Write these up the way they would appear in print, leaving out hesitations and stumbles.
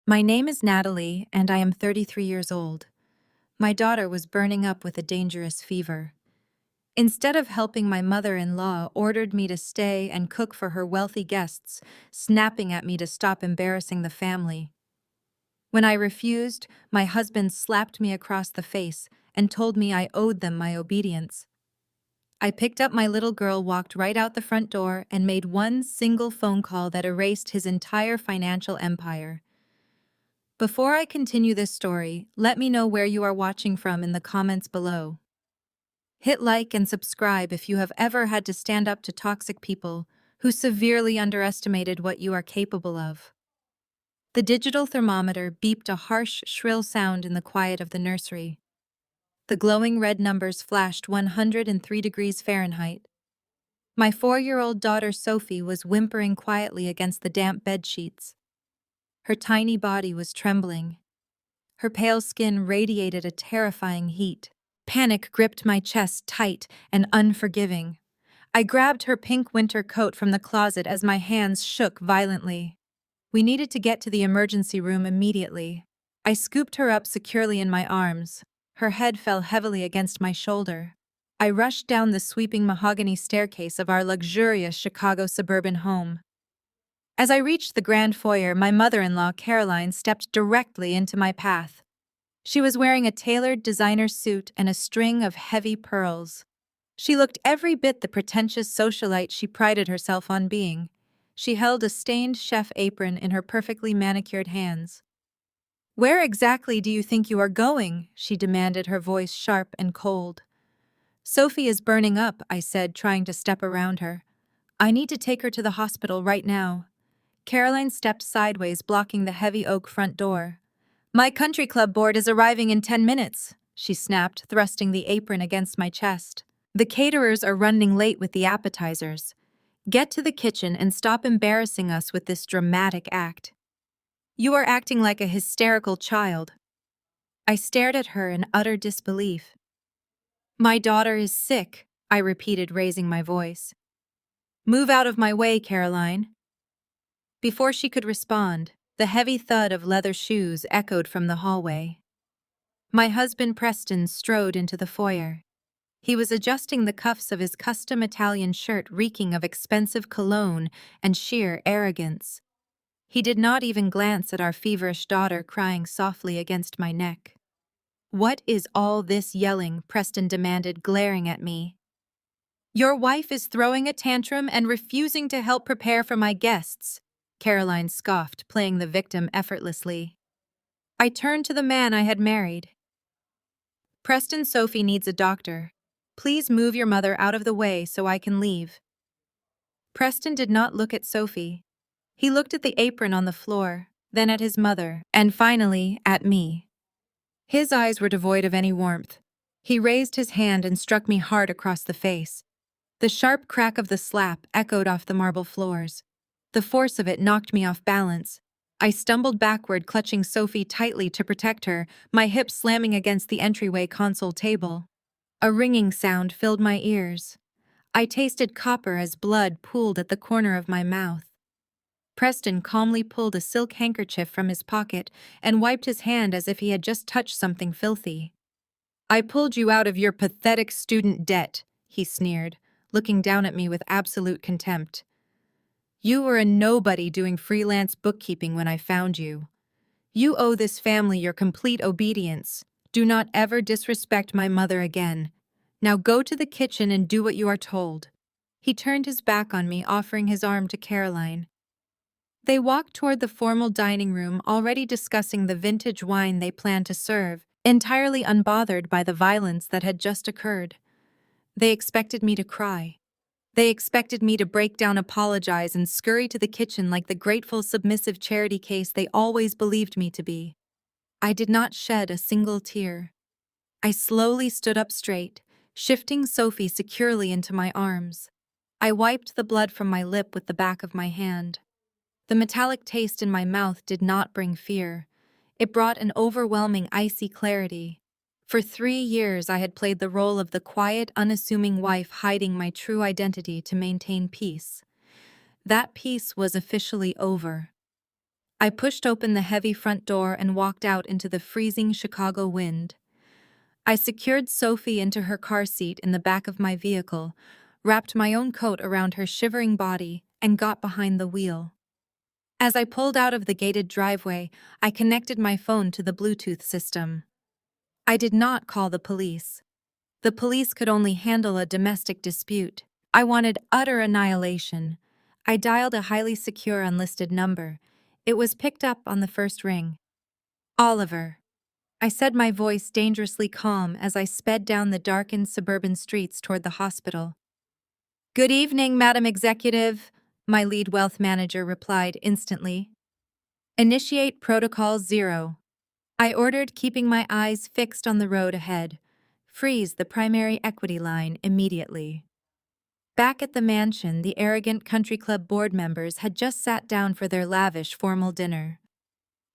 My name is Natalie, and I am 33 years old. My daughter was burning up with a dangerous fever. Instead of helping, my mother-in-law ordered me to stay and cook for her wealthy guests, snapping at me to stop embarrassing the family. When I refused, my husband slapped me across the face and told me I owed them my obedience. I picked up my little girl, walked right out the front door, and made one single phone call that erased his entire financial empire. Before I continue this story, let me know where you are watching from in the comments below. Hit like and subscribe if you have ever had to stand up to toxic people who severely underestimated what you are capable of. The digital thermometer beeped a harsh, shrill sound in the quiet of the nursery. The glowing red numbers flashed 103 degrees Fahrenheit. My 4-year-old daughter Sophie was whimpering quietly against the damp bed sheets. Her tiny body was trembling. Her pale skin radiated a terrifying heat. Panic gripped my chest tight and unforgiving. I grabbed her pink winter coat from the closet as my hands shook violently. We needed to get to the emergency room immediately. I scooped her up securely in my arms. Her head fell heavily against my shoulder. I rushed down the sweeping mahogany staircase of our luxurious Chicago suburban home. As I reached the grand foyer, my mother-in-law, Caroline, stepped directly into my path. She was wearing a tailored designer suit and a string of heavy pearls. She looked every bit the pretentious socialite she prided herself on being. She held a stained chef apron in her perfectly manicured hands. "Where exactly do you think you are going?" she demanded, her voice sharp and cold. "Sophie is burning up," I said, trying to step around her. "I need to take her to the hospital right now." Caroline stepped sideways, blocking the heavy oak front door. "My country club board is arriving in 10 minutes, she snapped, thrusting the apron against my chest. "The caterers are running late with the appetizers. Get to the kitchen and stop embarrassing us with this dramatic act. You are acting like a hysterical child." I stared at her in utter disbelief. "My daughter is sick," I repeated, raising my voice. "Move out of my way, Caroline." Before she could respond, the heavy thud of leather shoes echoed from the hallway. My husband Preston strode into the foyer. He was adjusting the cuffs of his custom Italian shirt, reeking of expensive cologne and sheer arrogance. He did not even glance at our feverish daughter crying softly against my neck. "What is all this yelling?" Preston demanded, glaring at me. "Your wife is throwing a tantrum and refusing to help prepare for my guests," Caroline scoffed, playing the victim effortlessly. I turned to the man I had married. "Preston, Sophie needs a doctor. Please move your mother out of the way so I can leave." Preston did not look at Sophie. He looked at the apron on the floor, then at his mother, and finally at me. His eyes were devoid of any warmth. He raised his hand and struck me hard across the face. The sharp crack of the slap echoed off the marble floors. The force of it knocked me off balance. I stumbled backward, clutching Sophie tightly to protect her, my hips slamming against the entryway console table. A ringing sound filled my ears. I tasted copper as blood pooled at the corner of my mouth. Preston calmly pulled a silk handkerchief from his pocket and wiped his hand as if he had just touched something filthy. "I pulled you out of your pathetic student debt," he sneered, looking down at me with absolute contempt. "You were a nobody doing freelance bookkeeping when I found you. You owe this family your complete obedience. Do not ever disrespect my mother again. Now go to the kitchen and do what you are told." He turned his back on me, offering his arm to Caroline. They walked toward the formal dining room, already discussing the vintage wine they planned to serve, entirely unbothered by the violence that had just occurred. They expected me to cry. They expected me to break down, apologize, and scurry to the kitchen like the grateful, submissive charity case they always believed me to be. I did not shed a single tear. I slowly stood up straight, shifting Sophie securely into my arms. I wiped the blood from my lip with the back of my hand. The metallic taste in my mouth did not bring fear. It brought an overwhelming, icy clarity. For 3 years I had played the role of the quiet, unassuming wife, hiding my true identity to maintain peace. That peace was officially over. I pushed open the heavy front door and walked out into the freezing Chicago wind. I secured Sophie into her car seat in the back of my vehicle, wrapped my own coat around her shivering body, and got behind the wheel. As I pulled out of the gated driveway, I connected my phone to the Bluetooth system. I did not call the police. The police could only handle a domestic dispute. I wanted utter annihilation. I dialed a highly secure unlisted number. It was picked up on the first ring. Oliver. I said, my voice dangerously calm as I sped down the darkened suburban streets toward the hospital. "Good evening, Madam Executive," my lead wealth manager replied instantly. "Initiate Protocol 0. I ordered, keeping my eyes fixed on the road ahead. Freeze the primary equity line immediately. Back at the mansion, the arrogant country club board members had just sat down for their lavish formal dinner.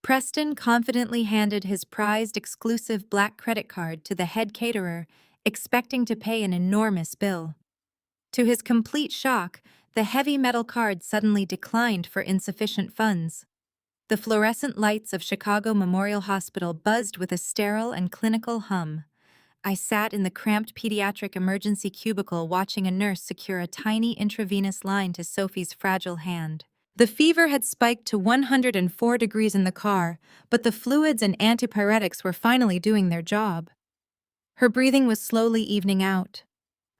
Preston confidently handed his prized exclusive black credit card to the head caterer, expecting to pay an enormous bill. To his complete shock, the heavy metal card suddenly declined for insufficient funds. The fluorescent lights of Chicago Memorial Hospital buzzed with a sterile and clinical hum. I sat in the cramped pediatric emergency cubicle watching a nurse secure a tiny intravenous line to Sophie's fragile hand. The fever had spiked to 104 degrees in the car, but the fluids and antipyretics were finally doing their job. Her breathing was slowly evening out.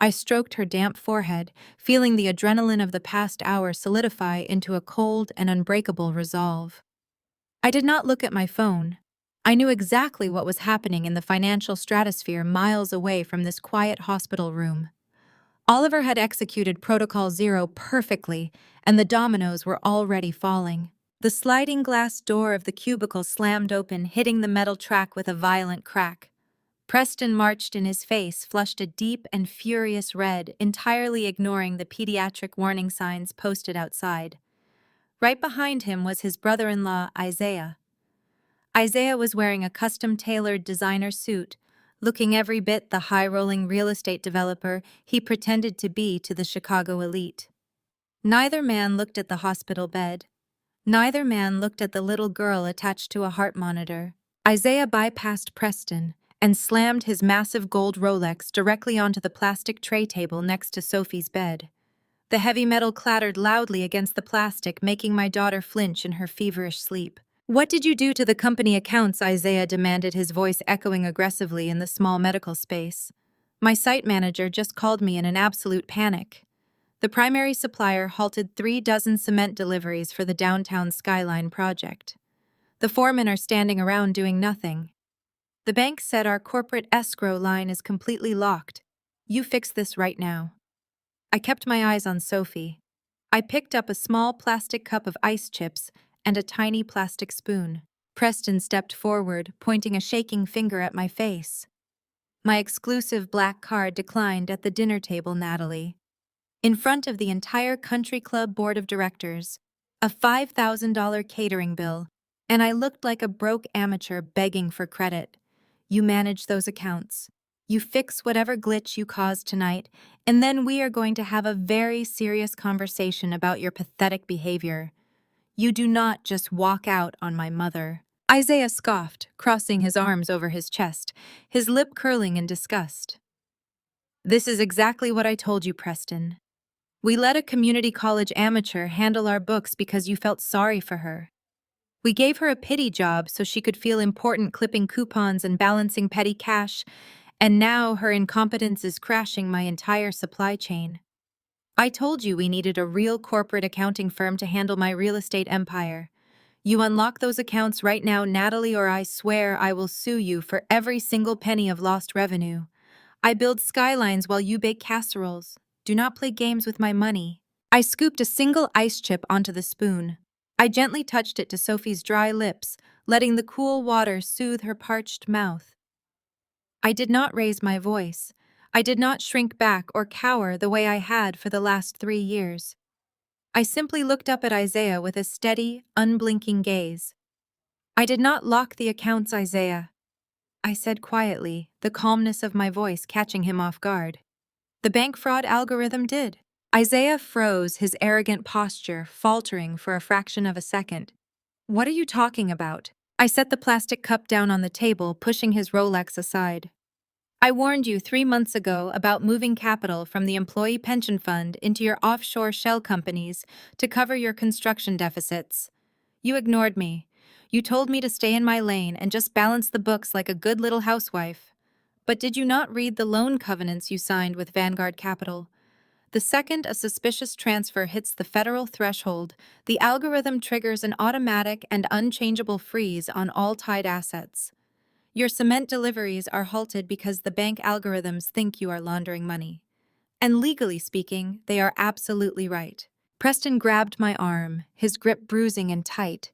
I stroked her damp forehead, feeling the adrenaline of the past hour solidify into a cold and unbreakable resolve. I did not look at my phone. I knew exactly what was happening in the financial stratosphere miles away from this quiet hospital room. Oliver had executed Protocol 0 perfectly, and the dominoes were already falling. The sliding glass door of the cubicle slammed open, hitting the metal track with a violent crack. Preston marched in, his face flushed a deep and furious red, entirely ignoring the pediatric warning signs posted outside. Right behind him was his brother-in-law, Isaiah. Isaiah was wearing a custom-tailored designer suit, looking every bit the high-rolling real estate developer he pretended to be to the Chicago elite. Neither man looked at the hospital bed. Neither man looked at the little girl attached to a heart monitor. Isaiah bypassed Preston and slammed his massive gold Rolex directly onto the plastic tray table next to Sophie's bed. The heavy metal clattered loudly against the plastic, making my daughter flinch in her feverish sleep. "What did you do to the company accounts?" Isaiah demanded, his voice echoing aggressively in the small medical space. My site manager just called me in an absolute panic. The primary supplier halted 36 cement deliveries for the downtown Skyline project. The foremen are standing around doing nothing. The bank said our corporate escrow line is completely locked. You fix this right now. I kept my eyes on Sophie. I picked up a small plastic cup of ice chips and a tiny plastic spoon. Preston stepped forward, pointing a shaking finger at my face. "My exclusive black card declined at the dinner table, Natalie. In front of the entire country club board of directors, a $5,000 catering bill, and I looked like a broke amateur begging for credit. You manage those accounts. You fix whatever glitch you caused tonight, and then we are going to have a very serious conversation about your pathetic behavior. You do not just walk out on my mother." Isaiah scoffed, crossing his arms over his chest, his lip curling in disgust. "This is exactly what I told you, Preston. We let a community college amateur handle our books because you felt sorry for her. We gave her a pity job so she could feel important, clipping coupons and balancing petty cash, and now her incompetence is crashing my entire supply chain. I told you we needed a real corporate accounting firm to handle my real estate empire. You unlock those accounts right now, Natalie, or I swear I will sue you for every single penny of lost revenue. I build skylines while you bake casseroles. Do not play games with my money." I scooped a single ice chip onto the spoon. I gently touched it to Sophie's dry lips, letting the cool water soothe her parched mouth. I did not raise my voice. I did not shrink back or cower the way I had for the last 3 years. I simply looked up at Isaiah with a steady, unblinking gaze. "I did not lock the accounts, Isaiah," I said quietly, the calmness of my voice catching him off guard. "The bank fraud algorithm did." Isaiah froze, his arrogant posture faltering for a fraction of a second. What are you talking about? I set the plastic cup down on the table, pushing his Rolex aside. I warned you 3 months ago about moving capital from the employee pension fund into your offshore shell companies to cover your construction deficits. You ignored me. You told me to stay in my lane and just balance the books like a good little housewife. But did you not read the loan covenants you signed with Vanguard Capital? The second a suspicious transfer hits the federal threshold, the algorithm triggers an automatic and unchangeable freeze on all tied assets. Your cement deliveries are halted because the bank algorithms think you are laundering money. And legally speaking, they are absolutely right. Preston grabbed my arm, his grip bruising and tight.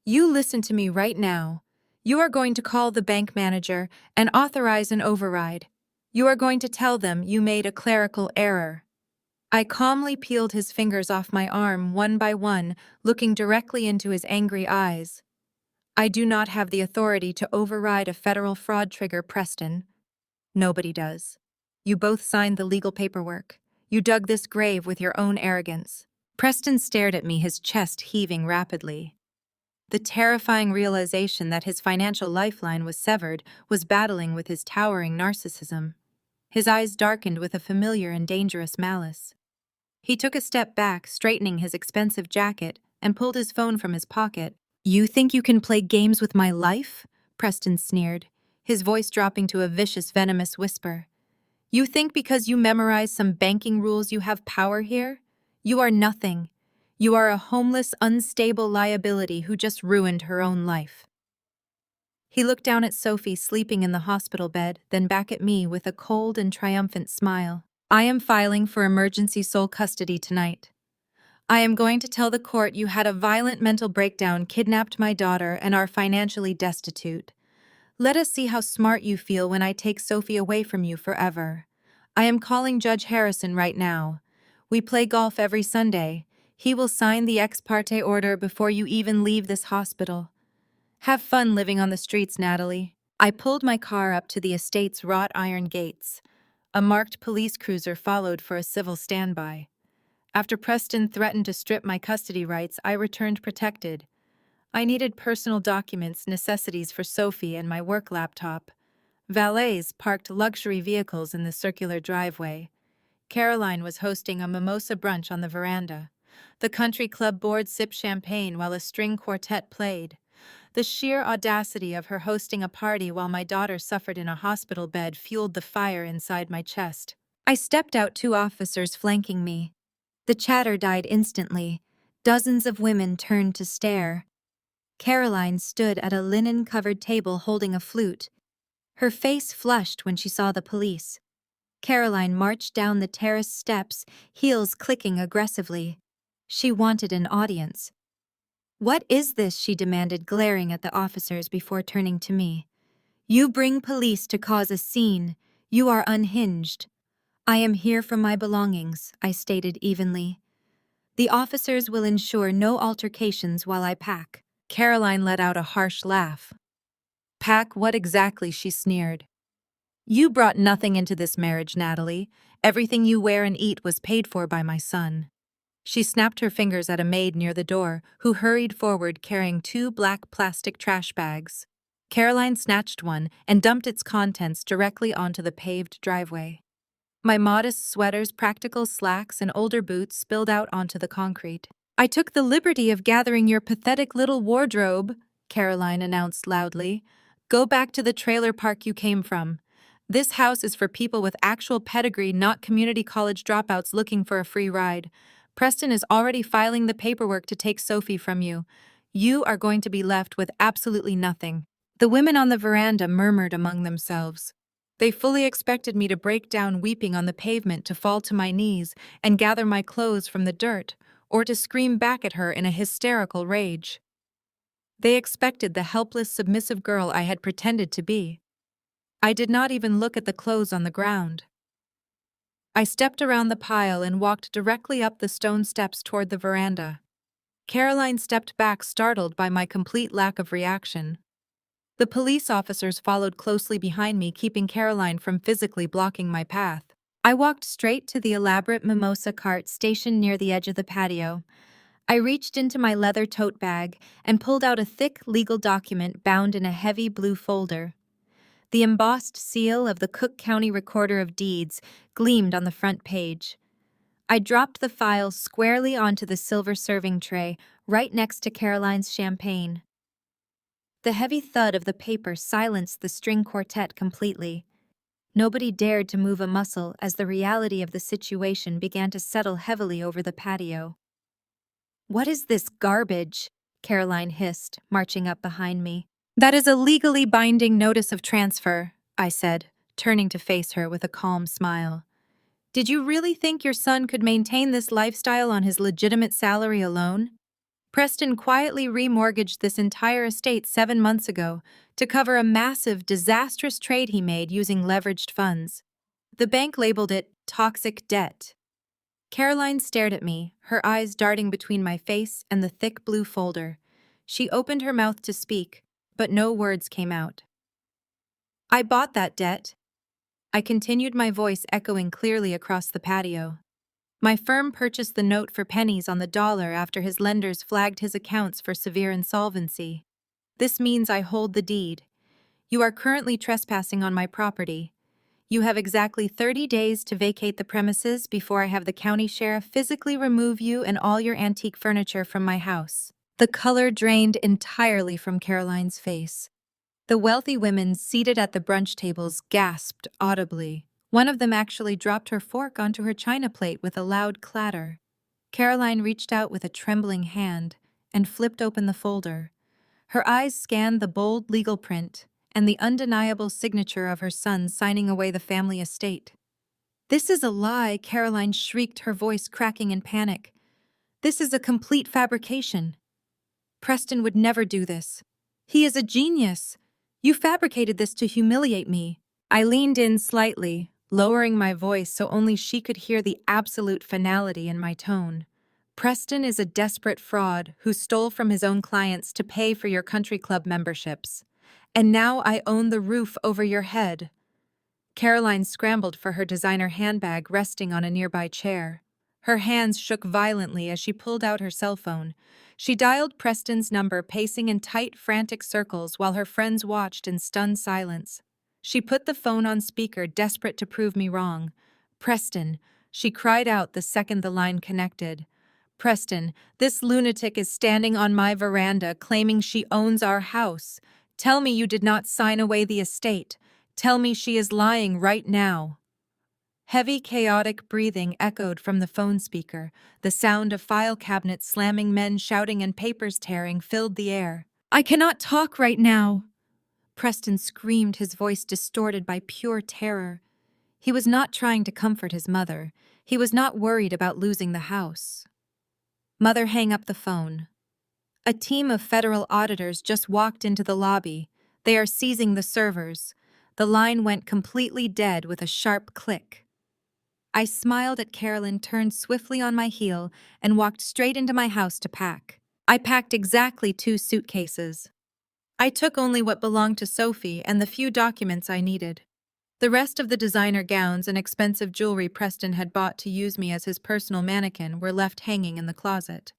You listen to me right now. You are going to call the bank manager and authorize an override. You are going to tell them you made a clerical error. I calmly peeled his fingers off my arm one by one, looking directly into his angry eyes. I do not have the authority to override a federal fraud trigger, Preston. Nobody does. You both signed the legal paperwork. You dug this grave with your own arrogance. Preston stared at me, his chest heaving rapidly. The terrifying realization that his financial lifeline was severed was battling with his towering narcissism. His eyes darkened with a familiar and dangerous malice. He took a step back, straightening his expensive jacket, and pulled his phone from his pocket. You think you can play games with my life? Preston sneered, his voice dropping to a vicious, venomous whisper. You think because you memorized some banking rules you have power here? You are nothing. You are a homeless, unstable liability who just ruined her own life. He looked down at Sophie sleeping in the hospital bed, then back at me with a cold and triumphant smile. I am filing for emergency sole custody tonight. I am going to tell the court you had a violent mental breakdown, kidnapped my daughter, and are financially destitute. Let us see how smart you feel when I take Sophie away from you forever. I am calling Judge Harrison right now. We play golf every Sunday. He will sign the ex parte order before you even leave this hospital. Have fun living on the streets, Natalie. I pulled my car up to the estate's wrought iron gates. A marked police cruiser followed for a civil standby. After Preston threatened to strip my custody rights, I returned protected. I needed personal documents, necessities for Sophie, and my work laptop. Valets parked luxury vehicles in the circular driveway. Caroline was hosting a mimosa brunch on the veranda. The country club board sipped champagne while a string quartet played. The sheer audacity of her hosting a party while my daughter suffered in a hospital bed fueled the fire inside my chest. I stepped out, 2 officers flanking me. The chatter died instantly. Dozens of women turned to stare. Caroline stood at a linen-covered table holding a flute. Her face flushed when she saw the police. Caroline marched down the terrace steps, heels clicking aggressively. She wanted an audience. What is this? She demanded, glaring at the officers before turning to me. You bring police to cause a scene. You are unhinged. I am here for my belongings, I stated evenly. The officers will ensure no altercations while I pack. Caroline let out a harsh laugh. Pack what exactly? She sneered. You brought nothing into this marriage, Natalie. Everything you wear and eat was paid for by my son. She snapped her fingers at a maid near the door, who hurried forward carrying 2 black plastic trash bags. Caroline snatched one and dumped its contents directly onto the paved driveway. My modest sweaters, practical slacks, and older boots spilled out onto the concrete. I took the liberty of gathering your pathetic little wardrobe, Caroline announced loudly. Go back to the trailer park you came from. This house is for people with actual pedigree, not community college dropouts looking for a free ride. Preston is already filing the paperwork to take Sophie from you. You are going to be left with absolutely nothing. The women on the veranda murmured among themselves. They fully expected me to break down weeping on the pavement, to fall to my knees and gather my clothes from the dirt, or to scream back at her in a hysterical rage. They expected the helpless, submissive girl I had pretended to be. I did not even look at the clothes on the ground. I stepped around the pile and walked directly up the stone steps toward the veranda. Caroline stepped back, startled by my complete lack of reaction. The police officers followed closely behind me, keeping Caroline from physically blocking my path. I walked straight to the elaborate mimosa cart stationed near the edge of the patio. I reached into my leather tote bag and pulled out a thick legal document bound in a heavy blue folder. The embossed seal of the Cook County Recorder of Deeds gleamed on the front page. I dropped the file squarely onto the silver serving tray, right next to Caroline's champagne. The heavy thud of the paper silenced the string quartet completely. Nobody dared to move a muscle as the reality of the situation began to settle heavily over the patio. "What is this garbage?" Caroline hissed, marching up behind me. "That is a legally binding notice of transfer," I said, turning to face her with a calm smile. "Did you really think your son could maintain this lifestyle on his legitimate salary alone? Preston quietly remortgaged this entire estate 7 months ago to cover a massive, disastrous trade he made using leveraged funds. The bank labeled it toxic debt." Caroline stared at me, her eyes darting between my face and the thick blue folder. She opened her mouth to speak, but no words came out. "I bought that debt." I continued, my voice echoing clearly across the patio. "My firm purchased the note for pennies on the dollar after his lenders flagged his accounts for severe insolvency. This means I hold the deed. You are currently trespassing on my property. You have exactly 30 days to vacate the premises before I have the county sheriff physically remove you and all your antique furniture from my house." The color drained entirely from Caroline's face. The wealthy women seated at the brunch tables gasped audibly. One of them actually dropped her fork onto her china plate with a loud clatter. Caroline reached out with a trembling hand and flipped open the folder. Her eyes scanned the bold legal print and the undeniable signature of her son signing away the family estate. "This is a lie," Caroline shrieked, her voice cracking in panic. "This is a complete fabrication. Preston would never do this. He is a genius. You fabricated this to humiliate me." I leaned in slightly, lowering my voice so only she could hear the absolute finality in my tone. "Preston is a desperate fraud who stole from his own clients to pay for your country club memberships. And now I own the roof over your head." Caroline scrambled for her designer handbag resting on a nearby chair. Her hands shook violently as she pulled out her cell phone. She dialed Preston's number, pacing in tight, frantic circles while her friends watched in stunned silence. She put the phone on speaker, desperate to prove me wrong. "Preston," she cried out the second the line connected. "Preston, this lunatic is standing on my veranda claiming she owns our house. Tell me you did not sign away the estate. Tell me she is lying right now." Heavy, chaotic breathing echoed from the phone speaker. The sound of file cabinets slamming, men shouting, and papers tearing filled the air. "I cannot talk right now," Preston screamed, his voice distorted by pure terror. He was not trying to comfort his mother. He was not worried about losing the house. "Mother, hang up the phone. A team of federal auditors just walked into the lobby. They are seizing the servers." The line went completely dead with a sharp click. I smiled at Carolyn, turned swiftly on my heel, and walked straight into my house to pack. I packed exactly 2 suitcases. I took only what belonged to Sophie and the few documents I needed. The rest of the designer gowns and expensive jewelry Preston had bought to use me as his personal mannequin were left hanging in the closet.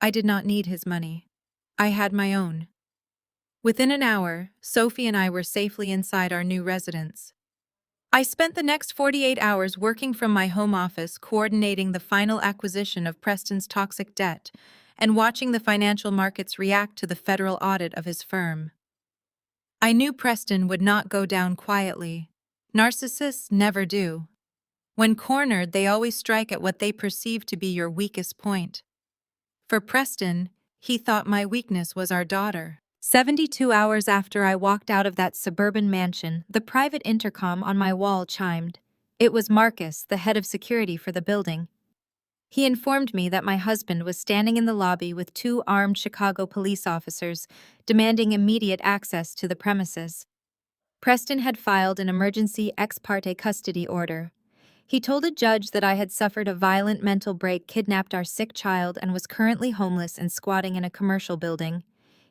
I did not need his money. I had my own. Within an hour, Sophie and I were safely inside our new residence. I spent the next 48 hours working from my home office, coordinating the final acquisition of Preston's toxic debt and watching the financial markets react to the federal audit of his firm. I knew Preston would not go down quietly. Narcissists never do. When cornered, they always strike at what they perceive to be your weakest point. For Preston, he thought my weakness was our daughter. 72 hours after I walked out of that suburban mansion, the private intercom on my wall chimed. It was Marcus, the head of security for the building. He informed me that my husband was standing in the lobby with 2 armed Chicago police officers, demanding immediate access to the premises. Preston had filed an emergency ex parte custody order. He told a judge that I had suffered a violent mental break, kidnapped our sick child, and was currently homeless and squatting in a commercial building.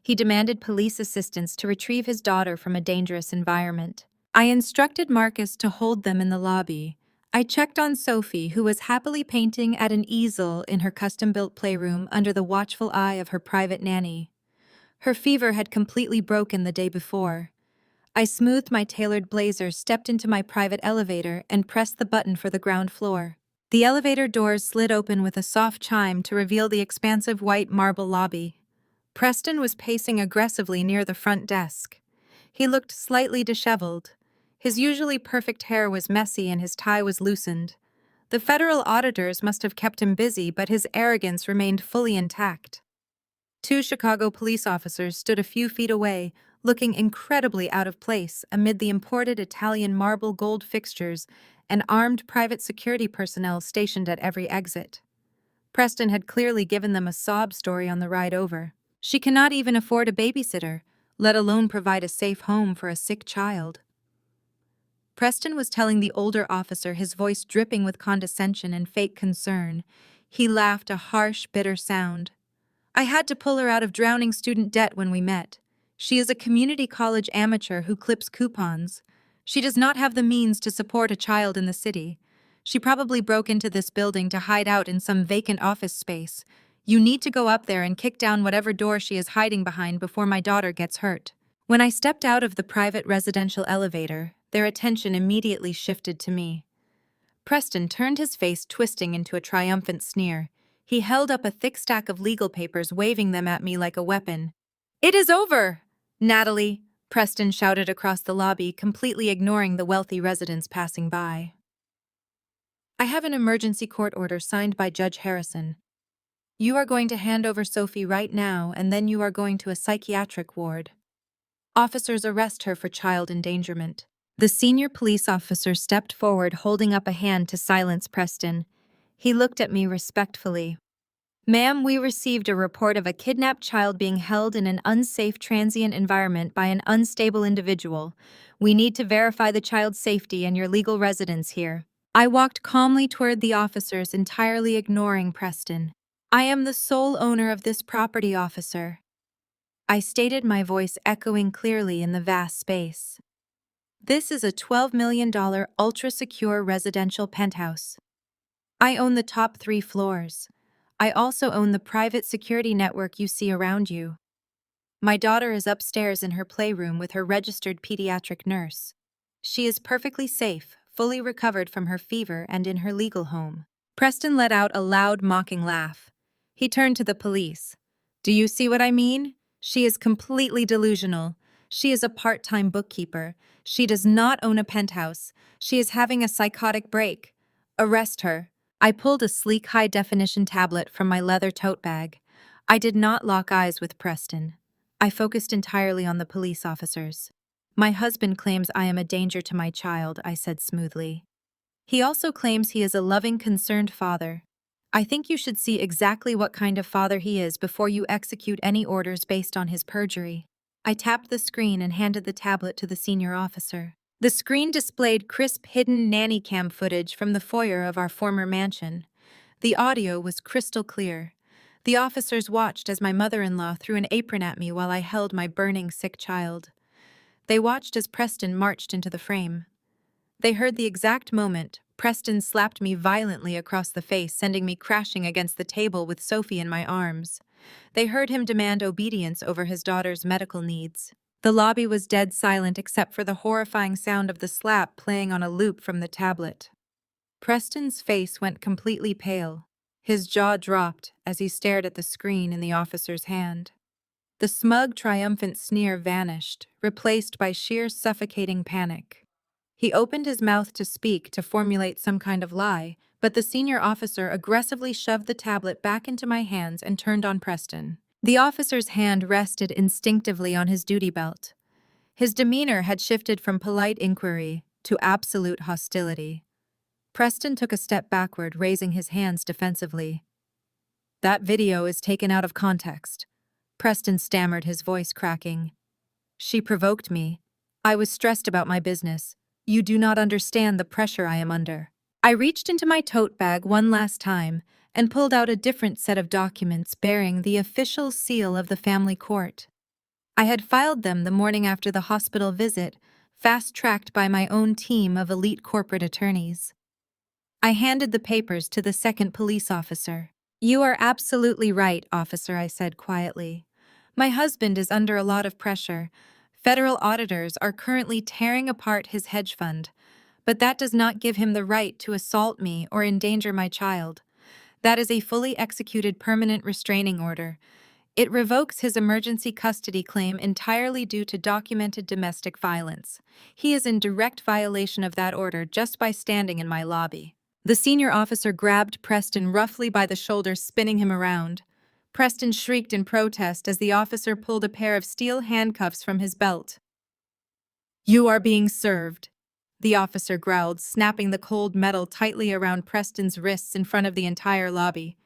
He demanded police assistance to retrieve his daughter from a dangerous environment. I instructed Marcus to hold them in the lobby. I checked on Sophie, who was happily painting at an easel in her custom-built playroom under the watchful eye of her private nanny. Her fever had completely broken the day before. I smoothed my tailored blazer, stepped into my private elevator, and pressed the button for the ground floor. The elevator doors slid open with a soft chime to reveal the expansive white marble lobby. Preston was pacing aggressively near the front desk. He looked slightly disheveled. His usually perfect hair was messy and his tie was loosened. The federal auditors must have kept him busy, but his arrogance remained fully intact. Two Chicago police officers stood a few feet away, looking incredibly out of place amid the imported Italian marble gold fixtures and armed private security personnel stationed at every exit. Preston had clearly given them a sob story on the ride over. She cannot even afford a babysitter, let alone provide a safe home for a sick child. Preston was telling the older officer, his voice dripping with condescension and fake concern. He laughed, a harsh, bitter sound. I had to pull her out of drowning student debt when we met. She is a community college amateur who clips coupons. She does not have the means to support a child in the city. She probably broke into this building to hide out in some vacant office space. You need to go up there and kick down whatever door she is hiding behind before my daughter gets hurt. When I stepped out of the private residential elevator, their attention immediately shifted to me. Preston turned, his face twisting into a triumphant sneer. He held up a thick stack of legal papers, waving them at me like a weapon. "It is over, Natalie," Preston shouted across the lobby, completely ignoring the wealthy residents passing by. "I have an emergency court order signed by Judge Harrison. You are going to hand over Sophie right now, and then you are going to a psychiatric ward. Officers arrest her for child endangerment." The senior police officer stepped forward, holding up a hand to silence Preston. He looked at me respectfully. "Ma'am, we received a report of a kidnapped child being held in an unsafe transient environment by an unstable individual. We need to verify the child's safety and your legal residence here." I walked calmly toward the officers, entirely ignoring Preston. "I am the sole owner of this property, officer," I stated, my voice echoing clearly in the vast space. "This is a $12 million ultra-secure residential penthouse. I own the top 3 floors. I also own the private security network you see around you. My daughter is upstairs in her playroom with her registered pediatric nurse. She is perfectly safe, fully recovered from her fever, and in her legal home." Preston let out a loud, mocking laugh. He turned to the police. "Do you see what I mean? She is completely delusional. She is a part-time bookkeeper. She does not own a penthouse. She is having a psychotic break. Arrest her." I pulled a sleek high-definition tablet from my leather tote bag. I did not lock eyes with Preston. I focused entirely on the police officers. "My husband claims I am a danger to my child," I said smoothly. "He also claims he is a loving, concerned father. I think you should see exactly what kind of father he is before you execute any orders based on his perjury." I tapped the screen and handed the tablet to the senior officer. The screen displayed crisp, hidden nanny cam footage from the foyer of our former mansion. The audio was crystal clear. The officers watched as my mother-in-law threw an apron at me while I held my burning, sick child. They watched as Preston marched into the frame. They heard the exact moment Preston slapped me violently across the face, sending me crashing against the table with Sophie in my arms. They heard him demand obedience over his daughter's medical needs. The lobby was dead silent except for the horrifying sound of the slap playing on a loop from the tablet. Preston's face went completely pale. His jaw dropped as he stared at the screen in the officer's hand. The smug, triumphant sneer vanished, replaced by sheer, suffocating panic. He opened his mouth to speak, to formulate some kind of lie, but the senior officer aggressively shoved the tablet back into my hands and turned on Preston. The officer's hand rested instinctively on his duty belt. His demeanor had shifted from polite inquiry to absolute hostility. Preston took a step backward, raising his hands defensively. "That video is taken out of context," Preston stammered, his voice cracking. "She provoked me. I was stressed about my business. You do not understand the pressure I am under." I reached into my tote bag one last time and pulled out a different set of documents bearing the official seal of the family court. I had filed them the morning after the hospital visit, fast-tracked by my own team of elite corporate attorneys. I handed the papers to the second police officer. "You are absolutely right, officer," I said quietly. "My husband is under a lot of pressure. Federal auditors are currently tearing apart his hedge fund, but that does not give him the right to assault me or endanger my child. That is a fully executed permanent restraining order. It revokes his emergency custody claim entirely due to documented domestic violence. He is in direct violation of that order just by standing in my lobby." The senior officer grabbed Preston roughly by the shoulder, spinning him around. Preston shrieked in protest as the officer pulled a pair of steel handcuffs from his belt. "You are being served," the officer growled, snapping the cold metal tightly around Preston's wrists in front of the entire lobby.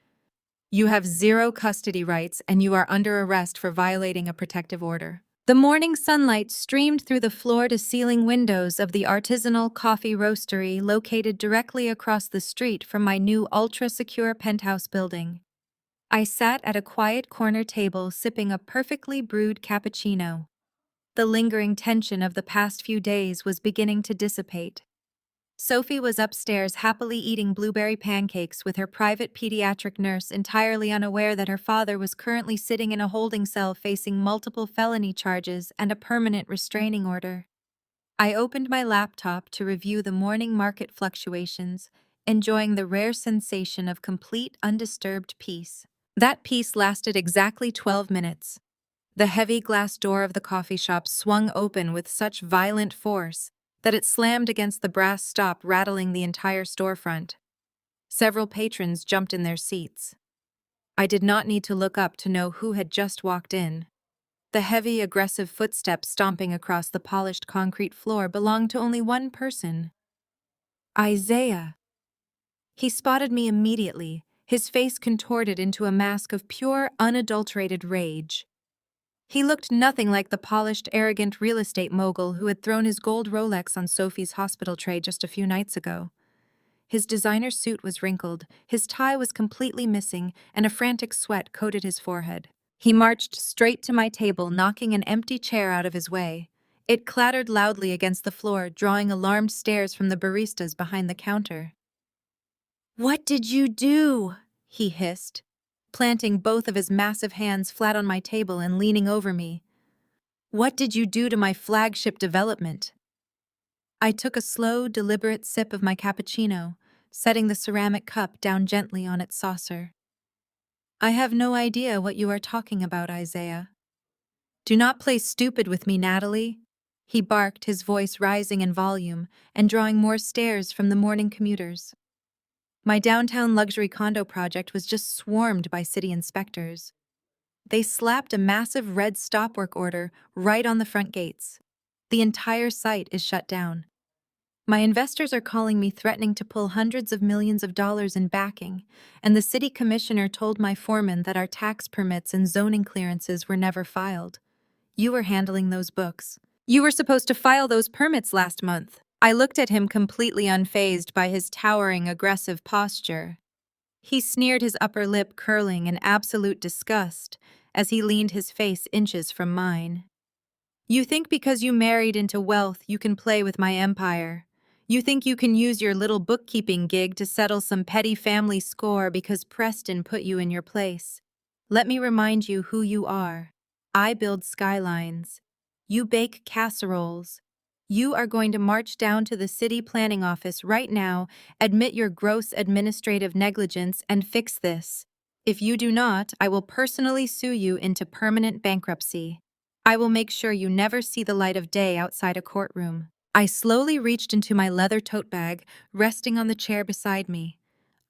"You have zero custody rights, and you are under arrest for violating a protective order." The morning sunlight streamed through the floor-to-ceiling windows of the artisanal coffee roastery located directly across the street from my new ultra-secure penthouse building. I sat at a quiet corner table sipping a perfectly brewed cappuccino. The lingering tension of the past few days was beginning to dissipate. Sophie was upstairs happily eating blueberry pancakes with her private pediatric nurse, entirely unaware that her father was currently sitting in a holding cell facing multiple felony charges and a permanent restraining order. I opened my laptop to review the morning market fluctuations, enjoying the rare sensation of complete undisturbed peace. That peace lasted exactly 12 minutes. The heavy glass door of the coffee shop swung open with such violent force that it slammed against the brass stop, rattling the entire storefront. Several patrons jumped in their seats. I did not need to look up to know who had just walked in. The heavy, aggressive footsteps stomping across the polished concrete floor belonged to only one person: Isaiah. He spotted me immediately, his face contorted into a mask of pure, unadulterated rage. He looked nothing like the polished, arrogant real estate mogul who had thrown his gold Rolex on Sophie's hospital tray just a few nights ago. His designer suit was wrinkled, his tie was completely missing, and a frantic sweat coated his forehead. He marched straight to my table, knocking an empty chair out of his way. It clattered loudly against the floor, drawing alarmed stares from the baristas behind the counter. "What did you do?" he hissed, planting both of his massive hands flat on my table and leaning over me. "What did you do to my flagship development?" I took a slow, deliberate sip of my cappuccino, setting the ceramic cup down gently on its saucer. "I have no idea what you are talking about, Isaiah." "Do not play stupid with me, Natalie," he barked, his voice rising in volume and drawing more stares from the morning commuters. My downtown luxury condo project was just swarmed by city inspectors. They slapped a massive red stop-work order right on the front gates. The entire site is shut down. My investors are calling me, threatening to pull hundreds of millions of dollars in backing, and the city commissioner told my foreman that our tax permits and zoning clearances were never filed. "You were handling those books. You were supposed to file those permits last month." I looked at him, completely unfazed by his towering, aggressive posture. He sneered, his upper lip curling in absolute disgust as he leaned his face inches from mine. "You think because you married into wealth you can play with my empire. You think you can use your little bookkeeping gig to settle some petty family score because Preston put you in your place. Let me remind you who you are. I build skylines. You bake casseroles. You are going to march down to the city planning office right now, admit your gross administrative negligence, and fix this. If you do not, I will personally sue you into permanent bankruptcy. I will make sure you never see the light of day outside a courtroom." I slowly reached into my leather tote bag, resting on the chair beside me.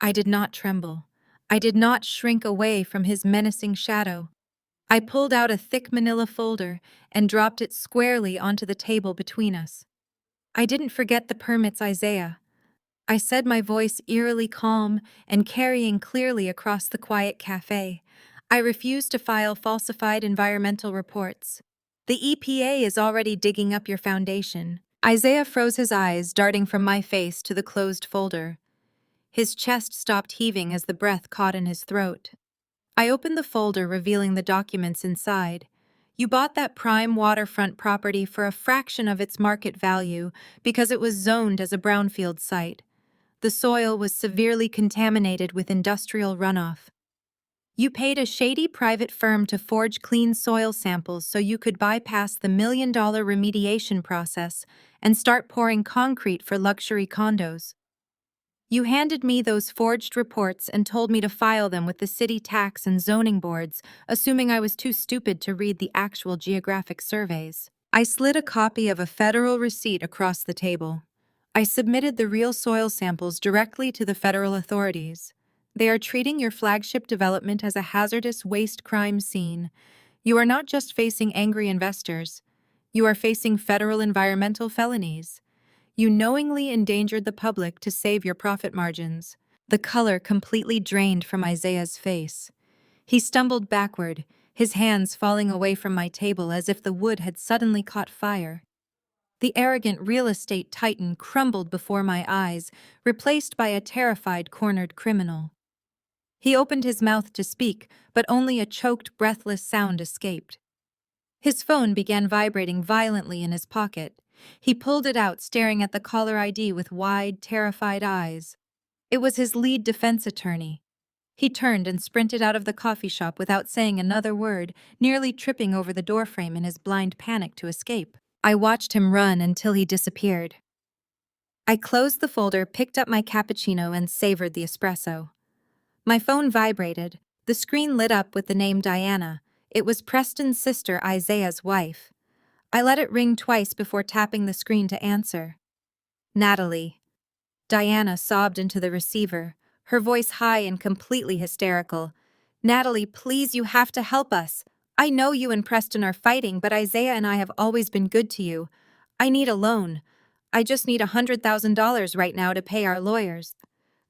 I did not tremble. I did not shrink away from his menacing shadow. I pulled out a thick manila folder and dropped it squarely onto the table between us. "I didn't forget the permits, Isaiah," I said, my voice eerily calm and carrying clearly across the quiet cafe. "I refuse to file falsified environmental reports. The EPA is already digging up your foundation." Isaiah froze, his eyes darting from my face to the closed folder. His chest stopped heaving as the breath caught in his throat. I opened the folder, revealing the documents inside. "You bought that prime waterfront property for a fraction of its market value because it was zoned as a brownfield site. The soil was severely contaminated with industrial runoff. You paid a shady private firm to forge clean soil samples so you could bypass the million-dollar remediation process and start pouring concrete for luxury condos. You handed me those forged reports and told me to file them with the city tax and zoning boards, assuming I was too stupid to read the actual geographic surveys. I slid a copy of a federal receipt across the table. I submitted the real soil samples directly to the federal authorities. They are treating your flagship development as a hazardous waste crime scene. You are not just facing angry investors. You are facing federal environmental felonies. You knowingly endangered the public to save your profit margins. The color completely drained from Isaiah's face. He stumbled backward, his hands falling away from my table as if the wood had suddenly caught fire. The arrogant real estate titan crumbled before my eyes, replaced by a terrified, cornered criminal. He opened his mouth to speak, but only a choked, breathless sound escaped. His phone began vibrating violently in his pocket. He pulled it out, staring at the caller ID with wide, terrified eyes. It was his lead defense attorney. He turned and sprinted out of the coffee shop without saying another word, nearly tripping over the doorframe in his blind panic to escape. I watched him run until he disappeared. I closed the folder, picked up my cappuccino, and savored the espresso. My phone vibrated. The screen lit up with the name Diana. It was Preston's sister, Isaiah's wife. I let it ring twice before tapping the screen to answer. Natalie. Diana sobbed into the receiver, her voice high and completely hysterical. Natalie, please, you have to help us. I know you and Preston are fighting, but Isaiah and I have always been good to you. I need a loan. I just need $100,000 right now to pay our lawyers.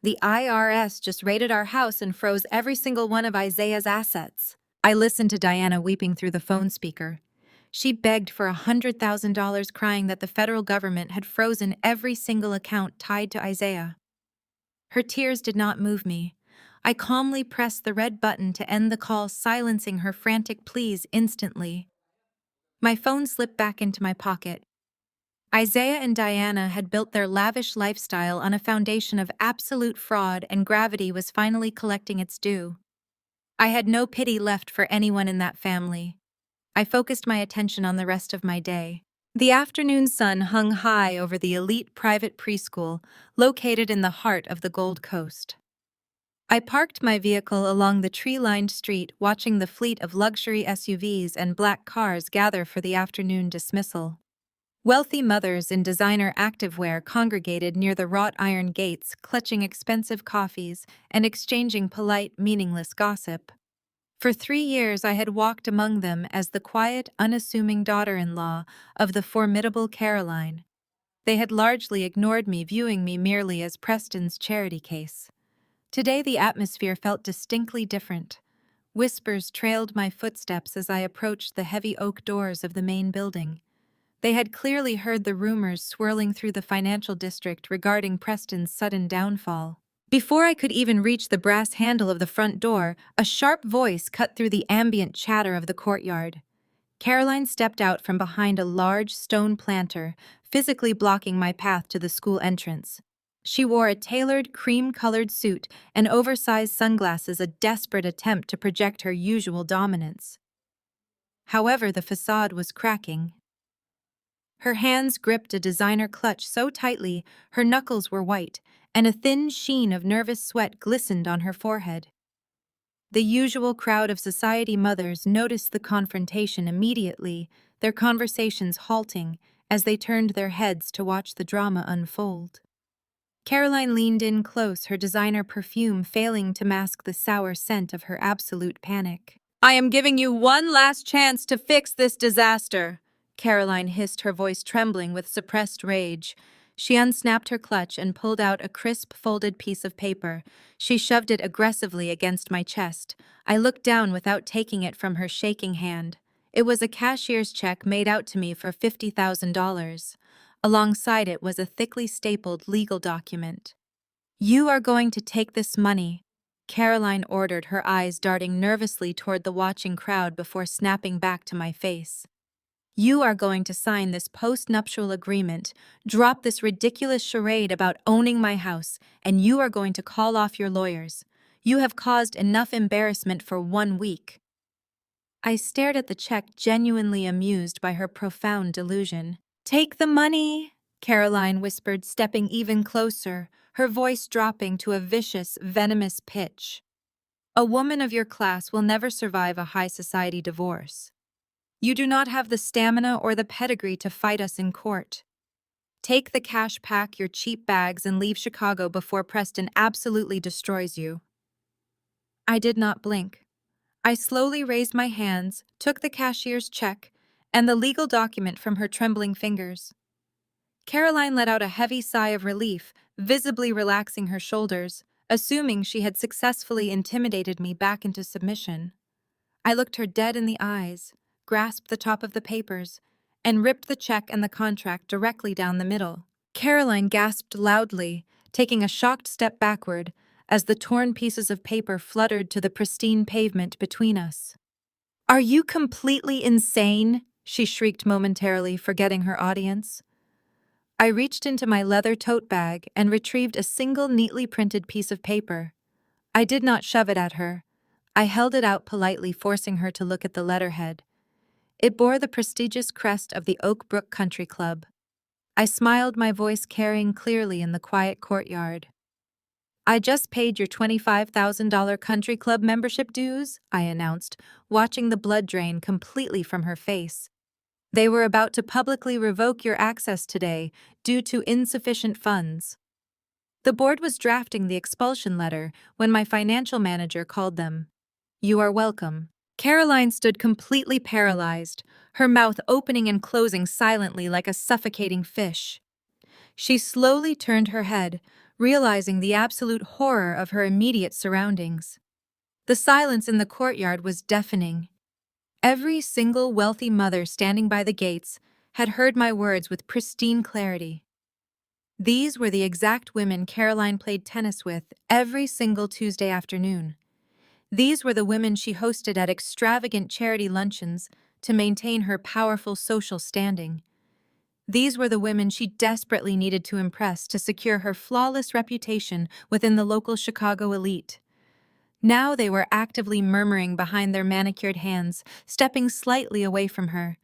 The IRS just raided our house and froze every single one of Isaiah's assets. I listened to Diana weeping through the phone speaker. She begged for $100,000, crying that the federal government had frozen every single account tied to Isaiah. Her tears did not move me. I calmly pressed the red button to end the call, silencing her frantic pleas instantly. My phone slipped back into my pocket. Isaiah and Diana had built their lavish lifestyle on a foundation of absolute fraud, and gravity was finally collecting its due. I had no pity left for anyone in that family. I focused my attention on the rest of my day. The afternoon sun hung high over the elite private preschool located in the heart of the Gold Coast. I parked my vehicle along the tree-lined street, watching the fleet of luxury SUVs and black cars gather for the afternoon dismissal. Wealthy mothers in designer activewear congregated near the wrought iron gates, clutching expensive coffees and exchanging polite, meaningless gossip. For 3 years I had walked among them as the quiet, unassuming daughter-in-law of the formidable Caroline. They had largely ignored me, viewing me merely as Preston's charity case. Today the atmosphere felt distinctly different. Whispers trailed my footsteps as I approached the heavy oak doors of the main building. They had clearly heard the rumors swirling through the financial district regarding Preston's sudden downfall. Before I could even reach the brass handle of the front door, a sharp voice cut through the ambient chatter of the courtyard. Caroline stepped out from behind a large stone planter, physically blocking my path to the school entrance. She wore a tailored, cream-colored suit and oversized sunglasses, a desperate attempt to project her usual dominance. However, the facade was cracking. Her hands gripped a designer clutch so tightly her knuckles were white, and a thin sheen of nervous sweat glistened on her forehead. The usual crowd of society mothers noticed the confrontation immediately, their conversations halting as they turned their heads to watch the drama unfold. Caroline leaned in close, her designer perfume failing to mask the sour scent of her absolute panic. "I am giving you one last chance to fix this disaster," Caroline hissed, her voice trembling with suppressed rage. She unsnapped her clutch and pulled out a crisp, folded piece of paper. She shoved it aggressively against my chest. I looked down without taking it from her shaking hand. It was a cashier's check made out to me for $50,000. Alongside it was a thickly stapled legal document. "You are going to take this money," Caroline ordered, her eyes darting nervously toward the watching crowd before snapping back to my face. You are going to sign this post-nuptial agreement, drop this ridiculous charade about owning my house, and you are going to call off your lawyers. You have caused enough embarrassment for 1 week." I stared at the check, genuinely amused by her profound delusion. "Take the money," Caroline whispered, stepping even closer, her voice dropping to a vicious, venomous pitch. "A woman of your class will never survive a high society divorce. You do not have the stamina or the pedigree to fight us in court. Take the cash, pack your cheap bags, and leave Chicago before Preston absolutely destroys you." I did not blink. I slowly raised my hands, took the cashier's check, and the legal document from her trembling fingers. Caroline let out a heavy sigh of relief, visibly relaxing her shoulders, assuming she had successfully intimidated me back into submission. I looked her dead in the eyes, grasped the top of the papers, and ripped the check and the contract directly down the middle. Caroline gasped loudly, taking a shocked step backward as the torn pieces of paper fluttered to the pristine pavement between us. "Are you completely insane?" she shrieked, momentarily forgetting her audience. I reached into my leather tote bag and retrieved a single neatly printed piece of paper. I did not shove it at her. I held it out politely, forcing her to look at the letterhead. It bore the prestigious crest of the Oak Brook Country Club. I smiled, my voice carrying clearly in the quiet courtyard. "I just paid your $25,000 country club membership dues," I announced, watching the blood drain completely from her face. "They were about to publicly revoke your access today due to insufficient funds." The board was drafting the expulsion letter when my financial manager called them. "You are welcome." Caroline stood completely paralyzed, her mouth opening and closing silently like a suffocating fish. She slowly turned her head, realizing the absolute horror of her immediate surroundings. The silence in the courtyard was deafening. Every single wealthy mother standing by the gates had heard my words with pristine clarity. These were the exact women Caroline played tennis with every single Tuesday afternoon. These were the women she hosted at extravagant charity luncheons to maintain her powerful social standing. These were the women she desperately needed to impress to secure her flawless reputation within the local Chicago elite. Now they were actively murmuring behind their manicured hands, stepping slightly away from her.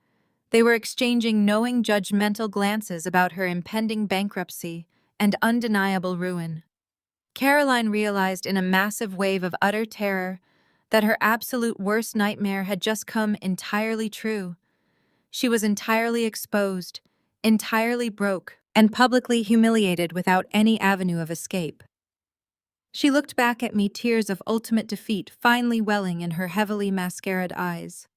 They were exchanging knowing, judgmental glances about her impending bankruptcy and undeniable ruin. Caroline realized in a massive wave of utter terror that her absolute worst nightmare had just come entirely true. She was entirely exposed, entirely broke, and publicly humiliated without any avenue of escape. She looked back at me, tears of ultimate defeat finally welling in her heavily mascaraed eyes.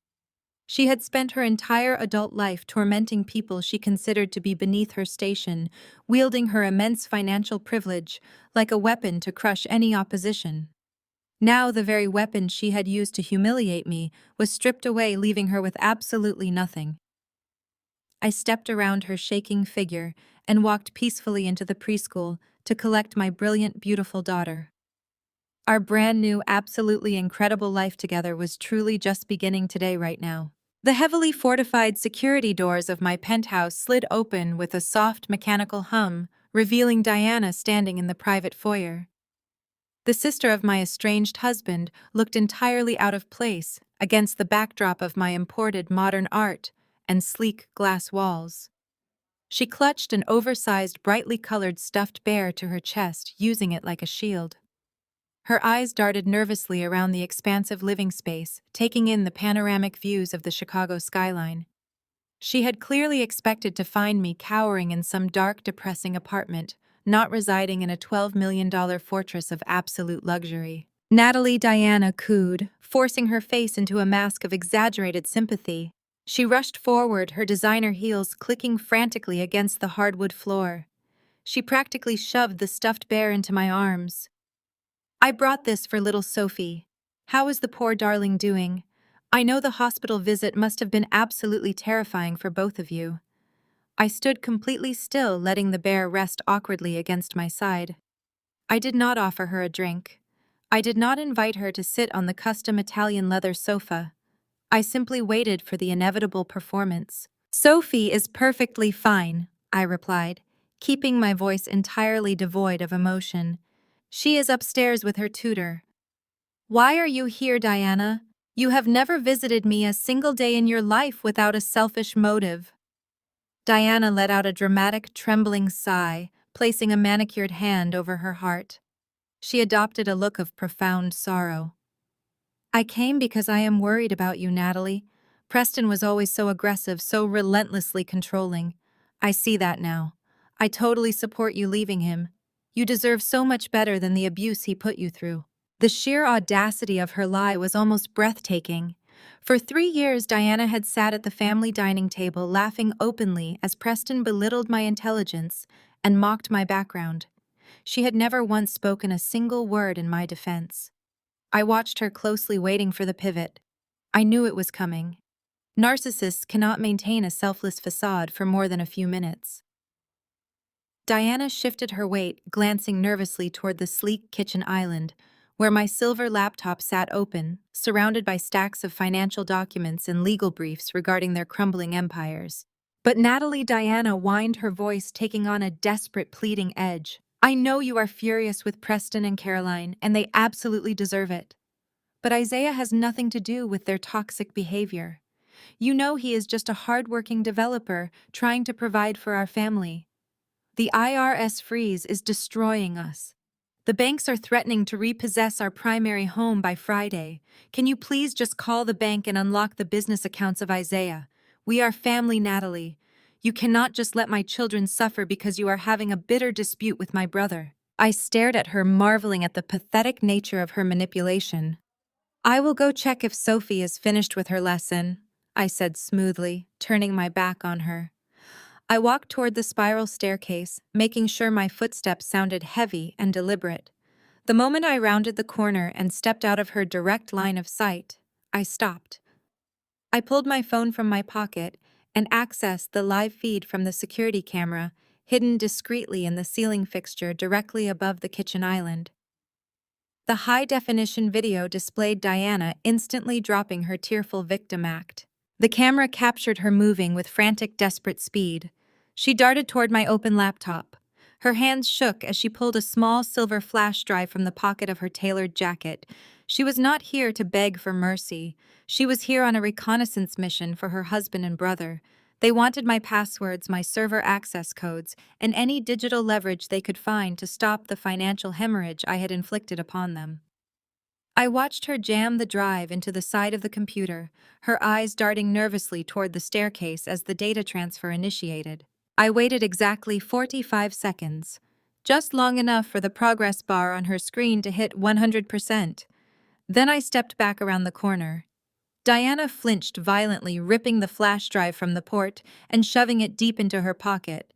She had spent her entire adult life tormenting people she considered to be beneath her station, wielding her immense financial privilege like a weapon to crush any opposition. Now the very weapon she had used to humiliate me was stripped away, leaving her with absolutely nothing. I stepped around her shaking figure and walked peacefully into the preschool to collect my brilliant, beautiful daughter. Our brand new, absolutely incredible life together was truly just beginning today, right now. The heavily fortified security doors of my penthouse slid open with a soft mechanical hum, revealing Diana standing in the private foyer. The sister of my estranged husband looked entirely out of place against the backdrop of my imported modern art and sleek glass walls. She clutched an oversized, brightly colored stuffed bear to her chest, using it like a shield. Her eyes darted nervously around the expansive living space, taking in the panoramic views of the Chicago skyline. She had clearly expected to find me cowering in some dark, depressing apartment, not residing in a $12 million fortress of absolute luxury. Natalie, Diana cooed, forcing her face into a mask of exaggerated sympathy. She rushed forward, her designer heels clicking frantically against the hardwood floor. She practically shoved the stuffed bear into my arms. "I brought this for little Sophie. How is the poor darling doing? I know the hospital visit must have been absolutely terrifying for both of you." I stood completely still, letting the bear rest awkwardly against my side. I did not offer her a drink. I did not invite her to sit on the custom Italian leather sofa. I simply waited for the inevitable performance. Sophie is perfectly fine, I replied, keeping my voice entirely devoid of emotion. She is upstairs with her tutor. Why are you here, Diana? You have never visited me a single day in your life without a selfish motive. Diana let out a dramatic, trembling sigh, placing a manicured hand over her heart. She adopted a look of profound sorrow. I came because I am worried about you, Natalie. Preston was always so aggressive, so relentlessly controlling. I see that now. I totally support you leaving him. You deserve so much better than the abuse he put you through. The sheer audacity of her lie was almost breathtaking. For 3 years, Diana had sat at the family dining table laughing openly as Preston belittled my intelligence and mocked my background. She had never once spoken a single word in my defense. I watched her closely, waiting for the pivot. I knew it was coming. Narcissists cannot maintain a selfless facade for more than a few minutes. Diana shifted her weight, glancing nervously toward the sleek kitchen island, where my silver laptop sat open, surrounded by stacks of financial documents and legal briefs regarding their crumbling empires. But Natalie, Diana whined, her voice taking on a desperate, pleading edge. I know you are furious with Preston and Caroline, and they absolutely deserve it. But Isaiah has nothing to do with their toxic behavior. You know he is just a hardworking developer trying to provide for our family. The IRS freeze is destroying us. The banks are threatening to repossess our primary home by Friday. Can you please just call the bank and unlock the business accounts of Isaiah? We are family, Natalie. You cannot just let my children suffer because you are having a bitter dispute with my brother. I stared at her, marveling at the pathetic nature of her manipulation. I will go check if Sophie is finished with her lesson, I said smoothly, turning my back on her. I walked toward the spiral staircase, making sure my footsteps sounded heavy and deliberate. The moment I rounded the corner and stepped out of her direct line of sight, I stopped. I pulled my phone from my pocket and accessed the live feed from the security camera, hidden discreetly in the ceiling fixture directly above the kitchen island. The high-definition video displayed Diana instantly dropping her tearful victim act. The camera captured her moving with frantic, desperate speed. She darted toward my open laptop. Her hands shook as she pulled a small silver flash drive from the pocket of her tailored jacket. She was not here to beg for mercy. She was here on a reconnaissance mission for her husband and brother. They wanted my passwords, my server access codes, and any digital leverage they could find to stop the financial hemorrhage I had inflicted upon them. I watched her jam the drive into the side of the computer, her eyes darting nervously toward the staircase as the data transfer initiated. I waited exactly 45 seconds, just long enough for the progress bar on her screen to hit 100%. Then I stepped back around the corner. Diana flinched violently, ripping the flash drive from the port and shoving it deep into her pocket.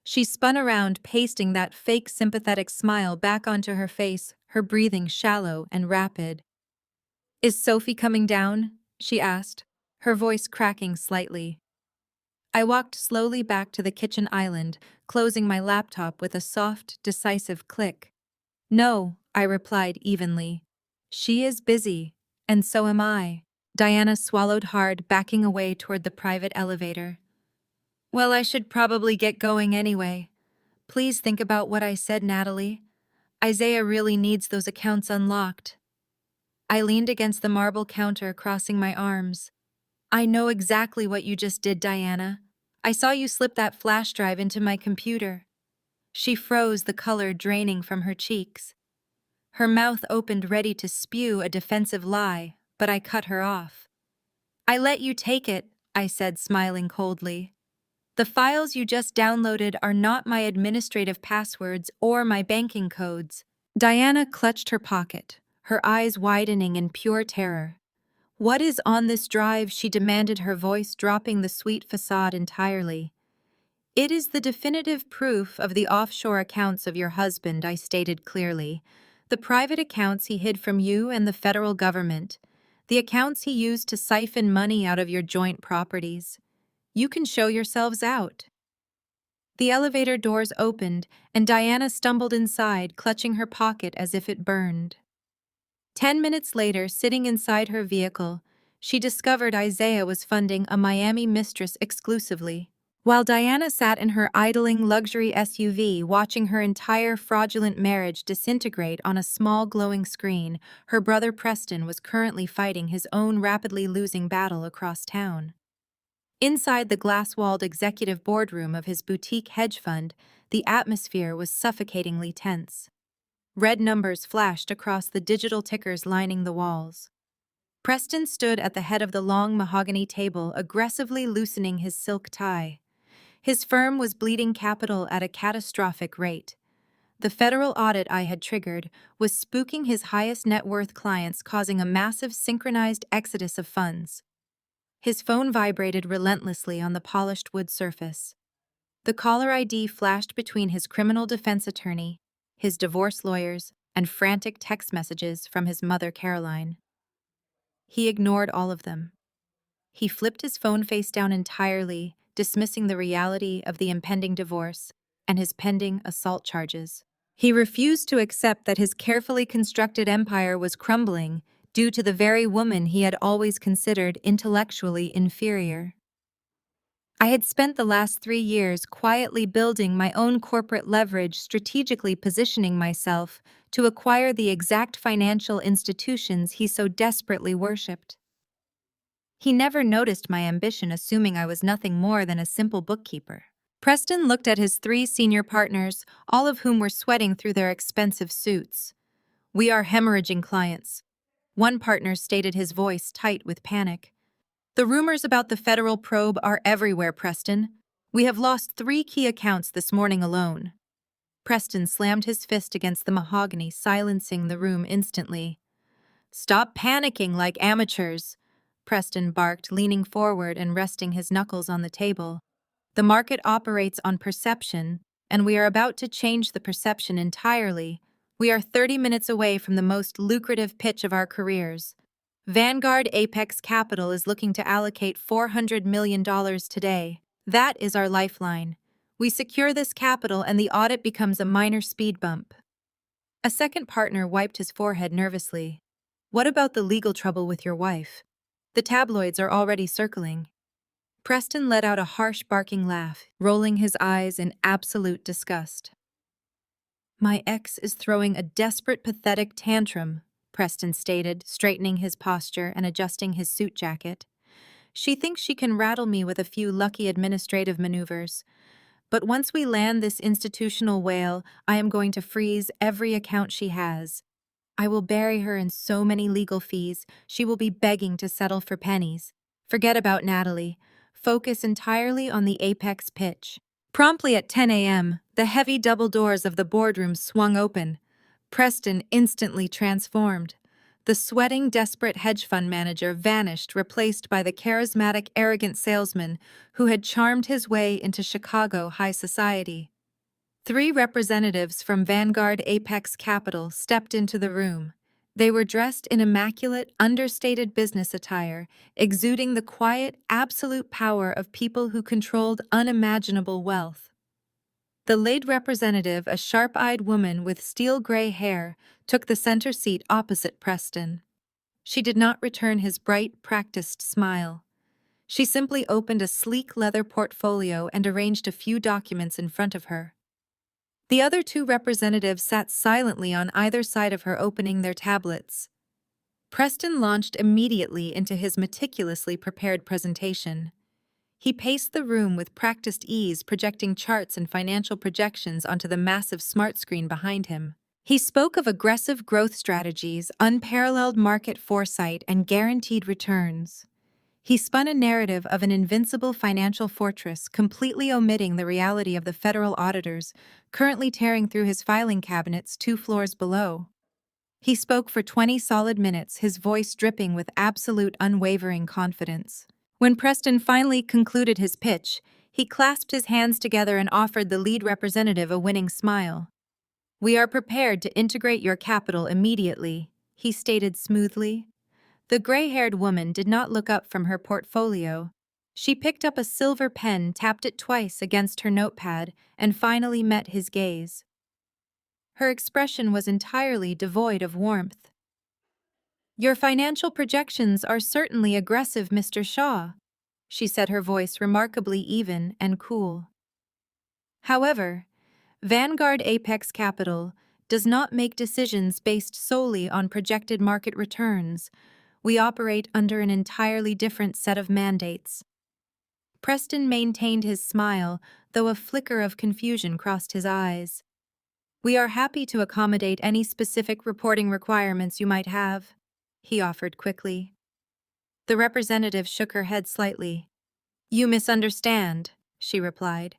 She spun around, pasting that fake sympathetic smile back onto her face, her breathing shallow and rapid. Is Sophie coming down? She asked, her voice cracking slightly. I walked slowly back to the kitchen island, closing my laptop with a soft, decisive click. No, I replied evenly. She is busy, and so am I. Diana swallowed hard, backing away toward the private elevator. Well, I should probably get going anyway. Please think about what I said, Natalie. Isaiah really needs those accounts unlocked. I leaned against the marble counter, crossing my arms. I know exactly what you just did, Diana. I saw you slip that flash drive into my computer. She froze, the color draining from her cheeks. Her mouth opened, ready to spew a defensive lie, but I cut her off. I let you take it, I said, smiling coldly. The files you just downloaded are not my administrative passwords or my banking codes. Diana clutched her pocket, her eyes widening in pure terror. What is on this drive? She demanded, her voice dropping the sweet facade entirely. It is the definitive proof of the offshore accounts of your husband, I stated clearly. The private accounts he hid from you and the federal government. The accounts he used to siphon money out of your joint properties. You can show yourselves out. The elevator doors opened, and Diana stumbled inside, clutching her pocket as if it burned. 10 minutes later, sitting inside her vehicle, she discovered Isaiah was funding a Miami mistress exclusively. While Diana sat in her idling luxury SUV watching her entire fraudulent marriage disintegrate on a small glowing screen, her brother Preston was currently fighting his own rapidly losing battle across town. Inside the glass-walled executive boardroom of his boutique hedge fund, the atmosphere was suffocatingly tense. Red numbers flashed across the digital tickers lining the walls. Preston stood at the head of the long mahogany table, aggressively loosening his silk tie. His firm was bleeding capital at a catastrophic rate. The federal audit I had triggered was spooking his highest net worth clients, causing a massive synchronized exodus of funds. His phone vibrated relentlessly on the polished wood surface. The caller ID flashed between his criminal defense attorney, his divorce lawyers, and frantic text messages from his mother, Caroline. He ignored all of them. He flipped his phone face down entirely, dismissing the reality of the impending divorce and his pending assault charges. He refused to accept that his carefully constructed empire was crumbling due to the very woman he had always considered intellectually inferior. I had spent the last 3 years quietly building my own corporate leverage, strategically positioning myself to acquire the exact financial institutions he so desperately worshipped. He never noticed my ambition, assuming I was nothing more than a simple bookkeeper. Preston looked at his 3 senior partners, all of whom were sweating through their expensive suits. "We are hemorrhaging clients," one partner stated, his voice tight with panic. "The rumors about the federal probe are everywhere, Preston. We have lost 3 key accounts this morning alone." Preston slammed his fist against the mahogany, silencing the room instantly. "Stop panicking like amateurs," Preston barked, leaning forward and resting his knuckles on the table. "The market operates on perception, and we are about to change the perception entirely. We are 30 minutes away from the most lucrative pitch of our careers. Vanguard Apex Capital is looking to allocate $400 million today. That is our lifeline. We secure this capital and the audit becomes a minor speed bump." A second partner wiped his forehead nervously. "What about the legal trouble with your wife? The tabloids are already circling." Preston let out a harsh barking laugh, rolling his eyes in absolute disgust. "My ex is throwing a desperate, pathetic tantrum," Preston stated, straightening his posture and adjusting his suit jacket. "She thinks she can rattle me with a few lucky administrative maneuvers. But once we land this institutional whale, I am going to freeze every account she has. I will bury her in so many legal fees, she will be begging to settle for pennies. Forget about Natalie. Focus entirely on the Apex pitch." Promptly at 10 a.m., the heavy double doors of the boardroom swung open. Preston instantly transformed. The sweating, desperate hedge fund manager vanished, replaced by the charismatic, arrogant salesman who had charmed his way into Chicago high society. 3 representatives from Vanguard Apex Capital stepped into the room. They were dressed in immaculate, understated business attire, exuding the quiet, absolute power of people who controlled unimaginable wealth. The lead representative, a sharp-eyed woman with steel-gray hair, took the center seat opposite Preston. She did not return his bright, practiced smile. She simply opened a sleek leather portfolio and arranged a few documents in front of her. The other 2 representatives sat silently on either side of her, opening their tablets. Preston launched immediately into his meticulously prepared presentation. He paced the room with practiced ease, projecting charts and financial projections onto the massive smart screen behind him. He spoke of aggressive growth strategies, unparalleled market foresight, and guaranteed returns. He spun a narrative of an invincible financial fortress, completely omitting the reality of the federal auditors currently tearing through his filing cabinets 2 floors below. He spoke for 20 solid minutes, his voice dripping with absolute, unwavering confidence. When Preston finally concluded his pitch, he clasped his hands together and offered the lead representative a winning smile. "We are prepared to integrate your capital immediately," he stated smoothly. The gray-haired woman did not look up from her portfolio. She picked up a silver pen, tapped it twice against her notepad, and finally met his gaze. Her expression was entirely devoid of warmth. "Your financial projections are certainly aggressive, Mr. Shaw," she said, her voice remarkably even and cool. However, Vanguard Apex Capital does not make decisions based solely on projected market returns. We operate under an entirely different set of mandates. Preston maintained his smile, though a flicker of confusion crossed his eyes. "We are happy to accommodate any specific reporting requirements you might have," he offered quickly. The representative shook her head slightly. "You misunderstand," she replied.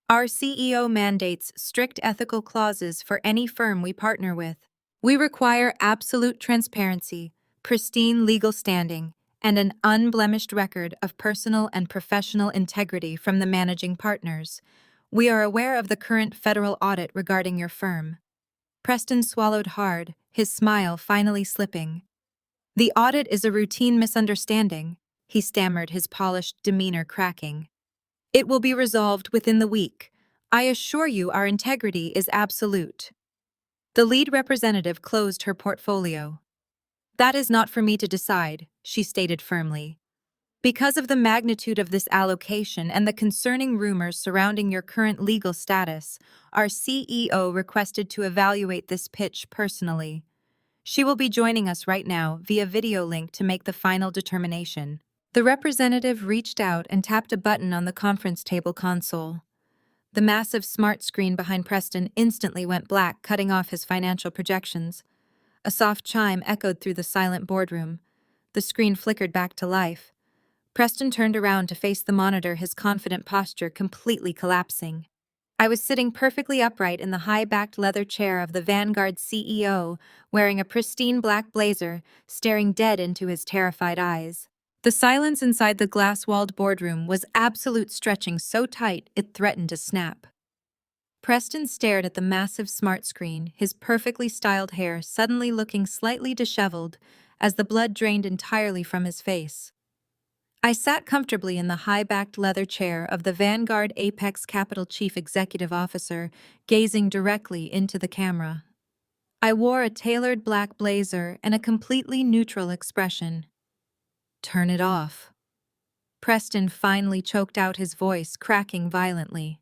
"Our CEO mandates strict ethical clauses for any firm we partner with. We require absolute transparency, pristine legal standing, and an unblemished record of personal and professional integrity from the managing partners. We are aware of the current federal audit regarding your firm." Preston swallowed hard, his smile finally slipping. "The audit is a routine misunderstanding," he stammered, his polished demeanor cracking. "It will be resolved within the week. I assure you our integrity is absolute." The lead representative closed her portfolio. "That is not for me to decide," she stated firmly. "Because of the magnitude of this allocation and the concerning rumors surrounding your current legal status, our CEO requested to evaluate this pitch personally. She will be joining us right now via video link to make the final determination." The representative reached out and tapped a button on the conference table console. The massive smart screen behind Preston instantly went black, cutting off his financial projections. A soft chime echoed through the silent boardroom. The screen flickered back to life. Preston turned around to face the monitor, his confident posture completely collapsing. I was sitting perfectly upright in the high-backed leather chair of the Vanguard CEO, wearing a pristine black blazer, staring dead into his terrified eyes. The silence inside the glass-walled boardroom was absolute, stretching so tight it threatened to snap. Preston stared at the massive smart screen, his perfectly styled hair suddenly looking slightly disheveled as the blood drained entirely from his face. I sat comfortably in the high-backed leather chair of the Vanguard Apex Capital Chief Executive Officer, gazing directly into the camera. I wore a tailored black blazer and a completely neutral expression. "Turn it off." Preston finally choked out, his voice cracking violently.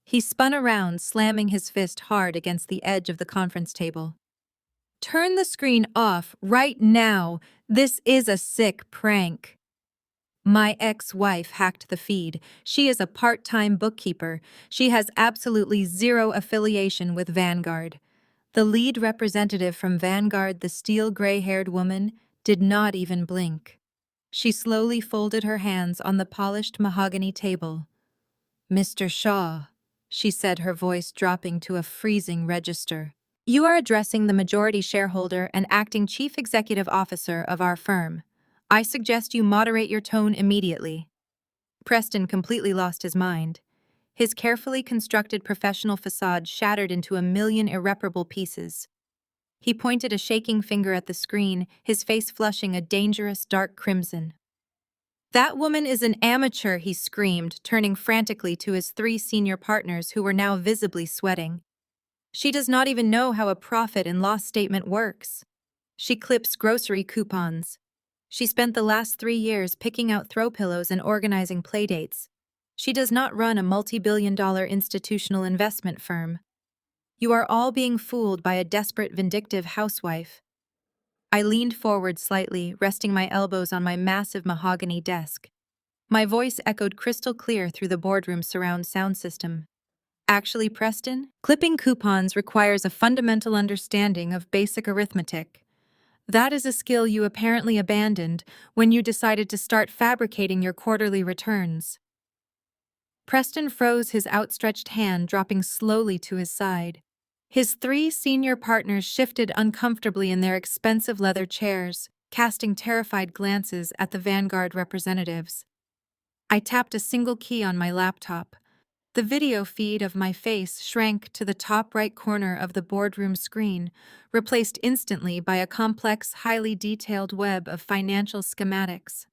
He spun around, slamming his fist hard against the edge of the conference table. "Turn the screen off right now. This is a sick prank." "My ex-wife hacked the feed. She is a part-time bookkeeper. She has absolutely zero affiliation with Vanguard." The lead representative from Vanguard, the steel gray-haired woman, did not even blink. She slowly folded her hands on the polished mahogany table. "Mr. Shaw," she said, her voice dropping to a freezing register, "you are addressing the majority shareholder and acting chief executive officer of our firm. I suggest you moderate your tone immediately." Preston completely lost his mind. His carefully constructed professional facade shattered into a million irreparable pieces. He pointed a shaking finger at the screen, his face flushing a dangerous dark crimson. "That woman is an amateur," he screamed, turning frantically to his 3 senior partners who were now visibly sweating. "She does not even know how a profit and loss statement works. She clips grocery coupons. She spent the last 3 years picking out throw pillows and organizing playdates. She does not run a multi-billion-dollar institutional investment firm. You are all being fooled by a desperate, vindictive housewife." I leaned forward slightly, resting my elbows on my massive mahogany desk. My voice echoed crystal clear through the boardroom surround sound system. "Actually, Preston, clipping coupons requires a fundamental understanding of basic arithmetic. That is a skill you apparently abandoned when you decided to start fabricating your quarterly returns." Preston froze, his outstretched hand dropping slowly to his side. His 3 senior partners shifted uncomfortably in their expensive leather chairs, casting terrified glances at the Vanguard representatives. I tapped a single key on my laptop. The video feed of my face shrank to the top right corner of the boardroom screen, replaced instantly by a complex, highly detailed web of financial schematics.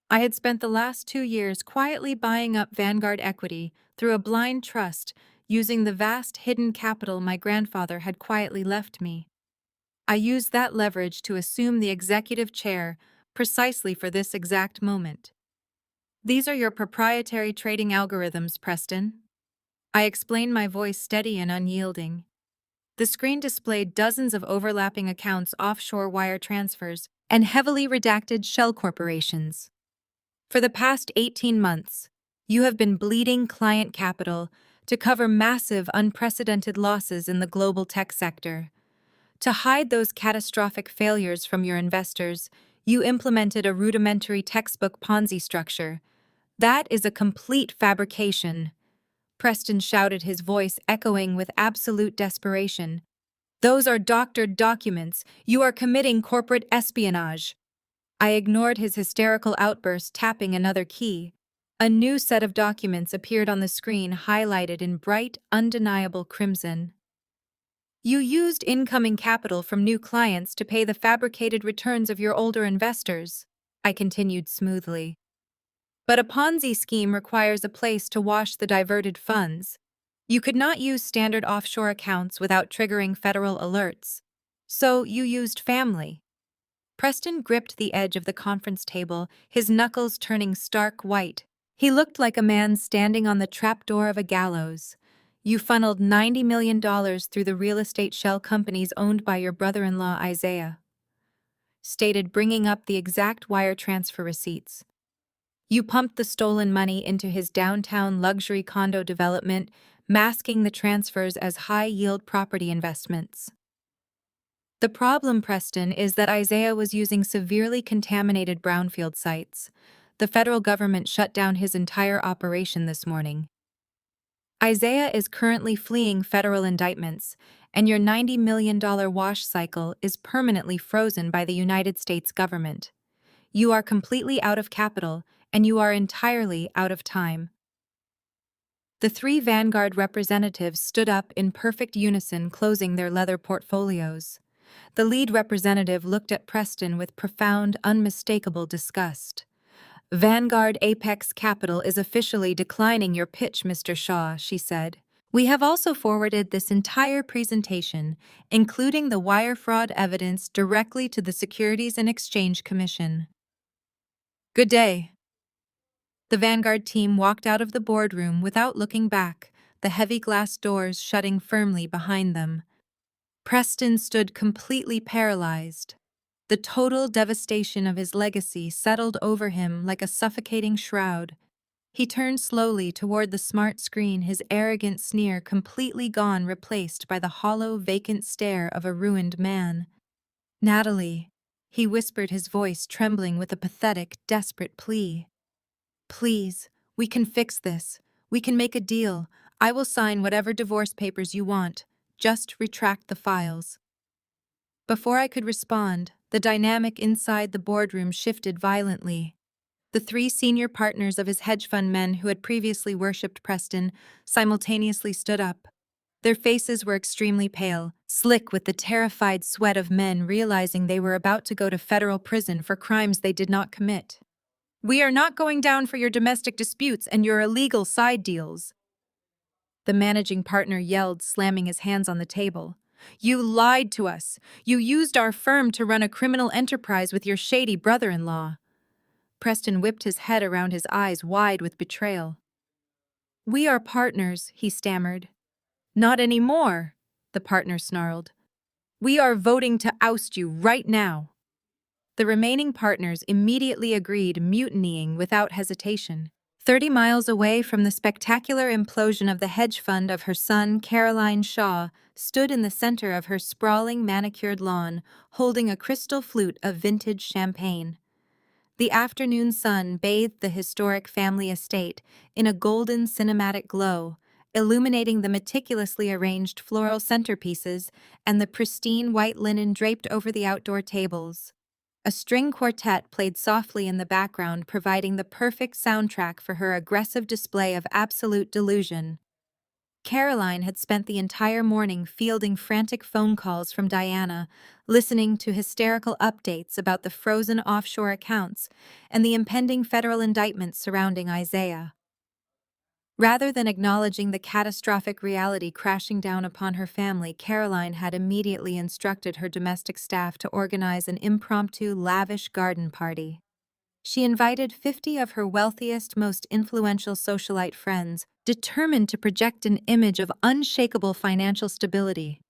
I had spent the last 2 years quietly buying up Vanguard equity through a blind trust, using the vast hidden capital my grandfather had quietly left me. I used that leverage to assume the executive chair precisely for this exact moment. These are your proprietary trading algorithms, Preston. I explained, my voice steady and unyielding. The screen displayed dozens of overlapping accounts, offshore wire transfers, and heavily redacted shell corporations. For the past 18 months, you have been bleeding client capital to cover massive, unprecedented losses in the global tech sector. To hide those catastrophic failures from your investors, you implemented a rudimentary textbook Ponzi structure. That is a complete fabrication. Preston shouted, his voice echoing with absolute desperation. Those are doctored documents. You are committing corporate espionage. I ignored his hysterical outburst, tapping another key. A new set of documents appeared on the screen, highlighted in bright, undeniable crimson. You used incoming capital from new clients to pay the fabricated returns of your older investors, I continued smoothly. But a Ponzi scheme requires a place to wash the diverted funds. You could not use standard offshore accounts without triggering federal alerts. So you used family. Preston gripped the edge of the conference table, his knuckles turning stark white. He looked like a man standing on the trapdoor of a gallows. You funneled $90 million through the real estate shell companies owned by your brother-in-law Isaiah, stated, bringing up the exact wire transfer receipts. You pumped the stolen money into his downtown luxury condo development, masking the transfers as high-yield property investments. The problem, Preston, is that Isaiah was using severely contaminated brownfield sites. The federal government shut down his entire operation this morning. Isaiah is currently fleeing federal indictments, and your $90 million wash cycle is permanently frozen by the United States government. You are completely out of capital, and you are entirely out of time. The three Vanguard representatives stood up in perfect unison, closing their leather portfolios. The lead representative looked at Preston with profound, unmistakable disgust. Vanguard Apex Capital is officially declining your pitch, Mr. Shaw, she said. We have also forwarded this entire presentation, including the wire fraud evidence, directly to the Securities and Exchange Commission. Good day. The Vanguard team walked out of the boardroom without looking back, the heavy glass doors shutting firmly behind them. Preston stood completely paralyzed. The total devastation of his legacy settled over him like a suffocating shroud. He turned slowly toward the smart screen, his arrogant sneer completely gone, replaced by the hollow, vacant stare of a ruined man. Natalie, he whispered, his voice trembling with a pathetic, desperate plea. Please, we can fix this. We can make a deal. I will sign whatever divorce papers you want. Just retract the files. Before I could respond, the dynamic inside the boardroom shifted violently. The three senior partners of his hedge fund men who had previously worshipped Preston simultaneously stood up. Their faces were extremely pale, slick with the terrified sweat of men realizing they were about to go to federal prison for crimes they did not commit. We are not going down for your domestic disputes and your illegal side deals, the managing partner yelled, slamming his hands on the table. You lied to us. You used our firm to run a criminal enterprise with your shady brother-in-law. Preston whipped his head around, his eyes wide with betrayal. We are partners, he stammered. Not anymore, the partner snarled. We are voting to oust you right now. The remaining partners immediately agreed, mutinying without hesitation. 30 miles away from the spectacular implosion of the hedge fund of her son, Caroline Shaw stood in the center of her sprawling, manicured lawn, holding a crystal flute of vintage champagne. The afternoon sun bathed the historic family estate in a golden cinematic glow, illuminating the meticulously arranged floral centerpieces and the pristine white linen draped over the outdoor tables. A string quartet played softly in the background, providing the perfect soundtrack for her aggressive display of absolute delusion. Caroline had spent the entire morning fielding frantic phone calls from Diana, listening to hysterical updates about the frozen offshore accounts and the impending federal indictments surrounding Isaiah. Rather than acknowledging the catastrophic reality crashing down upon her family, Caroline had immediately instructed her domestic staff to organize an impromptu, lavish garden party. She invited 50 of her wealthiest, most influential socialite friends, determined to project an image of unshakable financial stability.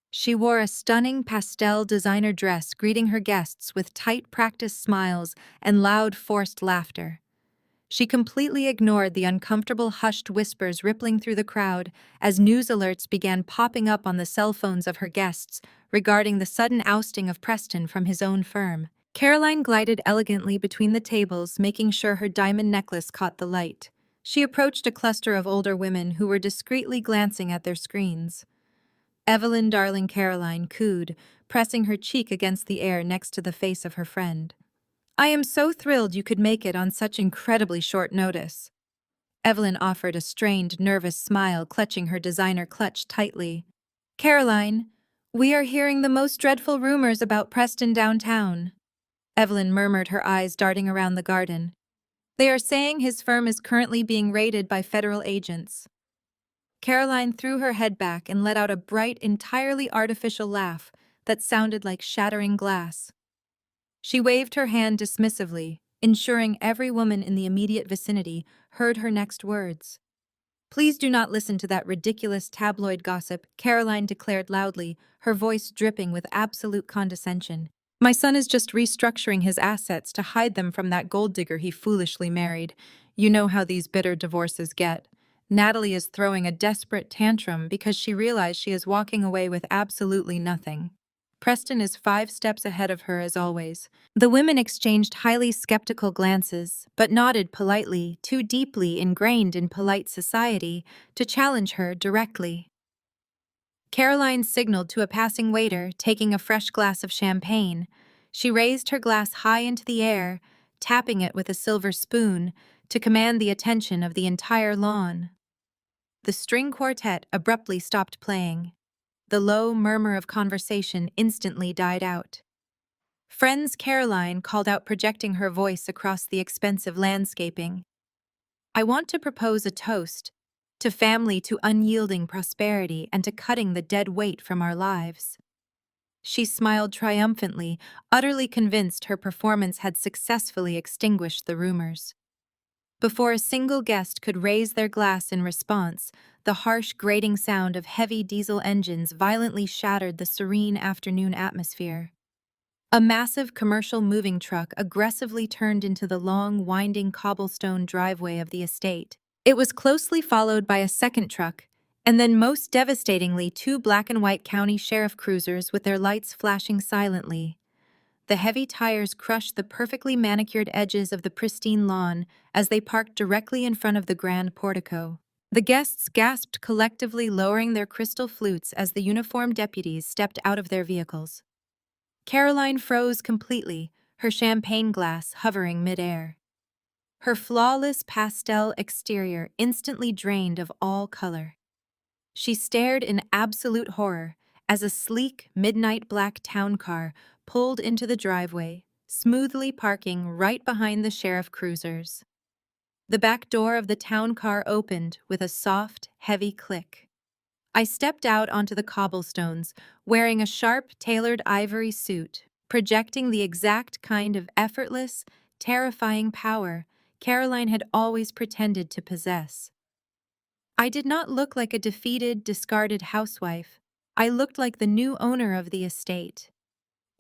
She wore a stunning pastel designer dress, greeting her guests with tight, practiced smiles and loud, forced laughter. She completely ignored the uncomfortable, hushed whispers rippling through the crowd as news alerts began popping up on the cell phones of her guests regarding the sudden ousting of Preston from his own firm. Caroline glided elegantly between the tables, making sure her diamond necklace caught the light. She approached a cluster of older women who were discreetly glancing at their screens. Evelyn, darling Caroline, cooed, pressing her cheek against the air next to the face of her friend. I am so thrilled you could make it on such incredibly short notice. Evelyn offered a strained, nervous smile, clutching her designer clutch tightly. Caroline, we are hearing the most dreadful rumors about Preston downtown. Evelyn murmured, her eyes darting around the garden. They are saying his firm is currently being raided by federal agents. Caroline threw her head back and let out a bright, entirely artificial laugh that sounded like shattering glass. She waved her hand dismissively, ensuring every woman in the immediate vicinity heard her next words. Please do not listen to that ridiculous tabloid gossip, Caroline declared loudly, her voice dripping with absolute condescension. My son is just restructuring his assets to hide them from that gold digger he foolishly married. You know how these bitter divorces get. Natalie is throwing a desperate tantrum because she realized she is walking away with absolutely nothing. Preston is 5 steps ahead of her as always. The women exchanged highly skeptical glances, but nodded politely, too deeply ingrained in polite society to challenge her directly. Caroline signaled to a passing waiter, taking a fresh glass of champagne. She raised her glass high into the air, tapping it with a silver spoon to command the attention of the entire lawn. The string quartet abruptly stopped playing. The low murmur of conversation instantly died out. Friends Caroline called out, projecting her voice across the expensive landscaping. I want to propose a toast to family, to unyielding prosperity, and to cutting the dead weight from our lives. She smiled triumphantly, utterly convinced her performance had successfully extinguished the rumors. Before a single guest could raise their glass in response, the harsh, grating sound of heavy diesel engines violently shattered the serene afternoon atmosphere. A massive commercial moving truck aggressively turned into the long, winding cobblestone driveway of the estate. It was closely followed by a second truck, and then most devastatingly 2 black and white county sheriff cruisers with their lights flashing silently. The heavy tires crushed the perfectly manicured edges of the pristine lawn as they parked directly in front of the grand portico. The guests gasped collectively, lowering their crystal flutes as the uniformed deputies stepped out of their vehicles. Caroline froze completely, her champagne glass hovering midair. Her flawless pastel exterior instantly drained of all color. She stared in absolute horror as a sleek, midnight black town car pulled into the driveway, smoothly parking right behind the sheriff cruisers. The back door of the town car opened with a soft, heavy click. I stepped out onto the cobblestones, wearing a sharp, tailored ivory suit, projecting the exact kind of effortless, terrifying power Caroline had always pretended to possess. I did not look like a defeated, discarded housewife. I looked like the new owner of the estate.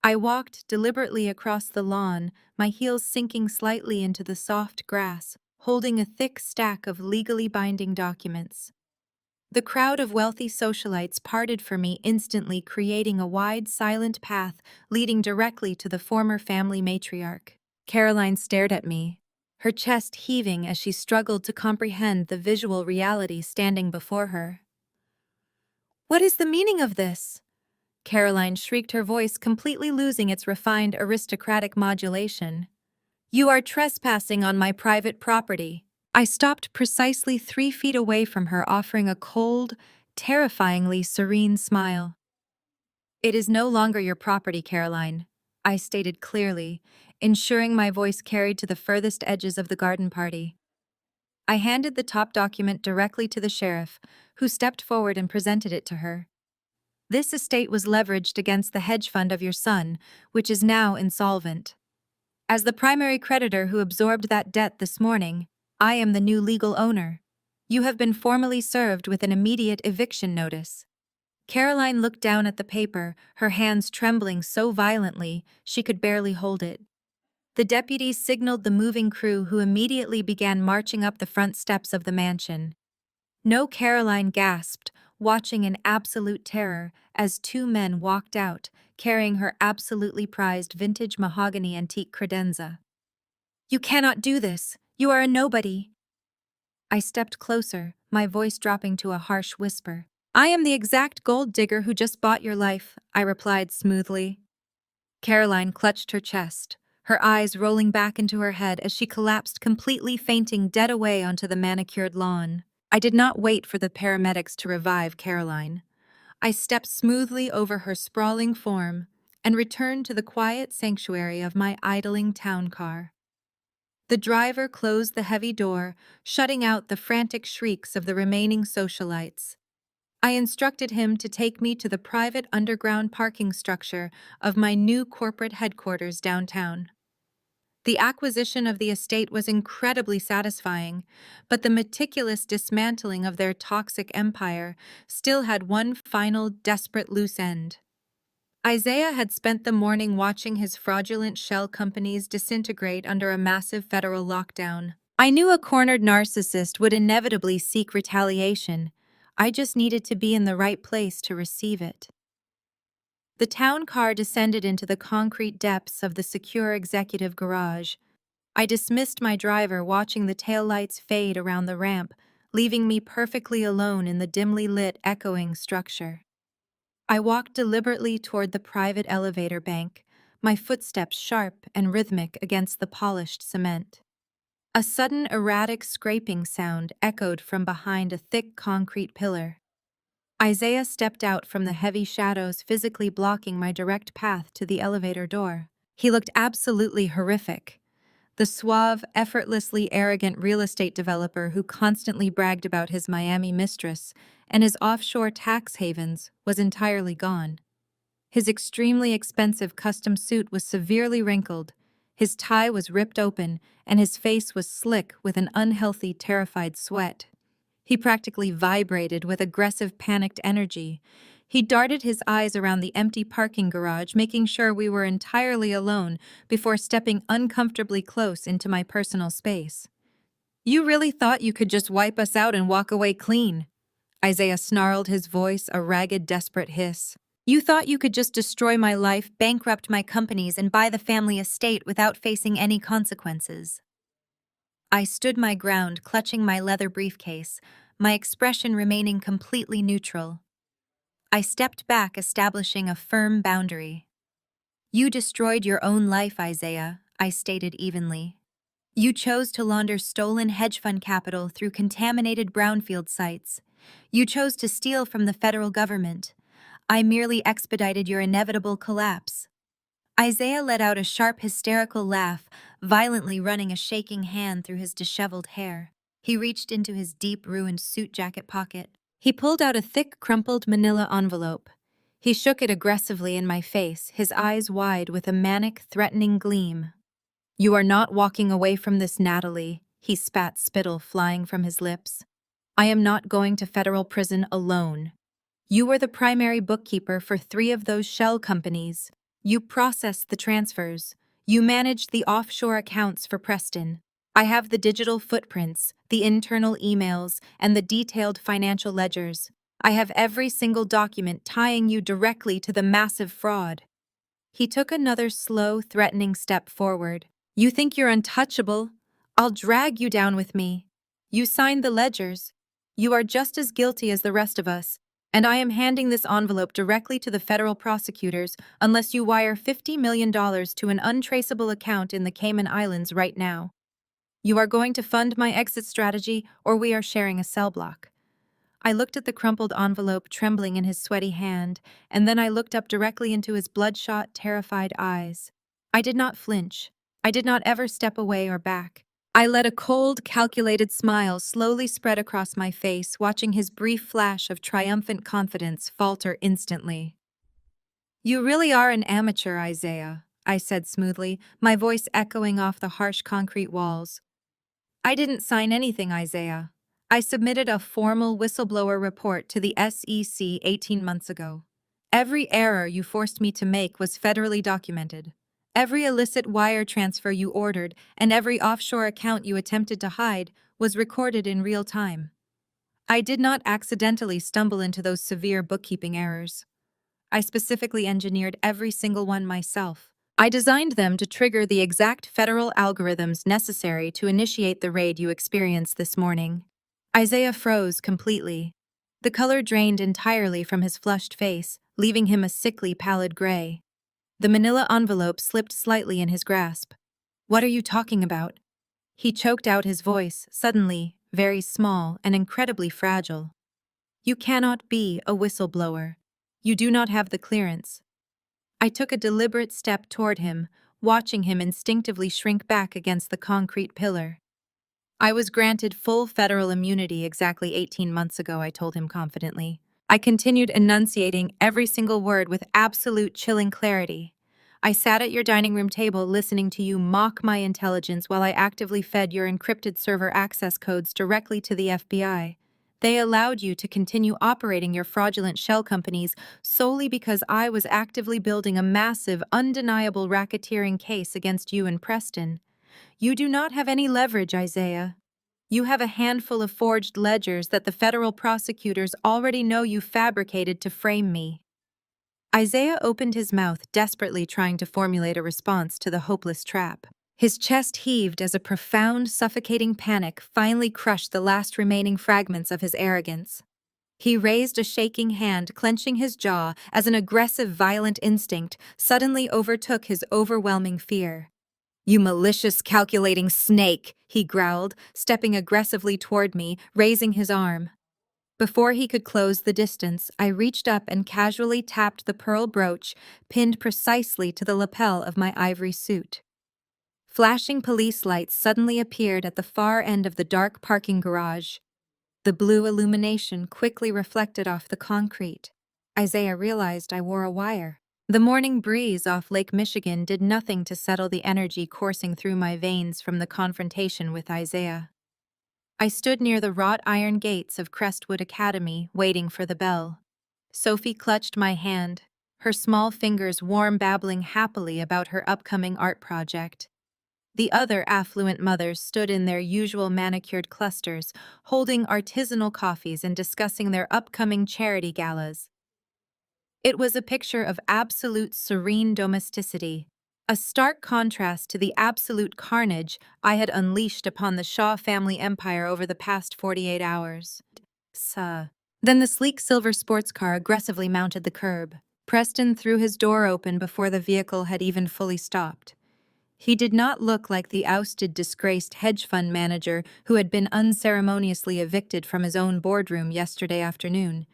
I walked deliberately across the lawn, my heels sinking slightly into the soft grass, holding a thick stack of legally binding documents. The crowd of wealthy socialites parted for me instantly, creating a wide, silent path leading directly to the former family matriarch. Caroline stared at me, her chest heaving as she struggled to comprehend the visual reality standing before her. What is the meaning of this? Caroline shrieked, her voice completely losing its refined aristocratic modulation. You are trespassing on my private property. I stopped precisely 3 feet away from her, offering a cold, terrifyingly serene smile. It is no longer your property, Caroline, I stated clearly, ensuring my voice carried to the furthest edges of the garden party. I handed the top document directly to the sheriff, who stepped forward and presented it to her. This estate was leveraged against the hedge fund of your son, which is now insolvent. As the primary creditor who absorbed that debt this morning, I am the new legal owner. You have been formally served with an immediate eviction notice. Caroline looked down at the paper, her hands trembling so violently she could barely hold it. The deputies signaled the moving crew, who immediately began marching up the front steps of the mansion. No, Caroline gasped, watching in absolute terror as two men walked out, carrying her absolutely prized vintage mahogany antique credenza. You cannot do this. You are a nobody. I stepped closer, my voice dropping to a harsh whisper. I am the exact gold digger who just bought your life, I replied smoothly. Caroline clutched her chest, her eyes rolling back into her head as she collapsed, completely fainting dead away onto the manicured lawn. I did not wait for the paramedics to revive Caroline. I stepped smoothly over her sprawling form and returned to the quiet sanctuary of my idling town car. The driver closed the heavy door, shutting out the frantic shrieks of the remaining socialites. I instructed him to take me to the private underground parking structure of my new corporate headquarters downtown. The acquisition of the estate was incredibly satisfying, but the meticulous dismantling of their toxic empire still had one final desperate loose end. Isaiah had spent the morning watching his fraudulent shell companies disintegrate under a massive federal lockdown. I knew a cornered narcissist would inevitably seek retaliation. I just needed to be in the right place to receive it. The town car descended into the concrete depths of the secure executive garage. I dismissed my driver, watching the taillights fade around the ramp, leaving me perfectly alone in the dimly lit, echoing structure. I walked deliberately toward the private elevator bank, my footsteps sharp and rhythmic against the polished cement. A sudden erratic scraping sound echoed from behind a thick concrete pillar. Isaiah stepped out from the heavy shadows, physically blocking my direct path to the elevator door. He looked absolutely horrific. The suave, effortlessly arrogant real estate developer who constantly bragged about his Miami mistress and his offshore tax havens was entirely gone. His extremely expensive custom suit was severely wrinkled, his tie was ripped open, and his face was slick with an unhealthy, terrified sweat. He practically vibrated with aggressive, panicked energy. He darted his eyes around the empty parking garage, making sure we were entirely alone before stepping uncomfortably close into my personal space. You really thought you could just wipe us out and walk away clean? Isaiah snarled, his voice a ragged, desperate hiss. You thought you could just destroy my life, bankrupt my companies, and buy the family estate without facing any consequences. I stood my ground, clutching my leather briefcase, my expression remaining completely neutral. I stepped back, establishing a firm boundary. You destroyed your own life, Isaiah, I stated evenly. You chose to launder stolen hedge fund capital through contaminated brownfield sites. You chose to steal from the federal government. I merely expedited your inevitable collapse. Isaiah let out a sharp, hysterical laugh, violently running a shaking hand through his disheveled hair. He reached into his deep, ruined suit jacket pocket. He pulled out a thick, crumpled manila envelope. He shook it aggressively in my face, his eyes wide with a manic, threatening gleam. You are not walking away from this, Natalie, he spat, spittle flying from his lips. I am not going to federal prison alone. You were the primary bookkeeper for 3 of those shell companies. You processed the transfers. You managed the offshore accounts for Preston. I have the digital footprints, the internal emails, and the detailed financial ledgers. I have every single document tying you directly to the massive fraud. He took another slow, threatening step forward. You think you're untouchable? I'll drag you down with me. You signed the ledgers. You are just as guilty as the rest of us. And I am handing this envelope directly to the federal prosecutors unless you wire $50 million to an untraceable account in the Cayman Islands right now. You are going to fund my exit strategy, or we are sharing a cell block. I looked at the crumpled envelope trembling in his sweaty hand, and then I looked up directly into his bloodshot, terrified eyes. I did not flinch. I did not ever step away or back. I let a cold, calculated smile slowly spread across my face, watching his brief flash of triumphant confidence falter instantly. "You really are an amateur, Isaiah," I said smoothly, my voice echoing off the harsh concrete walls. "I didn't sign anything, Isaiah. I submitted a formal whistleblower report to the SEC 18 months ago. Every error you forced me to make was federally documented. Every illicit wire transfer you ordered and every offshore account you attempted to hide was recorded in real time. I did not accidentally stumble into those severe bookkeeping errors. I specifically engineered every single one myself. I designed them to trigger the exact federal algorithms necessary to initiate the raid you experienced this morning." Isaiah froze completely. The color drained entirely from his flushed face, leaving him a sickly pallid gray. The manila envelope slipped slightly in his grasp. "What are you talking about?" He choked out, his voice, suddenly, very small and incredibly fragile. "You cannot be a whistleblower. You do not have the clearance." I took a deliberate step toward him, watching him instinctively shrink back against the concrete pillar. "I was granted full federal immunity exactly 18 months ago," I told him confidently. I continued enunciating every single word with absolute chilling clarity. "I sat at your dining room table listening to you mock my intelligence while I actively fed your encrypted server access codes directly to the FBI. They allowed you to continue operating your fraudulent shell companies solely because I was actively building a massive, undeniable racketeering case against you and Preston. You do not have any leverage, Isaiah. You have a handful of forged ledgers that the federal prosecutors already know you fabricated to frame me." Isaiah opened his mouth, desperately trying to formulate a response to the hopeless trap. His chest heaved as a profound, suffocating panic finally crushed the last remaining fragments of his arrogance. He raised a shaking hand, clenching his jaw as an aggressive, violent instinct suddenly overtook his overwhelming fear. "You malicious, calculating snake," he growled, stepping aggressively toward me, raising his arm. Before he could close the distance, I reached up and casually tapped the pearl brooch, pinned precisely to the lapel of my ivory suit. Flashing police lights suddenly appeared at the far end of the dark parking garage. The blue illumination quickly reflected off the concrete. Isaiah realized I wore a wire. The morning breeze off Lake Michigan did nothing to settle the energy coursing through my veins from the confrontation with Isaiah. I stood near the wrought iron gates of Crestwood Academy, waiting for the bell. Sophie clutched my hand, her small fingers warm, babbling happily about her upcoming art project. The other affluent mothers stood in their usual manicured clusters, holding artisanal coffees and discussing their upcoming charity galas. It was a picture of absolute serene domesticity, a stark contrast to the absolute carnage I had unleashed upon the Shaw family empire over the past 48 hours. Then the sleek silver sports car aggressively mounted the curb. Preston threw his door open before the vehicle had even fully stopped. He did not look like the ousted, disgraced hedge fund manager who had been unceremoniously evicted from his own boardroom yesterday afternoon.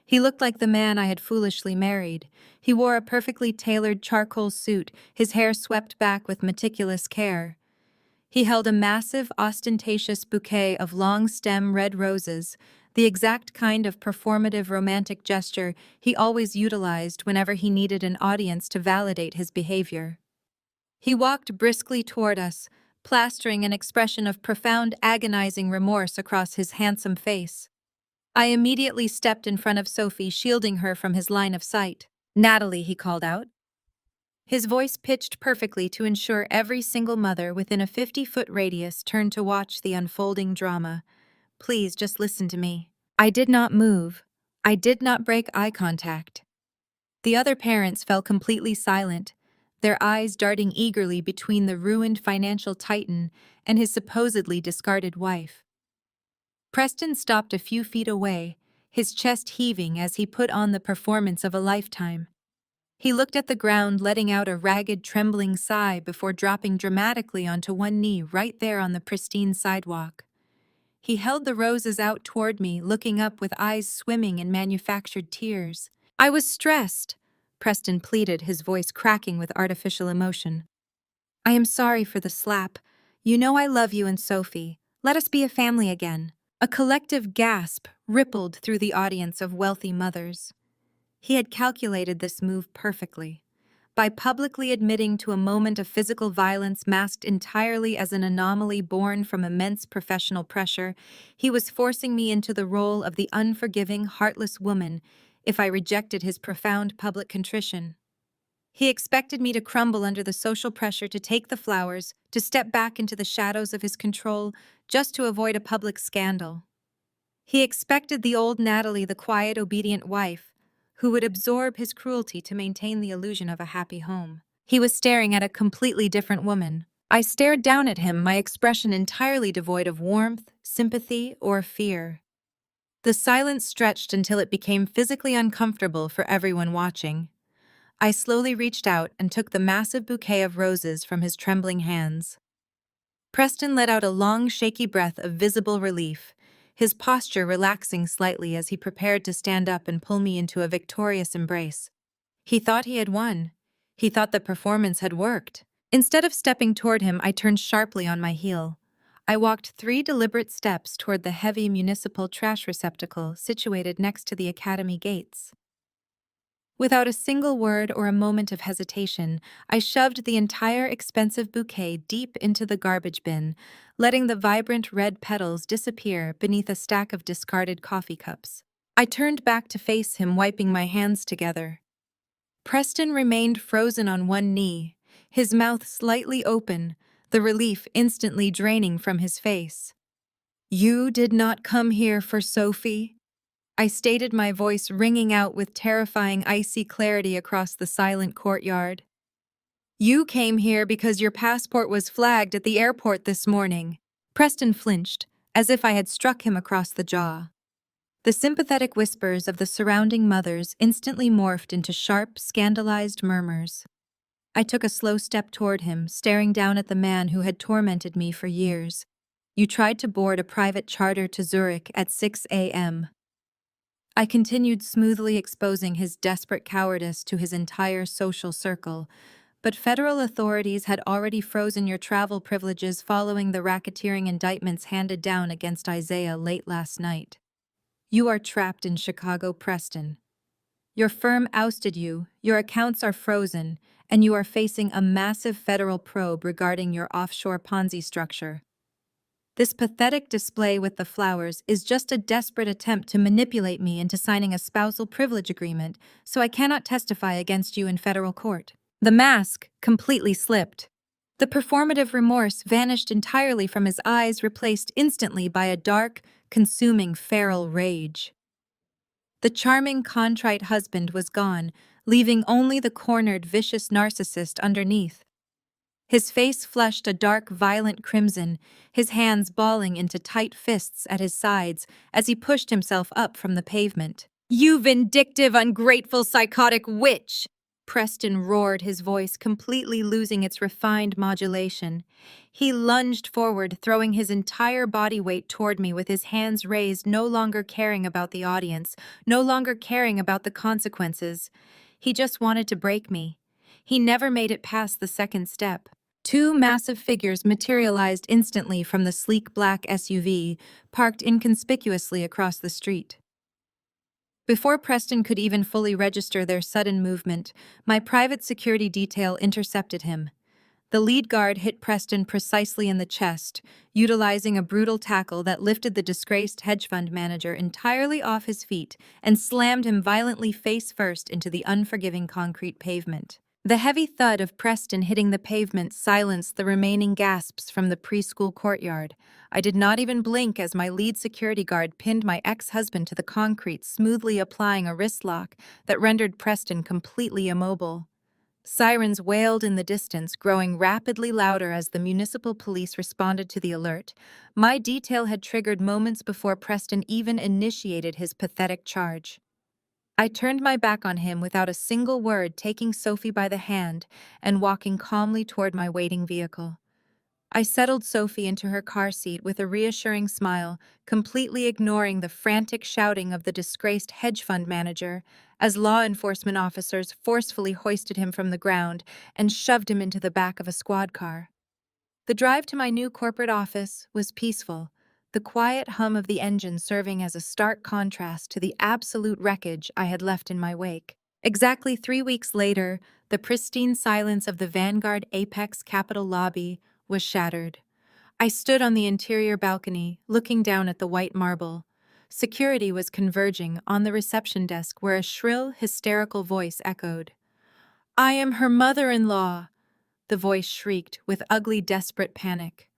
He looked like the man I had foolishly married. He wore a perfectly tailored charcoal suit, his hair swept back with meticulous care. He held a massive, ostentatious bouquet of long-stem red roses, the exact kind of performative romantic gesture he always utilized whenever he needed an audience to validate his behavior. He walked briskly toward us, plastering an expression of profound, agonizing remorse across his handsome face. I immediately stepped in front of Sophie, shielding her from his line of sight. "Natalie," he called out. His voice pitched perfectly to ensure every single mother within a 50-foot radius turned to watch the unfolding drama. "Please, just listen to me." I did not move. I did not break eye contact. The other parents fell completely silent, their eyes darting eagerly between the ruined financial titan and his supposedly discarded wife. Preston stopped a few feet away, his chest heaving as he put on the performance of a lifetime. He looked at the ground, letting out a ragged, trembling sigh before dropping dramatically onto one knee right there on the pristine sidewalk. He held the roses out toward me, looking up with eyes swimming in manufactured tears. "I was stressed," Preston pleaded, his voice cracking with artificial emotion. "I am sorry for the slap. You know I love you and Sophie. Let us be a family again." A collective gasp rippled through the audience of wealthy mothers. He had calculated this move perfectly. By publicly admitting to a moment of physical violence masked entirely as an anomaly born from immense professional pressure, he was forcing me into the role of the unforgiving, heartless woman if I rejected his profound public contrition. He expected me to crumble under the social pressure to take the flowers, to step back into the shadows of his control, just to avoid a public scandal. He expected the old Natalie, the quiet, obedient wife, who would absorb his cruelty to maintain the illusion of a happy home. He was staring at a completely different woman. I stared down at him, my expression entirely devoid of warmth, sympathy, or fear. The silence stretched until it became physically uncomfortable for everyone watching. I slowly reached out and took the massive bouquet of roses from his trembling hands. Preston let out a long, shaky breath of visible relief, his posture relaxing slightly as he prepared to stand up and pull me into a victorious embrace. He thought he had won. He thought the performance had worked. Instead of stepping toward him, I turned sharply on my heel. I walked 3 deliberate steps toward the heavy municipal trash receptacle situated next to the academy gates. Without a single word or a moment of hesitation, I shoved the entire expensive bouquet deep into the garbage bin, letting the vibrant red petals disappear beneath a stack of discarded coffee cups. I turned back to face him, wiping my hands together. Preston remained frozen on one knee, his mouth slightly open, the relief instantly draining from his face. "You did not come here for Sophie?" I stated, my voice ringing out with terrifying icy clarity across the silent courtyard. "You came here because your passport was flagged at the airport this morning." Preston flinched, as if I had struck him across the jaw. The sympathetic whispers of the surrounding mothers instantly morphed into sharp, scandalized murmurs. I took a slow step toward him, staring down at the man who had tormented me for years. "You tried to board a private charter to Zurich at 6 a.m. I continued, smoothly exposing his desperate cowardice to his entire social circle, but federal authorities had already frozen your travel privileges following the racketeering indictments handed down against Isaiah late last night. You are trapped in Chicago, Preston. Your firm ousted you, your accounts are frozen, and you are facing a massive federal probe regarding your offshore Ponzi structure. This pathetic display with the flowers is just a desperate attempt to manipulate me into signing a spousal privilege agreement, so I cannot testify against you in federal court." The mask completely slipped. The performative remorse vanished entirely from his eyes, replaced instantly by a dark, consuming feral rage. The charming, contrite husband was gone, leaving only the cornered, vicious narcissist underneath. His face flushed a dark, violent crimson, his hands balling into tight fists at his sides as he pushed himself up from the pavement. "You vindictive, ungrateful, psychotic witch!" Preston roared, his voice completely losing its refined modulation. He lunged forward, throwing his entire body weight toward me with his hands raised, no longer caring about the audience, no longer caring about the consequences. He just wanted to break me. He never made it past the second step. 2 massive figures materialized instantly from the sleek black SUV, parked inconspicuously across the street. Before Preston could even fully register their sudden movement, my private security detail intercepted him. The lead guard hit Preston precisely in the chest, utilizing a brutal tackle that lifted the disgraced hedge fund manager entirely off his feet and slammed him violently face first into the unforgiving concrete pavement. The heavy thud of Preston hitting the pavement silenced the remaining gasps from the preschool courtyard. I did not even blink as my lead security guard pinned my ex-husband to the concrete, smoothly applying a wrist lock that rendered Preston completely immobile. Sirens wailed in the distance, growing rapidly louder as the municipal police responded to the alert. My detail had triggered moments before Preston even initiated his pathetic charge. I turned my back on him without a single word, taking Sophie by the hand and walking calmly toward my waiting vehicle. I settled Sophie into her car seat with a reassuring smile, completely ignoring the frantic shouting of the disgraced hedge fund manager as law enforcement officers forcefully hoisted him from the ground and shoved him into the back of a squad car. The drive to my new corporate office was peaceful, the quiet hum of the engine serving as a stark contrast to the absolute wreckage I had left in my wake. Exactly 3 weeks later, the pristine silence of the Vanguard Apex Capital lobby was shattered. I stood on the interior balcony, looking down at the white marble. Security was converging on the reception desk where a shrill, hysterical voice echoed. "I am her mother-in-law," the voice shrieked with ugly, desperate panic.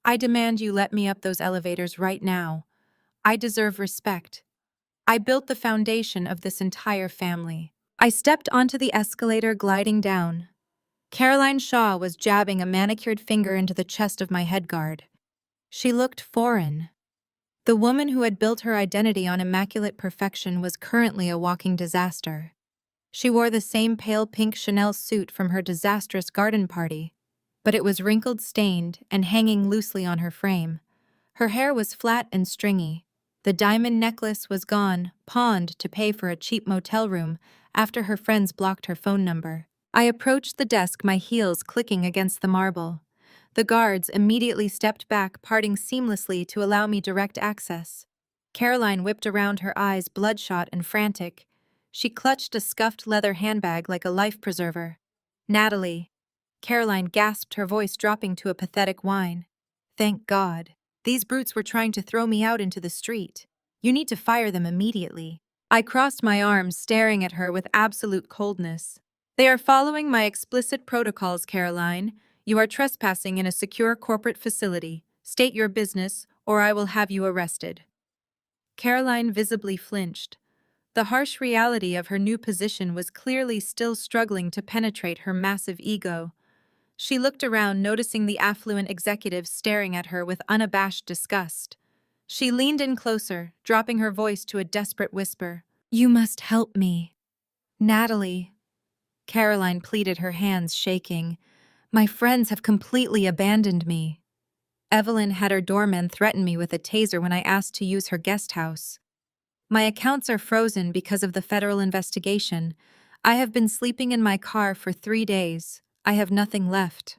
"I demand you let me up those elevators right now. I deserve respect. I built the foundation of this entire family." I stepped onto the escalator, gliding down. Caroline Shaw was jabbing a manicured finger into the chest of my headguard. She looked foreign. The woman who had built her identity on immaculate perfection was currently a walking disaster. She wore the same pale pink Chanel suit from her disastrous garden party, but it was wrinkled, stained, and hanging loosely on her frame. Her hair was flat and stringy. The diamond necklace was gone, pawned to pay for a cheap motel room after her friends blocked her phone number. I approached the desk, my heels clicking against the marble. The guards immediately stepped back, parting seamlessly to allow me direct access. Caroline whipped around, her eyes bloodshot and frantic. She clutched a scuffed leather handbag like a life preserver. "Natalie." Caroline gasped, her voice dropping to a pathetic whine. "Thank God. These brutes were trying to throw me out into the street. You need to fire them immediately." I crossed my arms, staring at her with absolute coldness. "They are following my explicit protocols, Caroline. You are trespassing in a secure corporate facility. State your business, or I will have you arrested." Caroline visibly flinched. The harsh reality of her new position was clearly still struggling to penetrate her massive ego. She looked around, noticing the affluent executives staring at her with unabashed disgust. She leaned in closer, dropping her voice to a desperate whisper. "You must help me. Natalie." Caroline pleaded, her hands shaking. "My friends have completely abandoned me. Evelyn had her doorman threaten me with a taser when I asked to use her guest house. My accounts are frozen because of the federal investigation. I have been sleeping in my car for 3 days. I have nothing left."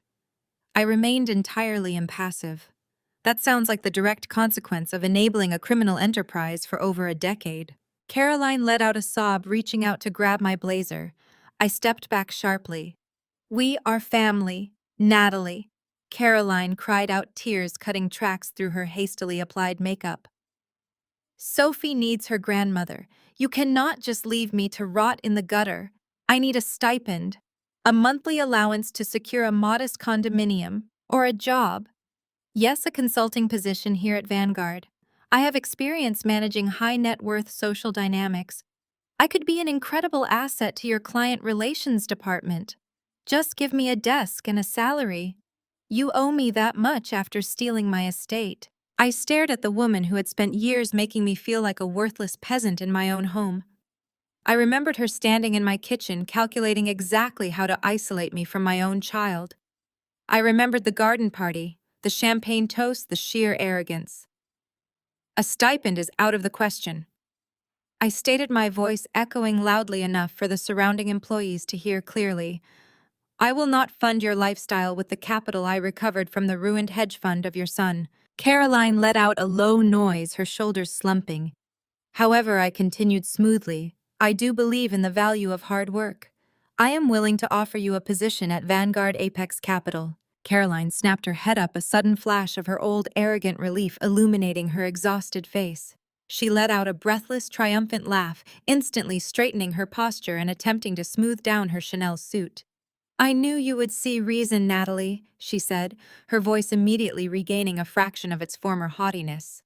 I remained entirely impassive. That sounds like the direct consequence of enabling a criminal enterprise for over a decade. Caroline let out a sob, reaching out to grab my blazer. I stepped back sharply. "We are family, Natalie." Caroline cried out, tears cutting tracks through her hastily applied makeup. "Sophie needs her grandmother. You cannot just leave me to rot in the gutter. I need a stipend, a monthly allowance to secure a modest condominium, or a job. Yes, a consulting position here at Vanguard. I have experience managing high-net-worth social dynamics. I could be an incredible asset to your client relations department. Just give me a desk and a salary. You owe me that much after stealing my estate." I stared at the woman who had spent years making me feel like a worthless peasant in my own home. I remembered her standing in my kitchen, calculating exactly how to isolate me from my own child. I remembered the garden party, the champagne toast, the sheer arrogance. "A stipend is out of the question." I stated, my voice echoing loudly enough for the surrounding employees to hear clearly. "I will not fund your lifestyle with the capital I recovered from the ruined hedge fund of your son." Caroline let out a low noise, her shoulders slumping. However, I continued smoothly. "I do believe in the value of hard work. I am willing to offer you a position at Vanguard Apex Capital." Caroline snapped her head up, a sudden flash of her old arrogant relief illuminating her exhausted face. She let out a breathless, triumphant laugh, instantly straightening her posture and attempting to smooth down her Chanel suit. "I knew you would see reason, Natalie," she said, her voice immediately regaining a fraction of its former haughtiness.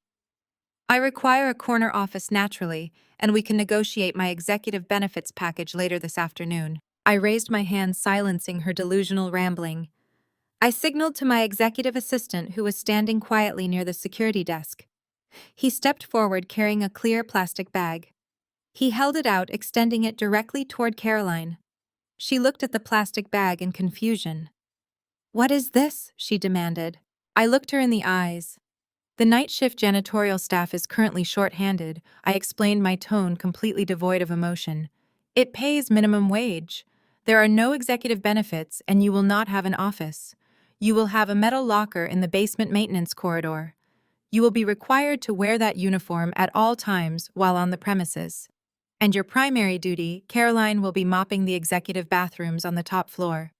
"I require a corner office naturally, and we can negotiate my executive benefits package later this afternoon." I raised my hand, silencing her delusional rambling. I signaled to my executive assistant, who was standing quietly near the security desk. He stepped forward, carrying a clear plastic bag. He held it out, extending it directly toward Caroline. She looked at the plastic bag in confusion. "What is this?" she demanded. I looked her in the eyes. "The night shift janitorial staff is currently short-handed," I explained, my tone completely devoid of emotion. "It pays minimum wage. There are no executive benefits, and you will not have an office. You will have a metal locker in the basement maintenance corridor. You will be required to wear that uniform at all times while on the premises. And your primary duty, Caroline will be mopping the executive bathrooms on the top floor.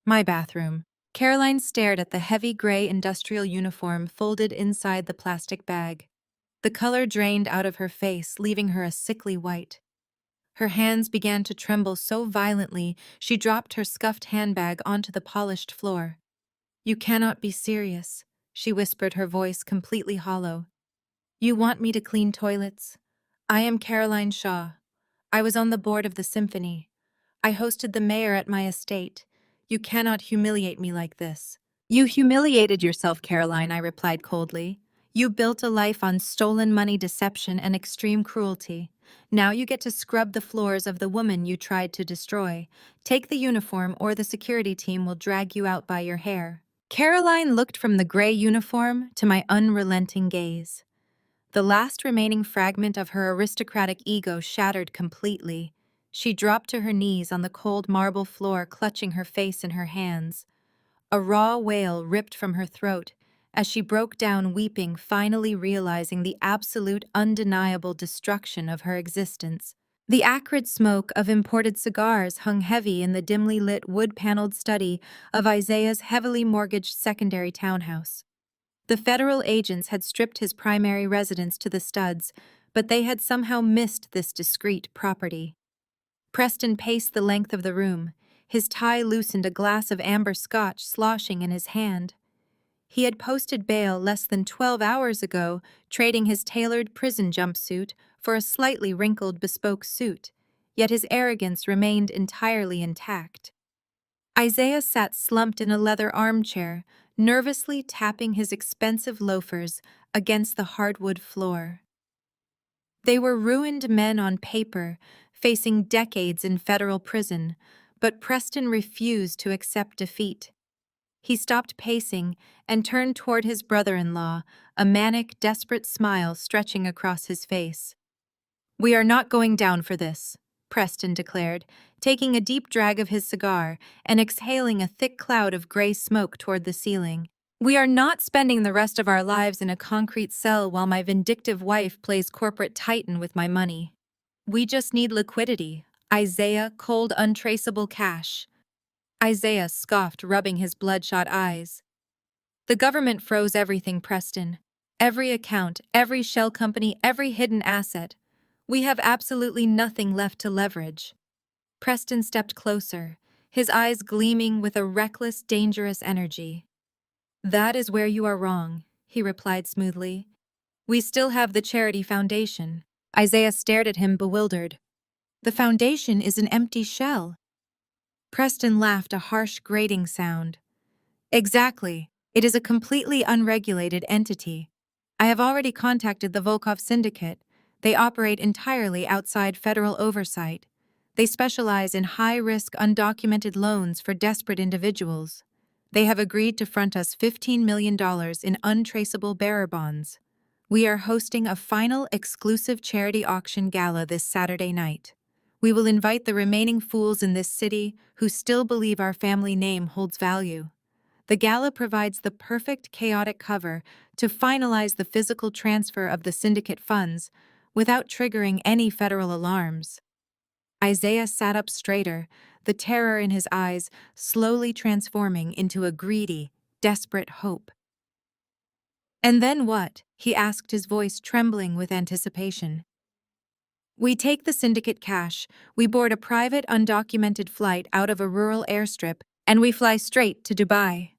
My bathroom. Caroline stared at the heavy gray industrial uniform folded inside the plastic bag. The color drained out of her face, leaving her a sickly white. Her hands began to tremble so violently she dropped her scuffed handbag onto the polished floor. "You cannot be serious," she whispered, her voice completely hollow. "You want me to clean toilets? I am Caroline Shaw. I was on the board of the symphony. I hosted the mayor at my estate. You cannot humiliate me like this." "You humiliated yourself, Caroline," I replied coldly. "You built a life on stolen money, deception, and extreme cruelty. Now you get to scrub the floors of the woman you tried to destroy. Take the uniform or the security team will drag you out by your hair." Caroline looked from the gray uniform to my unrelenting gaze. The last remaining fragment of her aristocratic ego shattered completely. She dropped to her knees on the cold marble floor, clutching her face in her hands. A raw wail ripped from her throat as she broke down weeping, finally realizing the absolute, undeniable destruction of her existence. The acrid smoke of imported cigars hung heavy in the dimly lit wood-paneled study of Isaiah's heavily mortgaged secondary townhouse. The federal agents had stripped his primary residence to the studs, but they had somehow missed this discreet property. Preston paced the length of the room, his tie loosened, a glass of amber scotch sloshing in his hand. He had posted bail less than 12 hours ago, trading his tailored prison jumpsuit for a slightly wrinkled bespoke suit, yet his arrogance remained entirely intact. Isaiah sat slumped in a leather armchair, nervously tapping his expensive loafers against the hardwood floor. They were ruined men on paper, facing decades in federal prison, but Preston refused to accept defeat. He stopped pacing and turned toward his brother-in-law, a manic, desperate smile stretching across his face. "We are not going down for this," Preston declared, taking a deep drag of his cigar and exhaling a thick cloud of gray smoke toward the ceiling. "We are not spending the rest of our lives in a concrete cell while my vindictive wife plays corporate titan with my money. We just need liquidity, Isaiah, cold, untraceable cash." Isaiah scoffed, rubbing his bloodshot eyes. "The government froze everything, Preston. Every account, every shell company, every hidden asset. We have absolutely nothing left to leverage." Preston stepped closer, his eyes gleaming with a reckless, dangerous energy. "That is where you are wrong," he replied smoothly. "We still have the Charity Foundation." Isaiah stared at him, bewildered. "The foundation is an empty shell." Preston laughed, a harsh, grating sound. "Exactly. It is a completely unregulated entity. I have already contacted the Volkov Syndicate. They operate entirely outside federal oversight. They specialize in high-risk, undocumented loans for desperate individuals. They have agreed to front us $15 million in untraceable bearer bonds. We are hosting a final exclusive charity auction gala this Saturday night. We will invite the remaining fools in this city who still believe our family name holds value. The gala provides the perfect chaotic cover to finalize the physical transfer of the syndicate funds without triggering any federal alarms." Isaiah sat up straighter, the terror in his eyes slowly transforming into a greedy, desperate hope. "And then what?" he asked, his voice trembling with anticipation. "We take the syndicate cash, we board a private, undocumented flight out of a rural airstrip, and we fly straight to Dubai."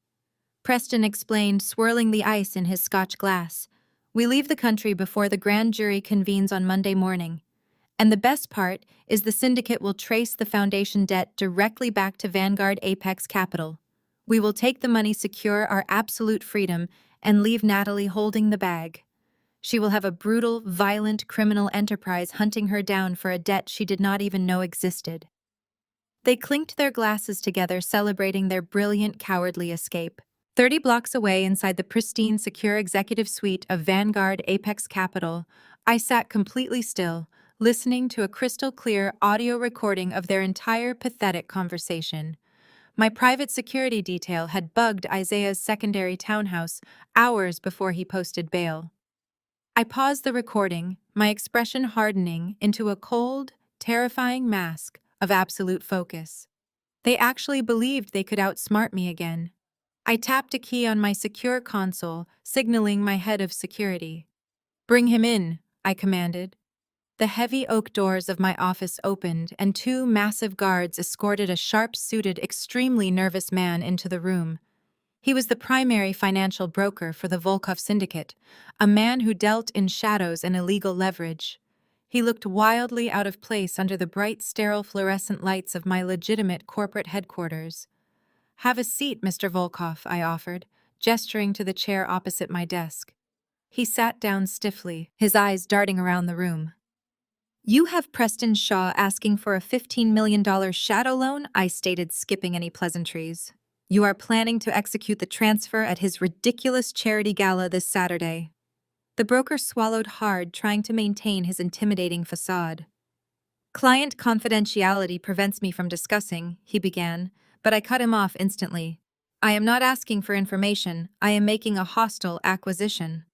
Preston explained, swirling the ice in his scotch glass. "We leave the country before the grand jury convenes on Monday morning. And the best part is the syndicate will trace the foundation debt directly back to Vanguard Apex Capital. We will take the money, secure our absolute freedom, and leave Natalie holding the bag. She will have a brutal, violent criminal enterprise hunting her down for a debt she did not even know existed." They clinked their glasses together, celebrating their brilliant, cowardly escape. 30 blocks away, inside the pristine, secure executive suite of Vanguard Apex Capital, I sat completely still, listening to a crystal-clear audio recording of their entire pathetic conversation. My private security detail had bugged Isaiah's secondary townhouse hours before he posted bail. I paused the recording, my expression hardening into a cold, terrifying mask of absolute focus. They actually believed they could outsmart me again. I tapped a key on my secure console, signaling my head of security. "Bring him in," I commanded. The heavy oak doors of my office opened, and two massive guards escorted a sharp-suited, extremely nervous man into the room. He was the primary financial broker for the Volkov syndicate, a man who dealt in shadows and illegal leverage. He looked wildly out of place under the bright, sterile fluorescent lights of my legitimate corporate headquarters. "Have a seat, Mr. Volkov," I offered, gesturing to the chair opposite my desk. He sat down stiffly, his eyes darting around the room. "You have Preston Shaw asking for a $15 million shadow loan," I stated, skipping any pleasantries. "You are planning to execute the transfer at his ridiculous charity gala this Saturday." The broker swallowed hard, trying to maintain his intimidating facade. "Client confidentiality prevents me from discussing," he began, but I cut him off instantly. "I am not asking for information, I am making a hostile acquisition."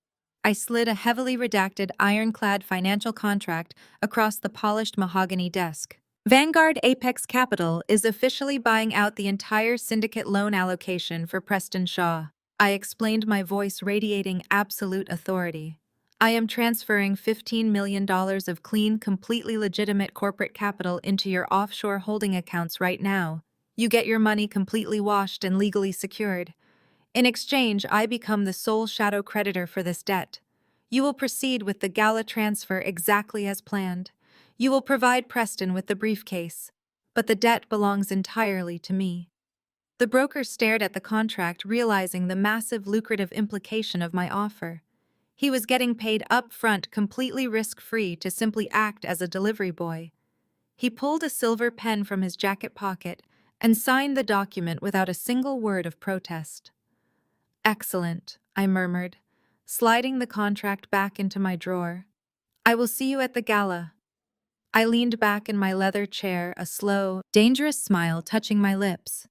I slid a heavily redacted, ironclad financial contract across the polished mahogany desk. "Vanguard Apex Capital is officially buying out the entire syndicate loan allocation for Preston Shaw." I explained, my voice radiating absolute authority. "I am transferring $15 million of clean, completely legitimate corporate capital into your offshore holding accounts right now. You get your money completely washed and legally secured. In exchange, I become the sole shadow creditor for this debt. You will proceed with the gala transfer exactly as planned. You will provide Preston with the briefcase, but the debt belongs entirely to me." The broker stared at the contract, realizing the massive lucrative implication of my offer. He was getting paid up front, completely risk-free, to simply act as a delivery boy. He pulled a silver pen from his jacket pocket and signed the document without a single word of protest. "Excellent," I murmured, sliding the contract back into my drawer. "I will see you at the gala." I leaned back in my leather chair, a slow, dangerous smile touching my lips.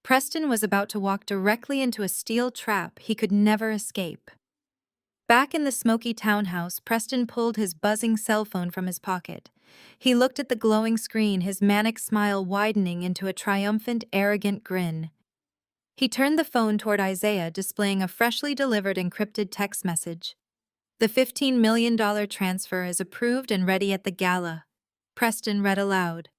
Preston was about to walk directly into a steel trap he could never escape. Back in the smoky townhouse, Preston pulled his buzzing cell phone from his pocket. He looked at the glowing screen, his manic smile widening into a triumphant, arrogant grin. He turned the phone toward Isaiah, displaying a freshly delivered encrypted text message. "The $15 million transfer is approved and ready at the gala," Preston read aloud.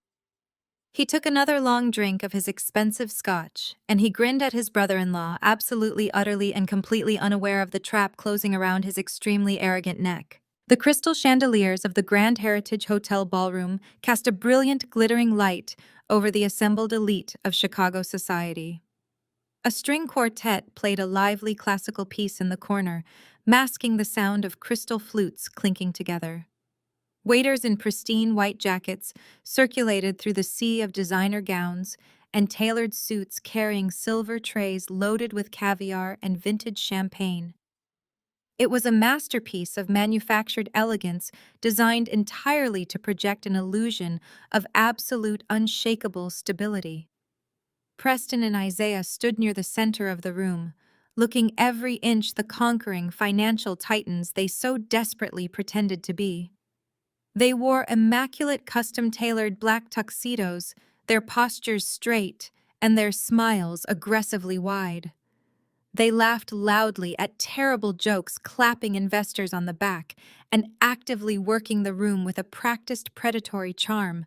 He took another long drink of his expensive scotch, and he grinned at his brother-in-law, absolutely, utterly, and completely unaware of the trap closing around his extremely arrogant neck. The crystal chandeliers of the Grand Heritage Hotel ballroom cast a brilliant, glittering light over the assembled elite of Chicago society. A string quartet played a lively classical piece in the corner, masking the sound of crystal flutes clinking together. Waiters in pristine white jackets circulated through the sea of designer gowns and tailored suits carrying silver trays loaded with caviar and vintage champagne. It was a masterpiece of manufactured elegance designed entirely to project an illusion of absolute, unshakable stability. Preston and Isaiah stood near the center of the room, looking every inch the conquering financial titans they so desperately pretended to be. They wore immaculate custom-tailored black tuxedos, their postures straight and their smiles aggressively wide. They laughed loudly at terrible jokes, clapping investors on the back and actively working the room with a practiced predatory charm.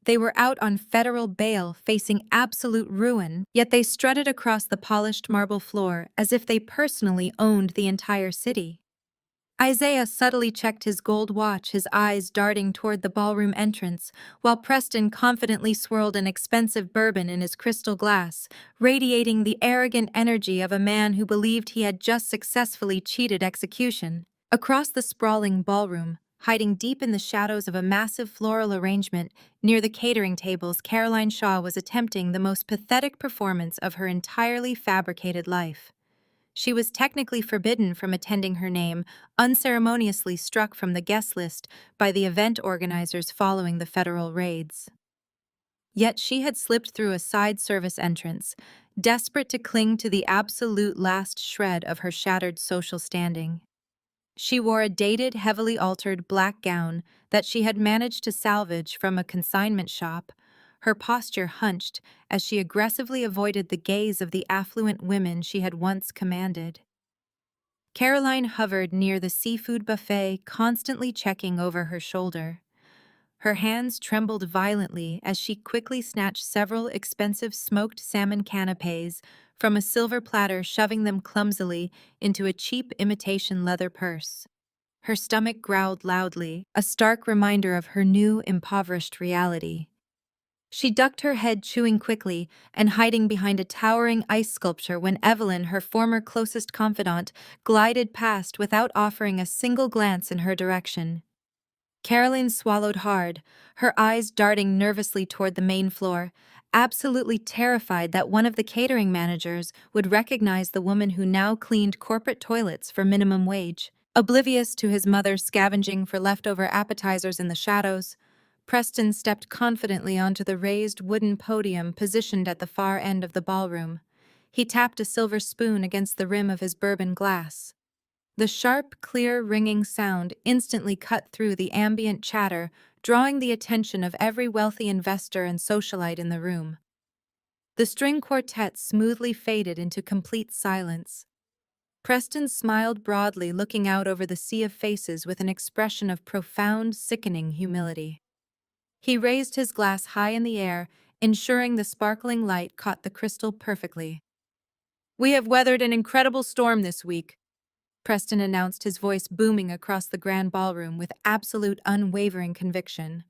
They were out on federal bail, facing absolute ruin, yet they strutted across the polished marble floor as if they personally owned the entire city. Isaiah subtly checked his gold watch, his eyes darting toward the ballroom entrance, while Preston confidently swirled an expensive bourbon in his crystal glass, radiating the arrogant energy of a man who believed he had just successfully cheated execution. Across the sprawling ballroom, hiding deep in the shadows of a massive floral arrangement near the catering tables, Caroline Shaw was attempting the most pathetic performance of her entirely fabricated life. She was technically forbidden from attending, her name unceremoniously struck from the guest list by the event organizers following the federal raids. Yet she had slipped through a side service entrance, desperate to cling to the absolute last shred of her shattered social standing. She wore a dated, heavily altered black gown that she had managed to salvage from a consignment shop, her posture hunched as she aggressively avoided the gaze of the affluent women she had once commanded. Caroline hovered near the seafood buffet, constantly checking over her shoulder. Her hands trembled violently as she quickly snatched several expensive smoked salmon canapés from a silver platter, shoving them clumsily into a cheap imitation leather purse. Her stomach growled loudly, a stark reminder of her new, impoverished reality. She ducked her head, chewing quickly and hiding behind a towering ice sculpture when Evelyn, her former closest confidant, glided past without offering a single glance in her direction. Caroline swallowed hard, her eyes darting nervously toward the main floor, absolutely terrified that one of the catering managers would recognize the woman who now cleaned corporate toilets for minimum wage. Oblivious to his mother scavenging for leftover appetizers in the shadows, Preston stepped confidently onto the raised wooden podium positioned at the far end of the ballroom. He tapped a silver spoon against the rim of his bourbon glass. The sharp, clear, ringing sound instantly cut through the ambient chatter, drawing the attention of every wealthy investor and socialite in the room. The string quartet smoothly faded into complete silence. Preston smiled broadly, looking out over the sea of faces with an expression of profound, sickening humility. He raised his glass high in the air, ensuring the sparkling light caught the crystal perfectly. "We have weathered an incredible storm this week," Preston announced, his voice booming across the grand ballroom with absolute unwavering conviction.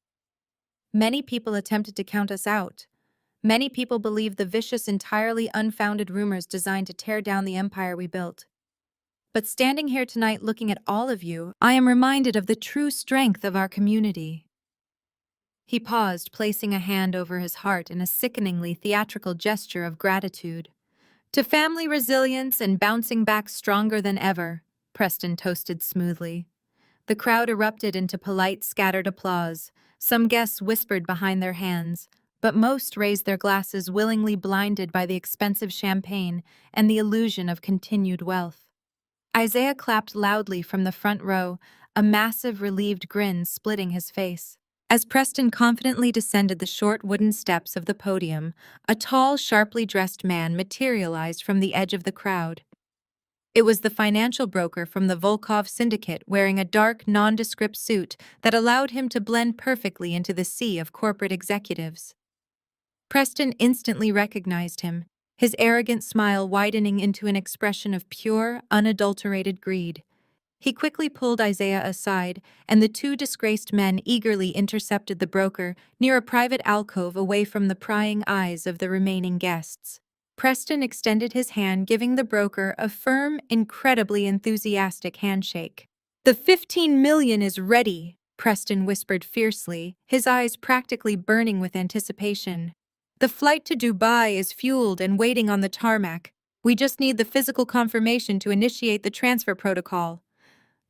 "Many people attempted to count us out. Many people believed the vicious, entirely unfounded rumors designed to tear down the empire we built. But standing here tonight looking at all of you, I am reminded of the true strength of our community." He paused, placing a hand over his heart in a sickeningly theatrical gesture of gratitude. "To family resilience and bouncing back stronger than ever," Preston toasted smoothly. The crowd erupted into polite, scattered applause. Some guests whispered behind their hands, but most raised their glasses, willingly blinded by the expensive champagne and the illusion of continued wealth. Isaiah clapped loudly from the front row, a massive, relieved grin splitting his face. As Preston confidently descended the short wooden steps of the podium, a tall, sharply dressed man materialized from the edge of the crowd. It was the financial broker from the Volkov Syndicate, wearing a dark, nondescript suit that allowed him to blend perfectly into the sea of corporate executives. Preston instantly recognized him, his arrogant smile widening into an expression of pure, unadulterated greed. He quickly pulled Isaiah aside, and the two disgraced men eagerly intercepted the broker near a private alcove away from the prying eyes of the remaining guests. Preston extended his hand, giving the broker a firm, incredibly enthusiastic handshake. "The 15 million is ready," Preston whispered fiercely, his eyes practically burning with anticipation. "The flight to Dubai is fueled and waiting on the tarmac. We just need the physical confirmation to initiate the transfer protocol."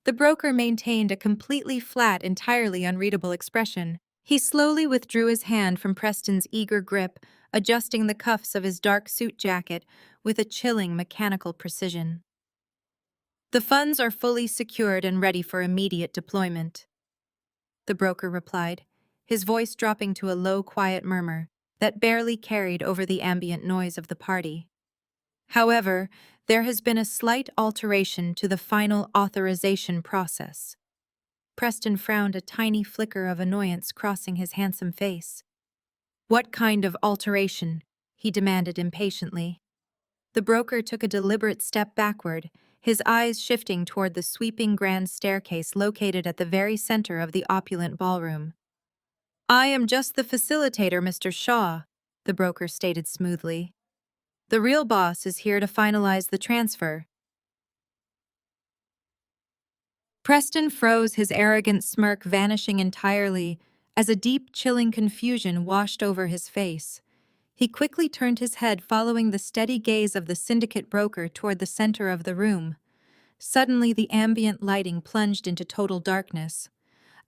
The broker maintained a completely flat, entirely unreadable expression. He slowly withdrew his hand from Preston's eager grip, adjusting the cuffs of his dark suit jacket with a chilling mechanical precision. "The funds are fully secured and ready for immediate deployment," the broker replied, his voice dropping to a low, quiet murmur that barely carried over the ambient noise of the party. "However, there has been a slight alteration to the final authorization process." Preston frowned, a tiny flicker of annoyance crossing his handsome face. "What kind of alteration?" he demanded impatiently. The broker took a deliberate step backward, his eyes shifting toward the sweeping grand staircase located at the very center of the opulent ballroom. "I am just the facilitator, Mr. Shaw," the broker stated smoothly. "The real boss is here to finalize the transfer." Preston froze, his arrogant smirk vanishing entirely as a deep, chilling confusion washed over his face. He quickly turned his head, following the steady gaze of the syndicate broker toward the center of the room. Suddenly, the ambient lighting plunged into total darkness.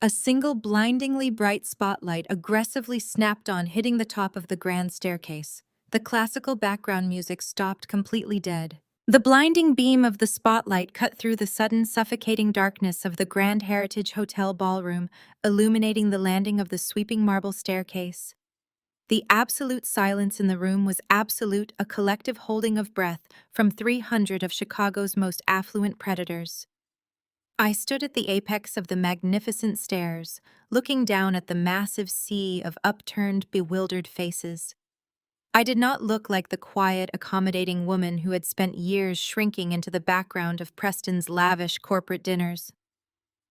A single blindingly bright spotlight aggressively snapped on, hitting the top of the grand staircase. The classical background music stopped completely dead. The blinding beam of the spotlight cut through the sudden suffocating darkness of the Grand Heritage Hotel ballroom, illuminating the landing of the sweeping marble staircase. The absolute silence in the room was absolute, a collective holding of breath from 300 of Chicago's most affluent predators. I stood at the apex of the magnificent stairs, looking down at the massive sea of upturned, bewildered faces. I did not look like the quiet, accommodating woman who had spent years shrinking into the background of Preston's lavish corporate dinners.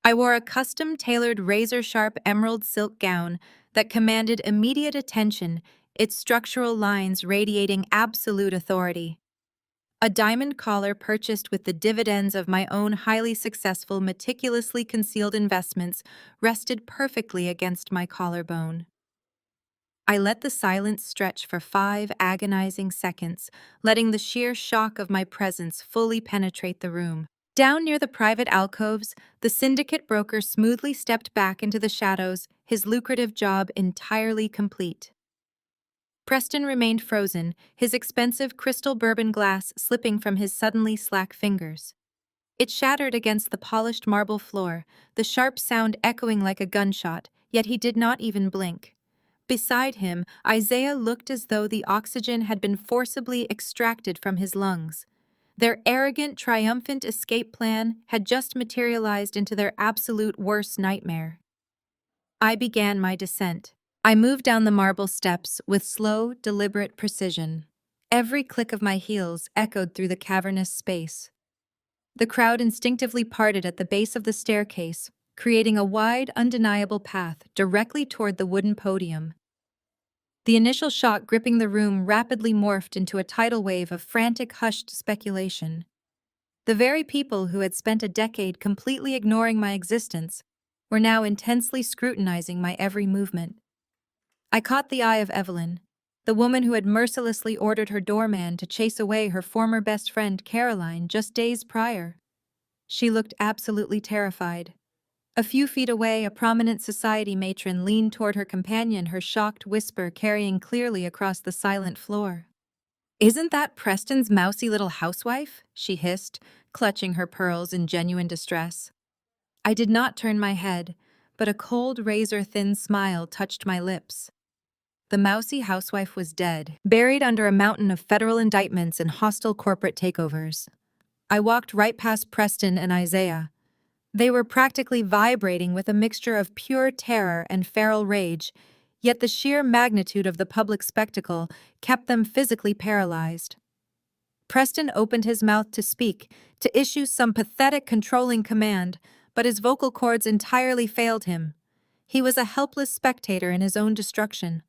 I wore a custom-tailored razor-sharp emerald silk gown that commanded immediate attention, its structural lines radiating absolute authority. A diamond collar purchased with the dividends of my own highly successful, meticulously concealed investments rested perfectly against my collarbone. I let the silence stretch for 5 agonizing seconds, letting the sheer shock of my presence fully penetrate the room. Down near the private alcoves, the syndicate broker smoothly stepped back into the shadows, his lucrative job entirely complete. Preston remained frozen, his expensive crystal bourbon glass slipping from his suddenly slack fingers. It shattered against the polished marble floor, the sharp sound echoing like a gunshot, yet he did not even blink. Beside him, Isaiah looked as though the oxygen had been forcibly extracted from his lungs. Their arrogant, triumphant escape plan had just materialized into their absolute worst nightmare. I began my descent. I moved down the marble steps with slow, deliberate precision. Every click of my heels echoed through the cavernous space. The crowd instinctively parted at the base of the staircase, creating a wide, undeniable path directly toward the wooden podium. The initial shock gripping the room rapidly morphed into a tidal wave of frantic, hushed speculation. The very people who had spent a decade completely ignoring my existence were now intensely scrutinizing my every movement. I caught the eye of Evelyn, the woman who had mercilessly ordered her doorman to chase away her former best friend Caroline just days prior. She looked absolutely terrified. A few feet away, a prominent society matron leaned toward her companion, her shocked whisper carrying clearly across the silent floor. "Isn't that Preston's mousy little housewife?" she hissed, clutching her pearls in genuine distress. I did not turn my head, but a cold, razor-thin smile touched my lips. The mousy housewife was dead, buried under a mountain of federal indictments and hostile corporate takeovers. I walked right past Preston and Isaiah. They were practically vibrating with a mixture of pure terror and feral rage, yet the sheer magnitude of the public spectacle kept them physically paralyzed. Preston opened his mouth to speak, to issue some pathetic controlling command, but his vocal cords entirely failed him. He was a helpless spectator in his own destruction.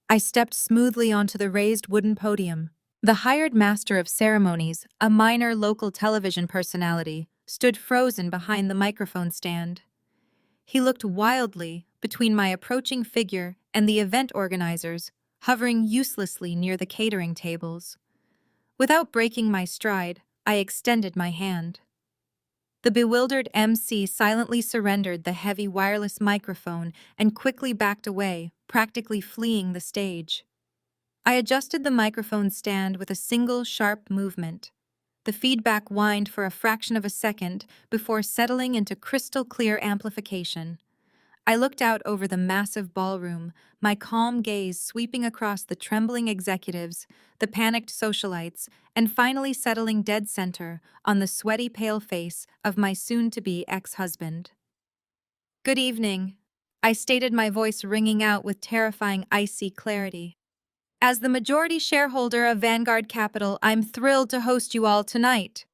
I stepped smoothly onto the raised wooden podium. The hired master of ceremonies, a minor local television personality, stood frozen behind the microphone stand. He looked wildly between my approaching figure and the event organizers, hovering uselessly near the catering tables. Without breaking my stride, I extended my hand. The bewildered MC silently surrendered the heavy wireless microphone and quickly backed away, practically fleeing the stage. I adjusted the microphone stand with a single sharp movement. The feedback whined for a fraction of a second before settling into crystal-clear amplification. I looked out over the massive ballroom, my calm gaze sweeping across the trembling executives, the panicked socialites, and finally settling dead center on the sweaty pale face of my soon-to-be ex-husband. "Good evening," I stated, my voice ringing out with terrifying icy clarity. "As the majority shareholder of Vanguard Capital, I'm thrilled to host you all tonight."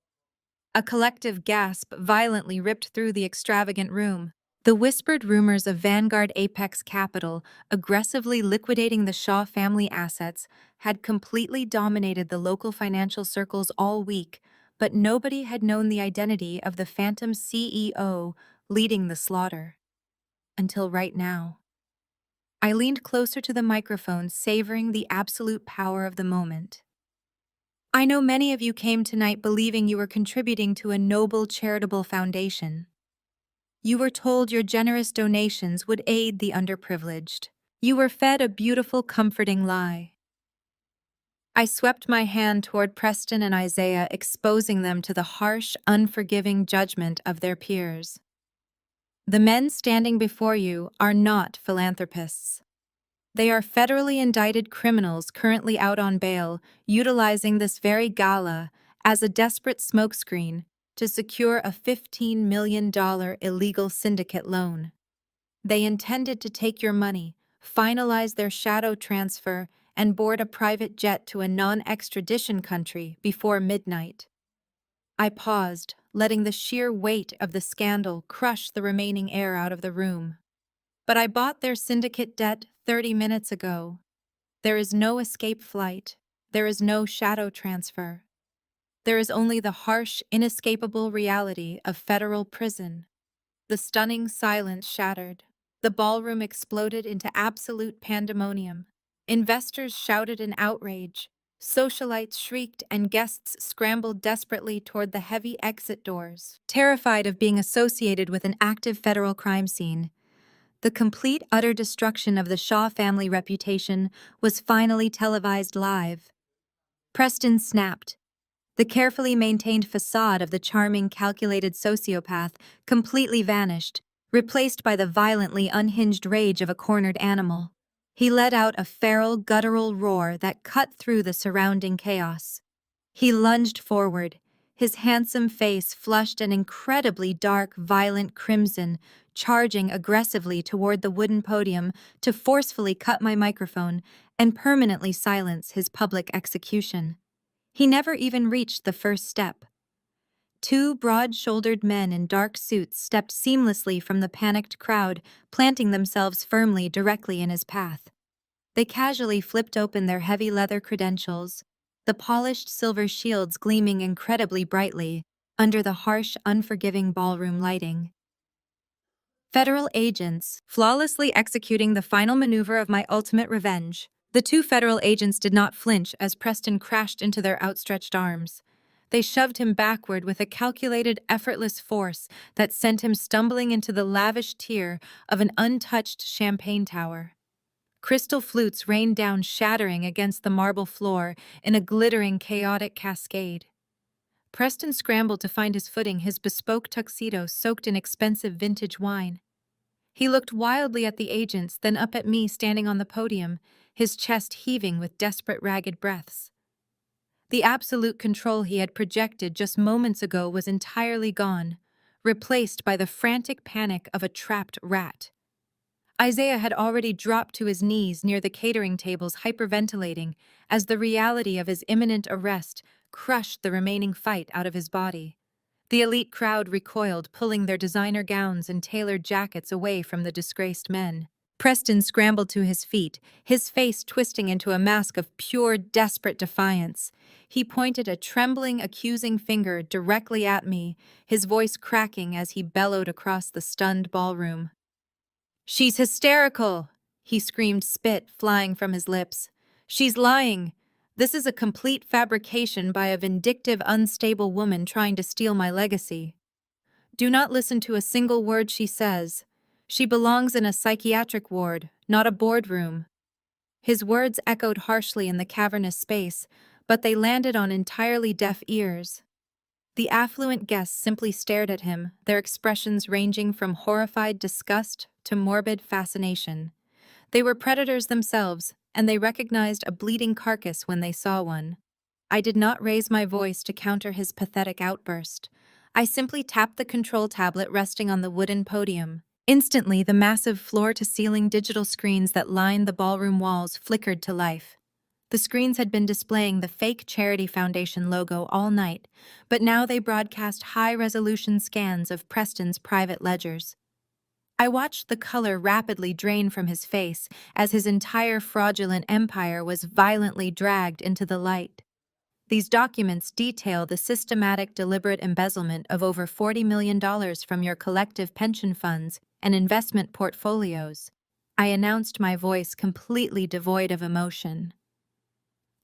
A collective gasp violently ripped through the extravagant room. The whispered rumors of Vanguard Apex Capital aggressively liquidating the Shaw family assets had completely dominated the local financial circles all week, but nobody had known the identity of the phantom CEO leading the slaughter. Until right now. I leaned closer to the microphone, savoring the absolute power of the moment. "I know many of you came tonight believing you were contributing to a noble charitable foundation. You were told your generous donations would aid the underprivileged. You were fed a beautiful, comforting lie. I swept my hand toward Preston and Isaiah, exposing them to the harsh, unforgiving judgment of their peers. The men standing before you are not philanthropists. They are federally indicted criminals currently out on bail, utilizing this very gala as a desperate smokescreen to secure a $15 million illegal syndicate loan. They intended to take your money, finalize their shadow transfer, and board a private jet to a non-extradition country before midnight. I paused, letting the sheer weight of the scandal crush the remaining air out of the room. But I bought their syndicate debt 30 minutes ago. There is no escape flight. There is no shadow transfer. There is only the harsh, inescapable reality of federal prison. The stunning silence shattered. The ballroom exploded into absolute pandemonium. Investors shouted in outrage. Socialites shrieked and guests scrambled desperately toward the heavy exit doors, terrified of being associated with an active federal crime scene. The complete, utter destruction of the Shaw family reputation was finally televised live. Preston snapped. The carefully maintained facade of the charming, calculated sociopath completely vanished, replaced by the violently unhinged rage of a cornered animal. He let out a feral, guttural roar that cut through the surrounding chaos. He lunged forward, his handsome face flushed an incredibly dark, violent crimson, charging aggressively toward the wooden podium to forcefully cut my microphone and permanently silence his public execution. He never even reached the first step. Two broad-shouldered men in dark suits stepped seamlessly from the panicked crowd, planting themselves firmly directly in his path. They casually flipped open their heavy leather credentials, the polished silver shields gleaming incredibly brightly under the harsh, unforgiving ballroom lighting. Federal agents, flawlessly executing the final maneuver of my ultimate revenge. The two federal agents did not flinch as Preston crashed into their outstretched arms. They shoved him backward with a calculated, effortless force that sent him stumbling into the lavish tier of an untouched champagne tower. Crystal flutes rained down, shattering against the marble floor in a glittering, chaotic cascade. Preston scrambled to find his footing, his bespoke tuxedo soaked in expensive vintage wine. He looked wildly at the agents, then up at me standing on the podium, his chest heaving with desperate, ragged breaths. The absolute control he had projected just moments ago was entirely gone, replaced by the frantic panic of a trapped rat. Isaiah had already dropped to his knees near the catering tables, hyperventilating, as the reality of his imminent arrest crushed the remaining fight out of his body. The elite crowd recoiled, pulling their designer gowns and tailored jackets away from the disgraced men. Preston scrambled to his feet, his face twisting into a mask of pure, desperate defiance. He pointed a trembling, accusing finger directly at me, his voice cracking as he bellowed across the stunned ballroom. "She's hysterical!" he screamed, spit flying from his lips. "She's lying! This is a complete fabrication by a vindictive, unstable woman trying to steal my legacy. Do not listen to a single word she says. She belongs in a psychiatric ward, not a boardroom." His words echoed harshly in the cavernous space, but they landed on entirely deaf ears. The affluent guests simply stared at him, their expressions ranging from horrified disgust to morbid fascination. They were predators themselves, and they recognized a bleeding carcass when they saw one. I did not raise my voice to counter his pathetic outburst. I simply tapped the control tablet resting on the wooden podium. Instantly, the massive floor-to-ceiling digital screens that lined the ballroom walls flickered to life. The screens had been displaying the fake Charity Foundation logo all night, but now they broadcast high-resolution scans of Preston's private ledgers. I watched the color rapidly drain from his face as his entire fraudulent empire was violently dragged into the light. These documents detail the systematic, deliberate embezzlement of over $40 million from your collective pension funds and investment portfolios. I announced, my voice completely devoid of emotion.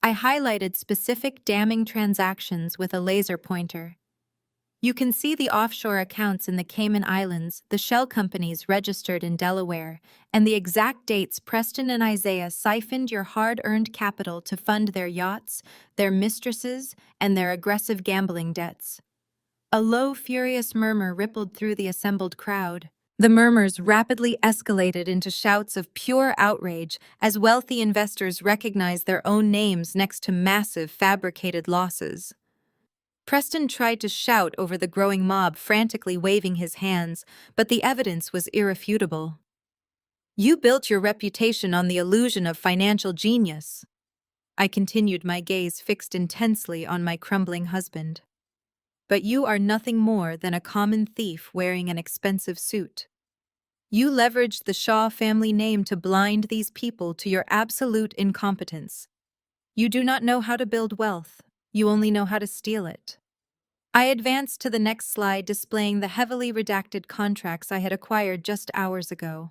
I highlighted specific damning transactions with a laser pointer. You can see the offshore accounts in the Cayman Islands, the shell companies registered in Delaware, and the exact dates Preston and Isaiah siphoned your hard-earned capital to fund their yachts, their mistresses, and their aggressive gambling debts. A low, furious murmur rippled through the assembled crowd. The murmurs rapidly escalated into shouts of pure outrage as wealthy investors recognized their own names next to massive, fabricated losses. Preston tried to shout over the growing mob, frantically waving his hands, but the evidence was irrefutable. You built your reputation on the illusion of financial genius. I continued, my gaze fixed intensely on my crumbling husband. But you are nothing more than a common thief wearing an expensive suit. You leveraged the Shaw family name to blind these people to your absolute incompetence. You do not know how to build wealth, you only know how to steal it. I advanced to the next slide, displaying the heavily redacted contracts I had acquired just hours ago.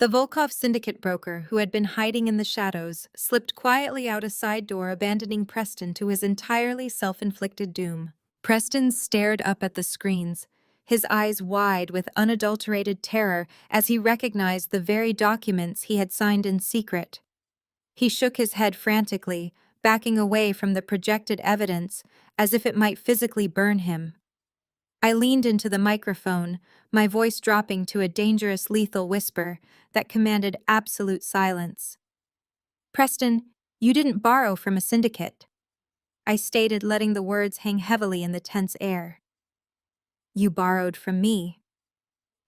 The Volkov syndicate broker, who had been hiding in the shadows, slipped quietly out a side door, abandoning Preston to his entirely self-inflicted doom. Preston stared up at the screens, his eyes wide with unadulterated terror as he recognized the very documents he had signed in secret. He shook his head frantically, backing away from the projected evidence as if it might physically burn him. I leaned into the microphone, my voice dropping to a dangerous, lethal whisper that commanded absolute silence. Preston, you didn't borrow from a syndicate, I stated, letting the words hang heavily in the tense air. You borrowed from me.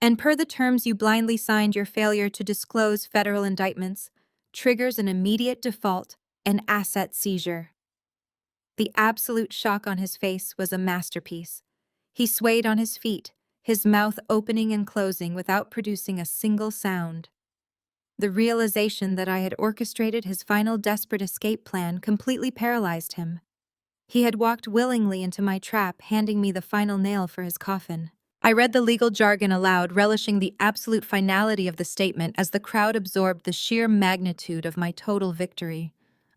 And per the terms you blindly signed, your failure to disclose federal indictments triggers an immediate default and asset seizure. The absolute shock on his face was a masterpiece. He swayed on his feet, his mouth opening and closing without producing a single sound. The realization that I had orchestrated his final desperate escape plan completely paralyzed him. He had walked willingly into my trap, handing me the final nail for his coffin. I read the legal jargon aloud, relishing the absolute finality of the statement as the crowd absorbed the sheer magnitude of my total victory.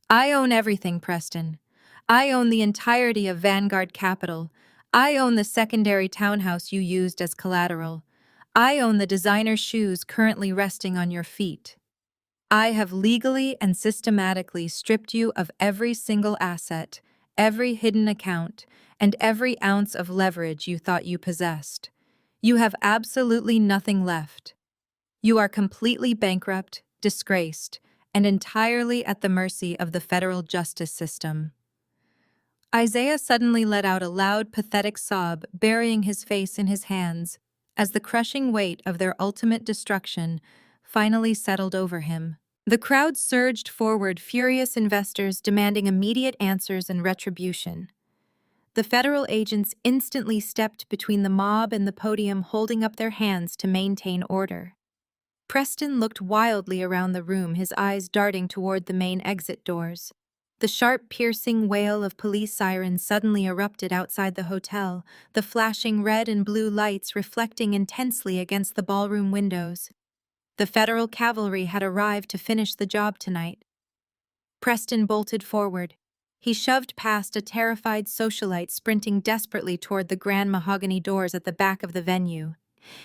I own everything, Preston. I own the entirety of Vanguard Capital. I own the secondary townhouse you used as collateral. I own the designer shoes currently resting on your feet. I have legally and systematically stripped you of every single asset, every hidden account, and every ounce of leverage you thought you possessed. You have absolutely nothing left. You are completely bankrupt, disgraced, and entirely at the mercy of the federal justice system. Isaiah suddenly let out a loud, pathetic sob, burying his face in his hands, as the crushing weight of their ultimate destruction finally settled over him. The crowd surged forward, furious investors demanding immediate answers and retribution. The federal agents instantly stepped between the mob and the podium, holding up their hands to maintain order. Preston looked wildly around the room, his eyes darting toward the main exit doors. The sharp, piercing wail of police sirens suddenly erupted outside the hotel, the flashing red and blue lights reflecting intensely against the ballroom windows. The federal cavalry had arrived to finish the job tonight. Preston bolted forward. He shoved past a terrified socialite sprinting desperately toward the grand mahogany doors at the back of the venue.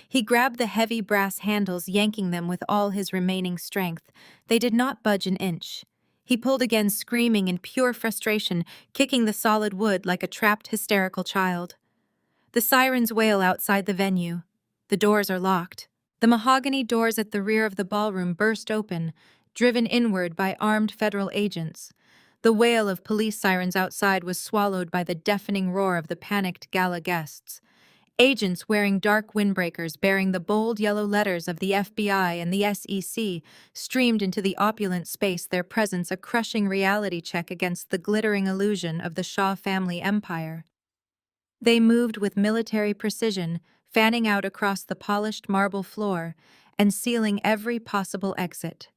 He grabbed the heavy brass handles, yanking them with all his remaining strength. They did not budge an inch. He pulled again, screaming in pure frustration, kicking the solid wood like a trapped, hysterical child. The sirens wail outside the venue. The doors are locked. The mahogany doors at the rear of the ballroom burst open, driven inward by armed federal agents. The wail of police sirens outside was swallowed by the deafening roar of the panicked gala guests. Agents wearing dark windbreakers bearing the bold yellow letters of the FBI and the SEC streamed into the opulent space, their presence a crushing reality check against the glittering illusion of the Shaw family empire. They moved with military precision, fanning out across the polished marble floor and sealing every possible exit.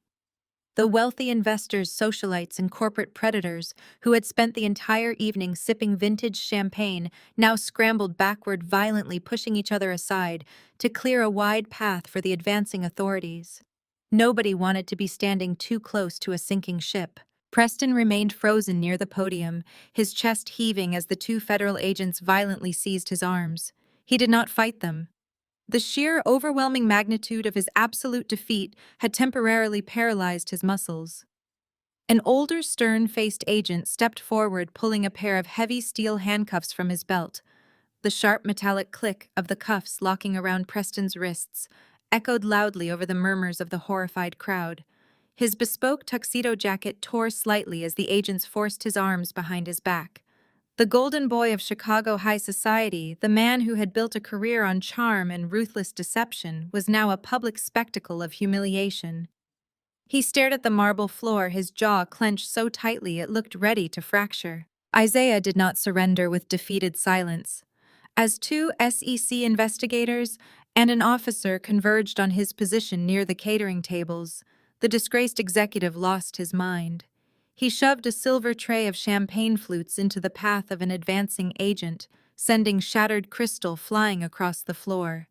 The wealthy investors, socialites, and corporate predators who had spent the entire evening sipping vintage champagne now scrambled backward, violently pushing each other aside to clear a wide path for the advancing authorities. Nobody wanted to be standing too close to a sinking ship. Preston remained frozen near the podium, his chest heaving as the two federal agents violently seized his arms. He did not fight them. The sheer, overwhelming magnitude of his absolute defeat had temporarily paralyzed his muscles. An older, stern-faced agent stepped forward, pulling a pair of heavy steel handcuffs from his belt. The sharp metallic click of the cuffs locking around Preston's wrists echoed loudly over the murmurs of the horrified crowd. His bespoke tuxedo jacket tore slightly as the agents forced his arms behind his back. The golden boy of Chicago high society, the man who had built a career on charm and ruthless deception, was now a public spectacle of humiliation. He stared at the marble floor, his jaw clenched so tightly it looked ready to fracture. Isaiah did not surrender with defeated silence. As two SEC investigators and an officer converged on his position near the catering tables, the disgraced executive lost his mind. He shoved a silver tray of champagne flutes into the path of an advancing agent, sending shattered crystal flying across the floor.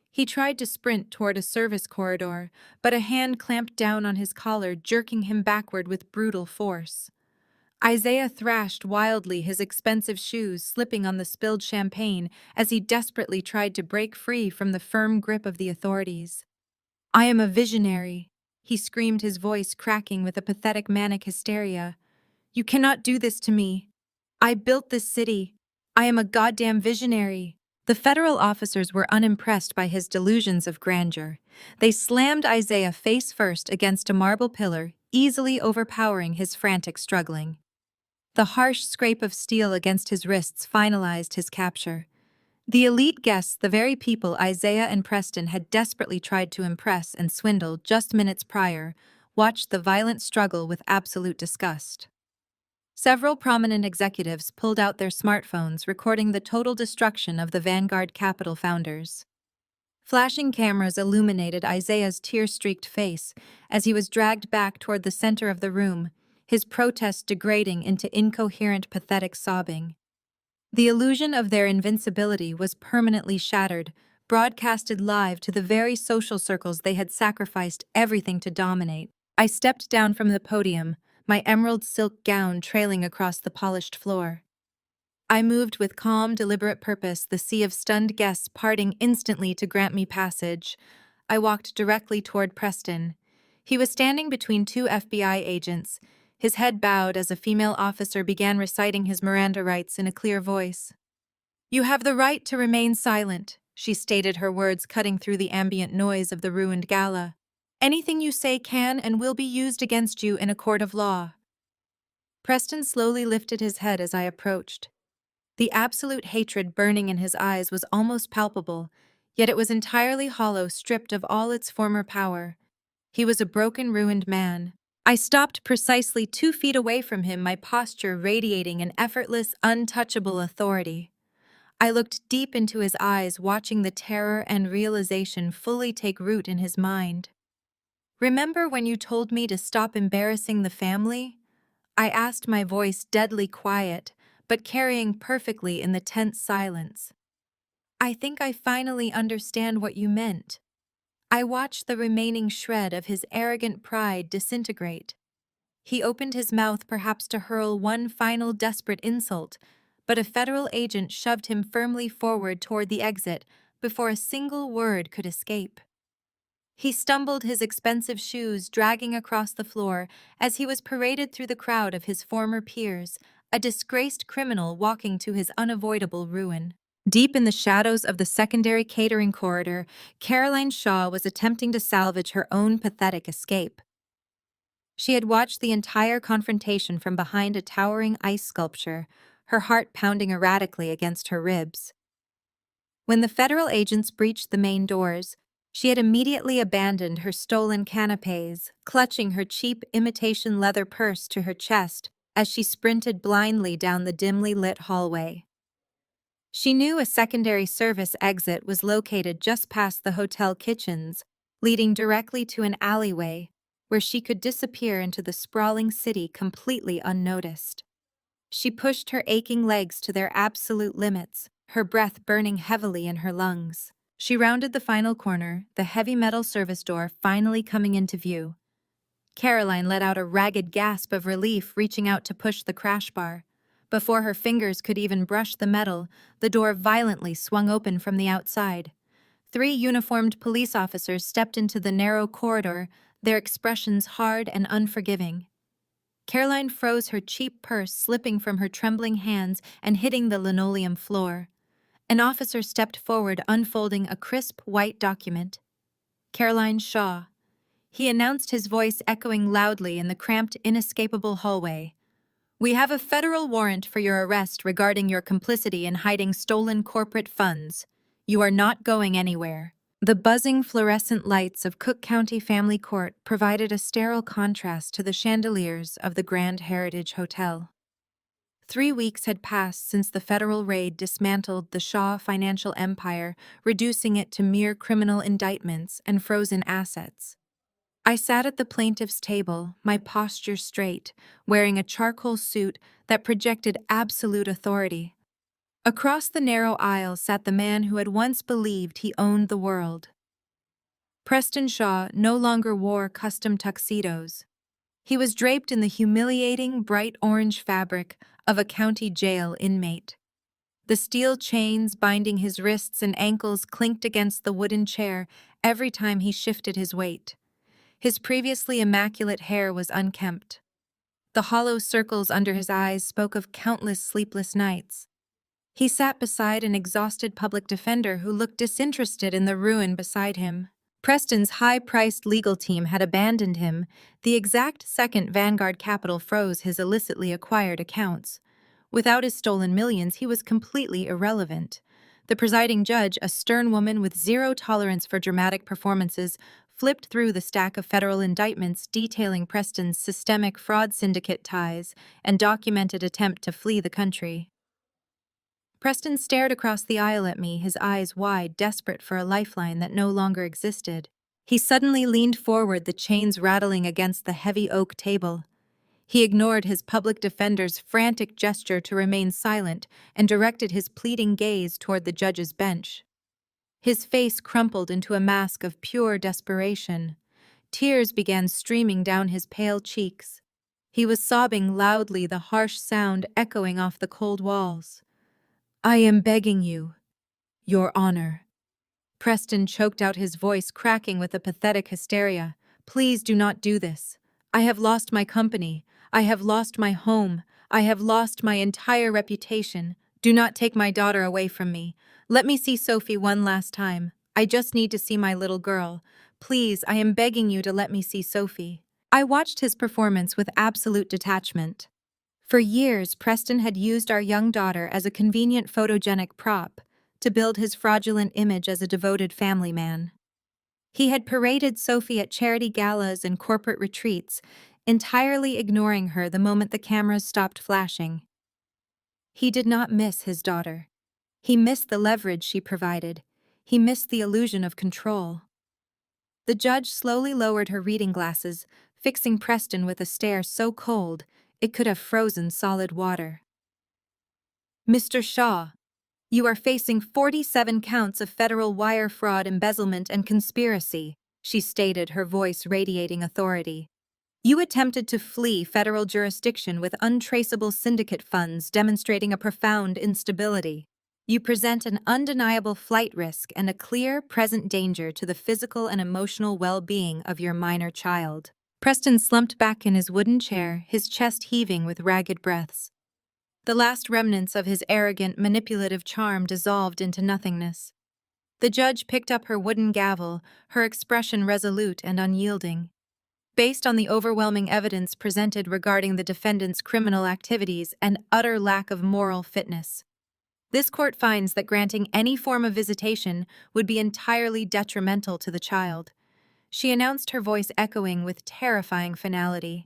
He tried to sprint toward a service corridor, but a hand clamped down on his collar, jerking him backward with brutal force. Isaiah thrashed wildly, his expensive shoes slipping on the spilled champagne as he desperately tried to break free from the firm grip of the authorities. "I am a visionary," he screamed, his voice cracking with a pathetic manic hysteria. "You cannot do this to me. I built this city. I am a goddamn visionary." The federal officers were unimpressed by his delusions of grandeur. They slammed Isaiah face first against a marble pillar, easily overpowering his frantic struggling. The harsh scrape of steel against his wrists finalized his capture. The elite guests, the very people Isaiah and Preston had desperately tried to impress and swindle just minutes prior, watched the violent struggle with absolute disgust. Several prominent executives pulled out their smartphones, recording the total destruction of the Vanguard Capital founders. Flashing cameras illuminated Isaiah's tear-streaked face as he was dragged back toward the center of the room, his protest degrading into incoherent, pathetic sobbing. The illusion of their invincibility was permanently shattered, broadcasted live to the very social circles they had sacrificed everything to dominate. I stepped down from the podium, my emerald silk gown trailing across the polished floor. I moved with calm, deliberate purpose, the sea of stunned guests parting instantly to grant me passage. I walked directly toward Preston. He was standing between two FBI agents, his head bowed as a female officer began reciting his Miranda rights in a clear voice. "You have the right to remain silent," she stated, her words cutting through the ambient noise of the ruined gala. "Anything you say can and will be used against you in a court of law." Preston slowly lifted his head as I approached. The absolute hatred burning in his eyes was almost palpable, yet it was entirely hollow, stripped of all its former power. He was a broken, ruined man. I stopped precisely 2 feet away from him, my posture radiating an effortless, untouchable authority. I looked deep into his eyes, watching the terror and realization fully take root in his mind. "Remember when you told me to stop embarrassing the family?" I asked, my voice deadly quiet, but carrying perfectly in the tense silence. "I think I finally understand what you meant." I watched the remaining shred of his arrogant pride disintegrate. He opened his mouth, perhaps to hurl one final desperate insult, but a federal agent shoved him firmly forward toward the exit before a single word could escape. He stumbled, his expensive shoes dragging across the floor as he was paraded through the crowd of his former peers, a disgraced criminal walking to his unavoidable ruin. Deep in the shadows of the secondary catering corridor, Caroline Shaw was attempting to salvage her own pathetic escape. She had watched the entire confrontation from behind a towering ice sculpture, her heart pounding erratically against her ribs. When the federal agents breached the main doors, she had immediately abandoned her stolen canapés, clutching her cheap imitation leather purse to her chest as she sprinted blindly down the dimly lit hallway. She knew a secondary service exit was located just past the hotel kitchens, leading directly to an alleyway where she could disappear into the sprawling city completely unnoticed. She pushed her aching legs to their absolute limits, her breath burning heavily in her lungs. She rounded the final corner, the heavy metal service door finally coming into view. Caroline let out a ragged gasp of relief, reaching out to push the crash bar. Before her fingers could even brush the metal, the door violently swung open from the outside. 3 uniformed police officers stepped into the narrow corridor, their expressions hard and unforgiving. Caroline froze, her cheap purse slipping from her trembling hands and hitting the linoleum floor. An officer stepped forward, unfolding a crisp white document. Caroline Shaw. He announced, his voice echoing loudly in the cramped, inescapable hallway. We have a federal warrant for your arrest regarding your complicity in hiding stolen corporate funds. You are not going anywhere. The buzzing fluorescent lights of Cook County Family Court provided a sterile contrast to the chandeliers of the Grand Heritage Hotel. 3 weeks had passed since the federal raid dismantled the Shaw financial empire, reducing it to mere criminal indictments and frozen assets. I sat at the plaintiff's table, my posture straight, wearing a charcoal suit that projected absolute authority. Across the narrow aisle sat the man who had once believed he owned the world. Preston Shaw no longer wore custom tuxedos. He was draped in the humiliating bright orange fabric of a county jail inmate. The steel chains binding his wrists and ankles clinked against the wooden chair every time he shifted his weight. His previously immaculate hair was unkempt. The hollow circles under his eyes spoke of countless sleepless nights. He sat beside an exhausted public defender who looked disinterested in the ruin beside him. Preston's high-priced legal team had abandoned him the exact second Vanguard Capital froze his illicitly acquired accounts. Without his stolen millions, he was completely irrelevant. The presiding judge, a stern woman with zero tolerance for dramatic performances, flipped through the stack of federal indictments detailing Preston's systemic fraud syndicate ties and documented attempt to flee the country. Preston stared across the aisle at me, his eyes wide, desperate for a lifeline that no longer existed. He suddenly leaned forward, the chains rattling against the heavy oak table. He ignored his public defender's frantic gesture to remain silent and directed his pleading gaze toward the judge's bench. His face crumpled into a mask of pure desperation. Tears began streaming down his pale cheeks. He was sobbing loudly, the harsh sound echoing off the cold walls. I am begging you, Your Honor. Preston choked out, his voice cracking with a pathetic hysteria. Please do not do this. I have lost my company. I have lost my home. I have lost my entire reputation. Do not take my daughter away from me. Let me see Sophie one last time. I just need to see my little girl. Please, I am begging you to let me see Sophie. I watched his performance with absolute detachment. For years, Preston had used our young daughter as a convenient photogenic prop to build his fraudulent image as a devoted family man. He had paraded Sophie at charity galas and corporate retreats, entirely ignoring her the moment the cameras stopped flashing. He did not miss his daughter. He missed the leverage she provided. He missed the illusion of control. The judge slowly lowered her reading glasses, fixing Preston with a stare so cold it could have frozen solid water. Mr. Shaw, you are facing 47 counts of federal wire fraud, embezzlement, and conspiracy, she stated, her voice radiating authority. You attempted to flee federal jurisdiction with untraceable syndicate funds, demonstrating a profound instability. You present an undeniable flight risk and a clear, present danger to the physical and emotional well-being of your minor child. Preston slumped back in his wooden chair, his chest heaving with ragged breaths. The last remnants of his arrogant, manipulative charm dissolved into nothingness. The judge picked up her wooden gavel, her expression resolute and unyielding. Based on the overwhelming evidence presented regarding the defendant's criminal activities and utter lack of moral fitness, this court finds that granting any form of visitation would be entirely detrimental to the child. She announced, her voice echoing with terrifying finality.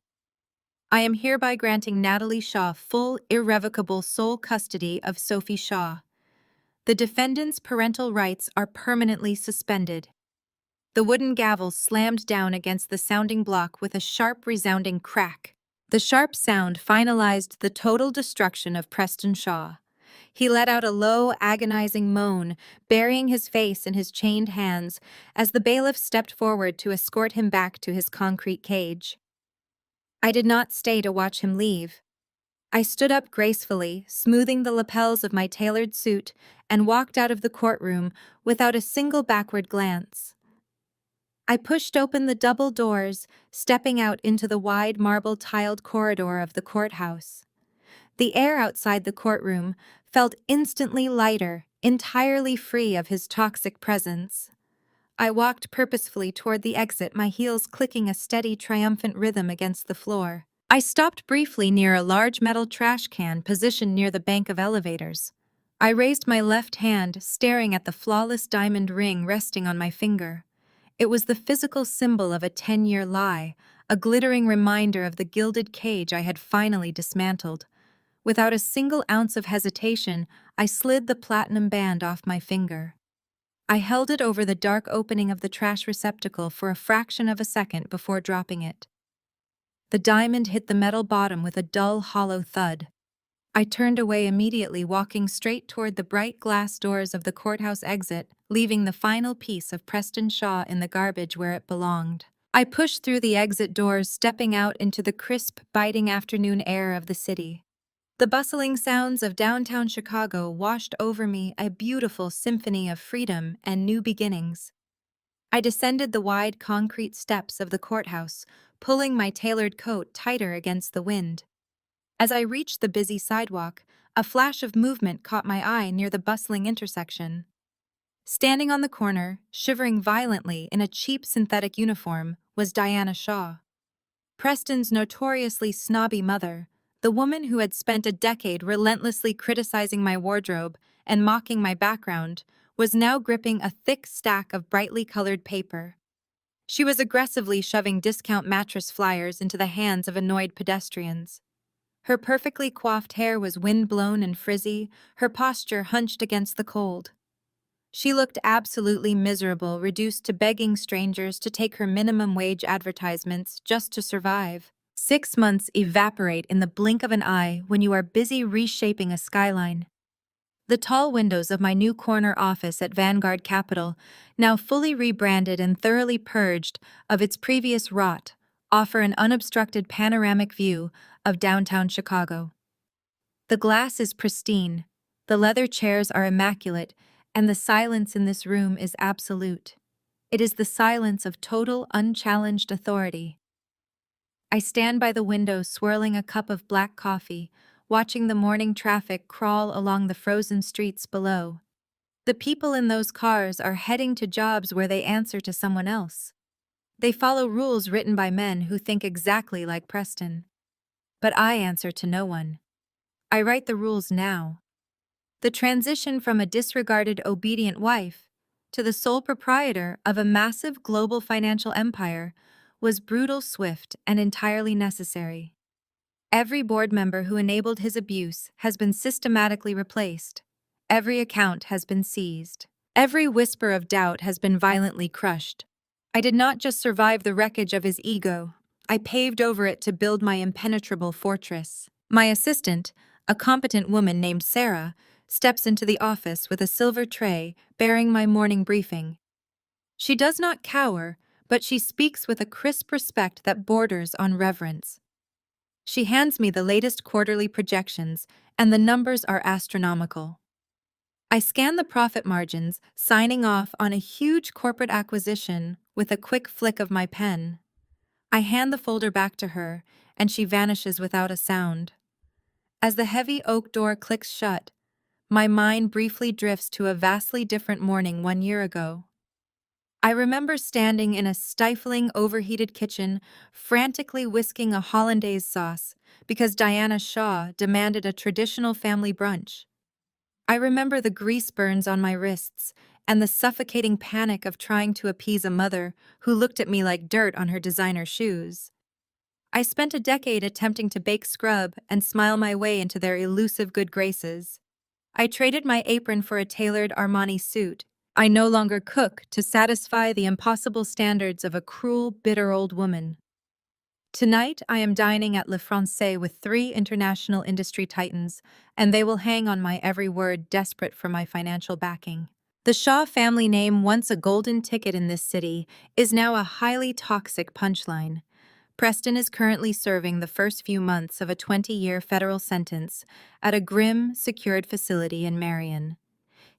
I am hereby granting Natalie Shaw full, irrevocable sole custody of Sophie Shaw. The defendant's parental rights are permanently suspended. The wooden gavel slammed down against the sounding block with a sharp, resounding crack. The sharp sound finalized the total destruction of Preston Shaw. He let out a low, agonizing moan, burying his face in his chained hands as the bailiff stepped forward to escort him back to his concrete cage. I did not stay to watch him leave. I stood up gracefully, smoothing the lapels of my tailored suit, and walked out of the courtroom without a single backward glance. I pushed open the double doors, stepping out into the wide marble-tiled corridor of the courthouse. The air outside the courtroom felt instantly lighter, entirely free of his toxic presence. I walked purposefully toward the exit, my heels clicking a steady, triumphant rhythm against the floor. I stopped briefly near a large metal trash can positioned near the bank of elevators. I raised my left hand, staring at the flawless diamond ring resting on my finger. It was the physical symbol of a 10-year lie, a glittering reminder of the gilded cage I had finally dismantled. Without a single ounce of hesitation, I slid the platinum band off my finger. I held it over the dark opening of the trash receptacle for a fraction of a second before dropping it. The diamond hit the metal bottom with a dull, hollow thud. I turned away immediately, walking straight toward the bright glass doors of the courthouse exit, leaving the final piece of Preston Shaw in the garbage where it belonged. I pushed through the exit doors, stepping out into the crisp, biting afternoon air of the city. The bustling sounds of downtown Chicago washed over me, a beautiful symphony of freedom and new beginnings. I descended the wide concrete steps of the courthouse, pulling my tailored coat tighter against the wind. As I reached the busy sidewalk, a flash of movement caught my eye near the bustling intersection. Standing on the corner, shivering violently in a cheap synthetic uniform, was Diana Shaw. Preston's notoriously snobby mother, the woman who had spent a decade relentlessly criticizing my wardrobe and mocking my background, was now gripping a thick stack of brightly colored paper. She was aggressively shoving discount mattress flyers into the hands of annoyed pedestrians. Her perfectly coiffed hair was wind-blown and frizzy, her posture hunched against the cold. She looked absolutely miserable, reduced to begging strangers to take her minimum wage advertisements just to survive. 6 months evaporate in the blink of an eye when you are busy reshaping a skyline. The tall windows of my new corner office at Vanguard Capital, now fully rebranded and thoroughly purged of its previous rot, offer an unobstructed panoramic view of downtown Chicago. The glass is pristine, the leather chairs are immaculate, and the silence in this room is absolute. It is the silence of total, unchallenged authority. I stand by the window swirling a cup of black coffee, watching the morning traffic crawl along the frozen streets below. The people in those cars are heading to jobs where they answer to someone else. They follow rules written by men who think exactly like Preston. But I answer to no one. I write the rules now. The transition from a disregarded, obedient wife to the sole proprietor of a massive global financial empire was brutal, swift, and entirely necessary. Every board member who enabled his abuse has been systematically replaced. Every account has been seized. Every whisper of doubt has been violently crushed. I did not just survive the wreckage of his ego, I paved over it to build my impenetrable fortress. My assistant, a competent woman named Sarah, steps into the office with a silver tray bearing my morning briefing. She does not cower, but she speaks with a crisp respect that borders on reverence. She hands me the latest quarterly projections, and the numbers are astronomical. I scan the profit margins, signing off on a huge corporate acquisition with a quick flick of my pen. I hand the folder back to her, and she vanishes without a sound. As the heavy oak door clicks shut, my mind briefly drifts to a vastly different morning 1 year ago. I remember standing in a stifling, overheated kitchen, frantically whisking a hollandaise sauce because Diana Shaw demanded a traditional family brunch. I remember the grease burns on my wrists and the suffocating panic of trying to appease a mother who looked at me like dirt on her designer shoes. I spent a decade attempting to bake scrub and smile my way into their elusive good graces. I traded my apron for a tailored Armani suit. I no longer cook to satisfy the impossible standards of a cruel, bitter old woman. Tonight, I am dining at Le Francais with 3 international industry titans, and they will hang on my every word, desperate for my financial backing. The Shaw family name, once a golden ticket in this city, is now a highly toxic punchline. Preston is currently serving the first few months of a 20-year federal sentence at a grim, secured facility in Marion.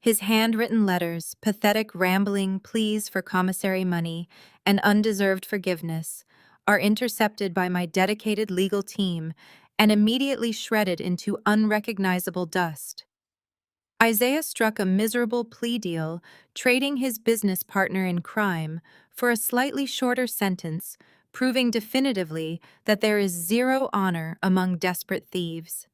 His handwritten letters, pathetic rambling pleas for commissary money, and undeserved forgiveness are intercepted by my dedicated legal team and immediately shredded into unrecognizable dust. Isaiah struck a miserable plea deal, trading his business partner in crime for a slightly shorter sentence, proving definitively that there is zero honor among desperate thieves.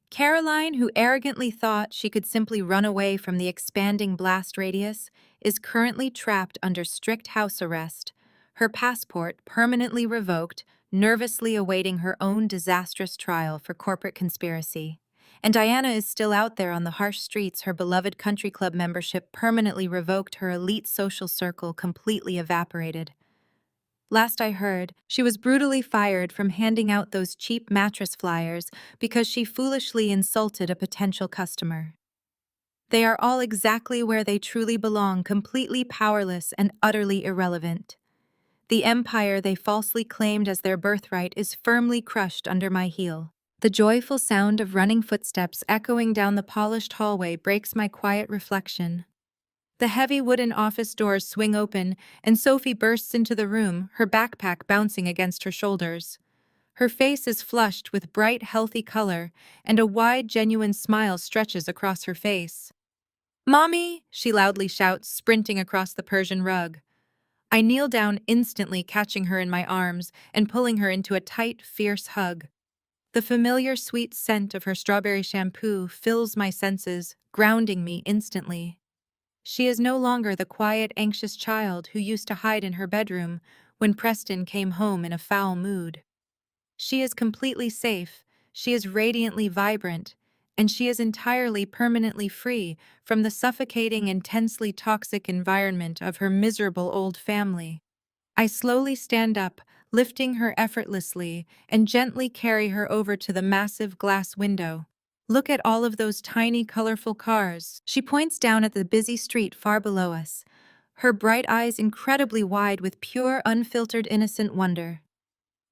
Caroline, who arrogantly thought she could simply run away from the expanding blast radius, is currently trapped under strict house arrest, her passport permanently revoked, nervously awaiting her own disastrous trial for corporate conspiracy. And Diana is still out there on the harsh streets, her beloved country club membership permanently revoked, her elite social circle completely evaporated. Last I heard, she was brutally fired from handing out those cheap mattress flyers because she foolishly insulted a potential customer. They are all exactly where they truly belong, completely powerless and utterly irrelevant. The empire they falsely claimed as their birthright is firmly crushed under my heel. The joyful sound of running footsteps echoing down the polished hallway breaks my quiet reflection. The heavy wooden office doors swing open, and Sophie bursts into the room, her backpack bouncing against her shoulders. Her face is flushed with bright, healthy color, and a wide, genuine smile stretches across her face. "Mommy!" she loudly shouts, sprinting across the Persian rug. I kneel down instantly, catching her in my arms and pulling her into a tight, fierce hug. The familiar sweet scent of her strawberry shampoo fills my senses, grounding me instantly. She is no longer the quiet, anxious child who used to hide in her bedroom when Preston came home in a foul mood. She is completely safe, she is radiantly vibrant, and she is entirely permanently free from the suffocating, intensely toxic environment of her miserable old family. I slowly stand up, lifting her effortlessly, and gently carry her over to the massive glass window. "Look at all of those tiny, colorful cars." She points down at the busy street far below us, her bright eyes incredibly wide with pure, unfiltered, innocent wonder.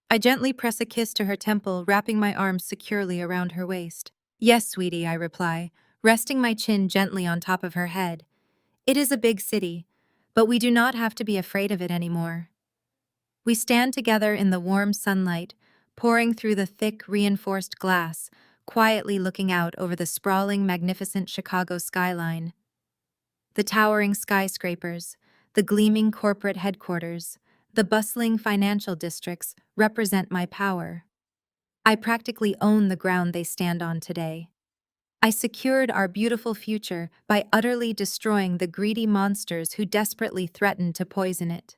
I gently press a kiss to her temple, wrapping my arms securely around her waist. "Yes, sweetie," I reply, resting my chin gently on top of her head. "It is a big city, but we do not have to be afraid of it anymore." We stand together in the warm sunlight, pouring through the thick, reinforced glass, quietly looking out over the sprawling, magnificent Chicago skyline. The towering skyscrapers, the gleaming corporate headquarters, the bustling financial districts represent my power. I practically own the ground they stand on today. I secured our beautiful future by utterly destroying the greedy monsters who desperately threatened to poison it.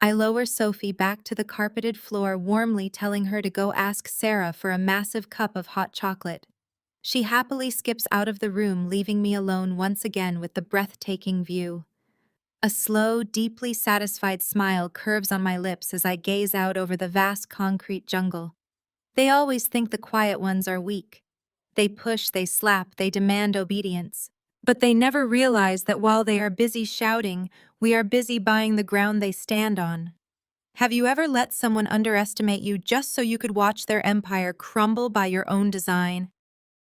I lower Sophie back to the carpeted floor, warmly telling her to go ask Sarah for a massive cup of hot chocolate. She happily skips out of the room, leaving me alone once again with the breathtaking view. A slow, deeply satisfied smile curves on my lips as I gaze out over the vast concrete jungle. They always think the quiet ones are weak. They push, they slap, they demand obedience. But they never realize that while they are busy shouting, we are busy buying the ground they stand on. Have you ever let someone underestimate you just so you could watch their empire crumble by your own design?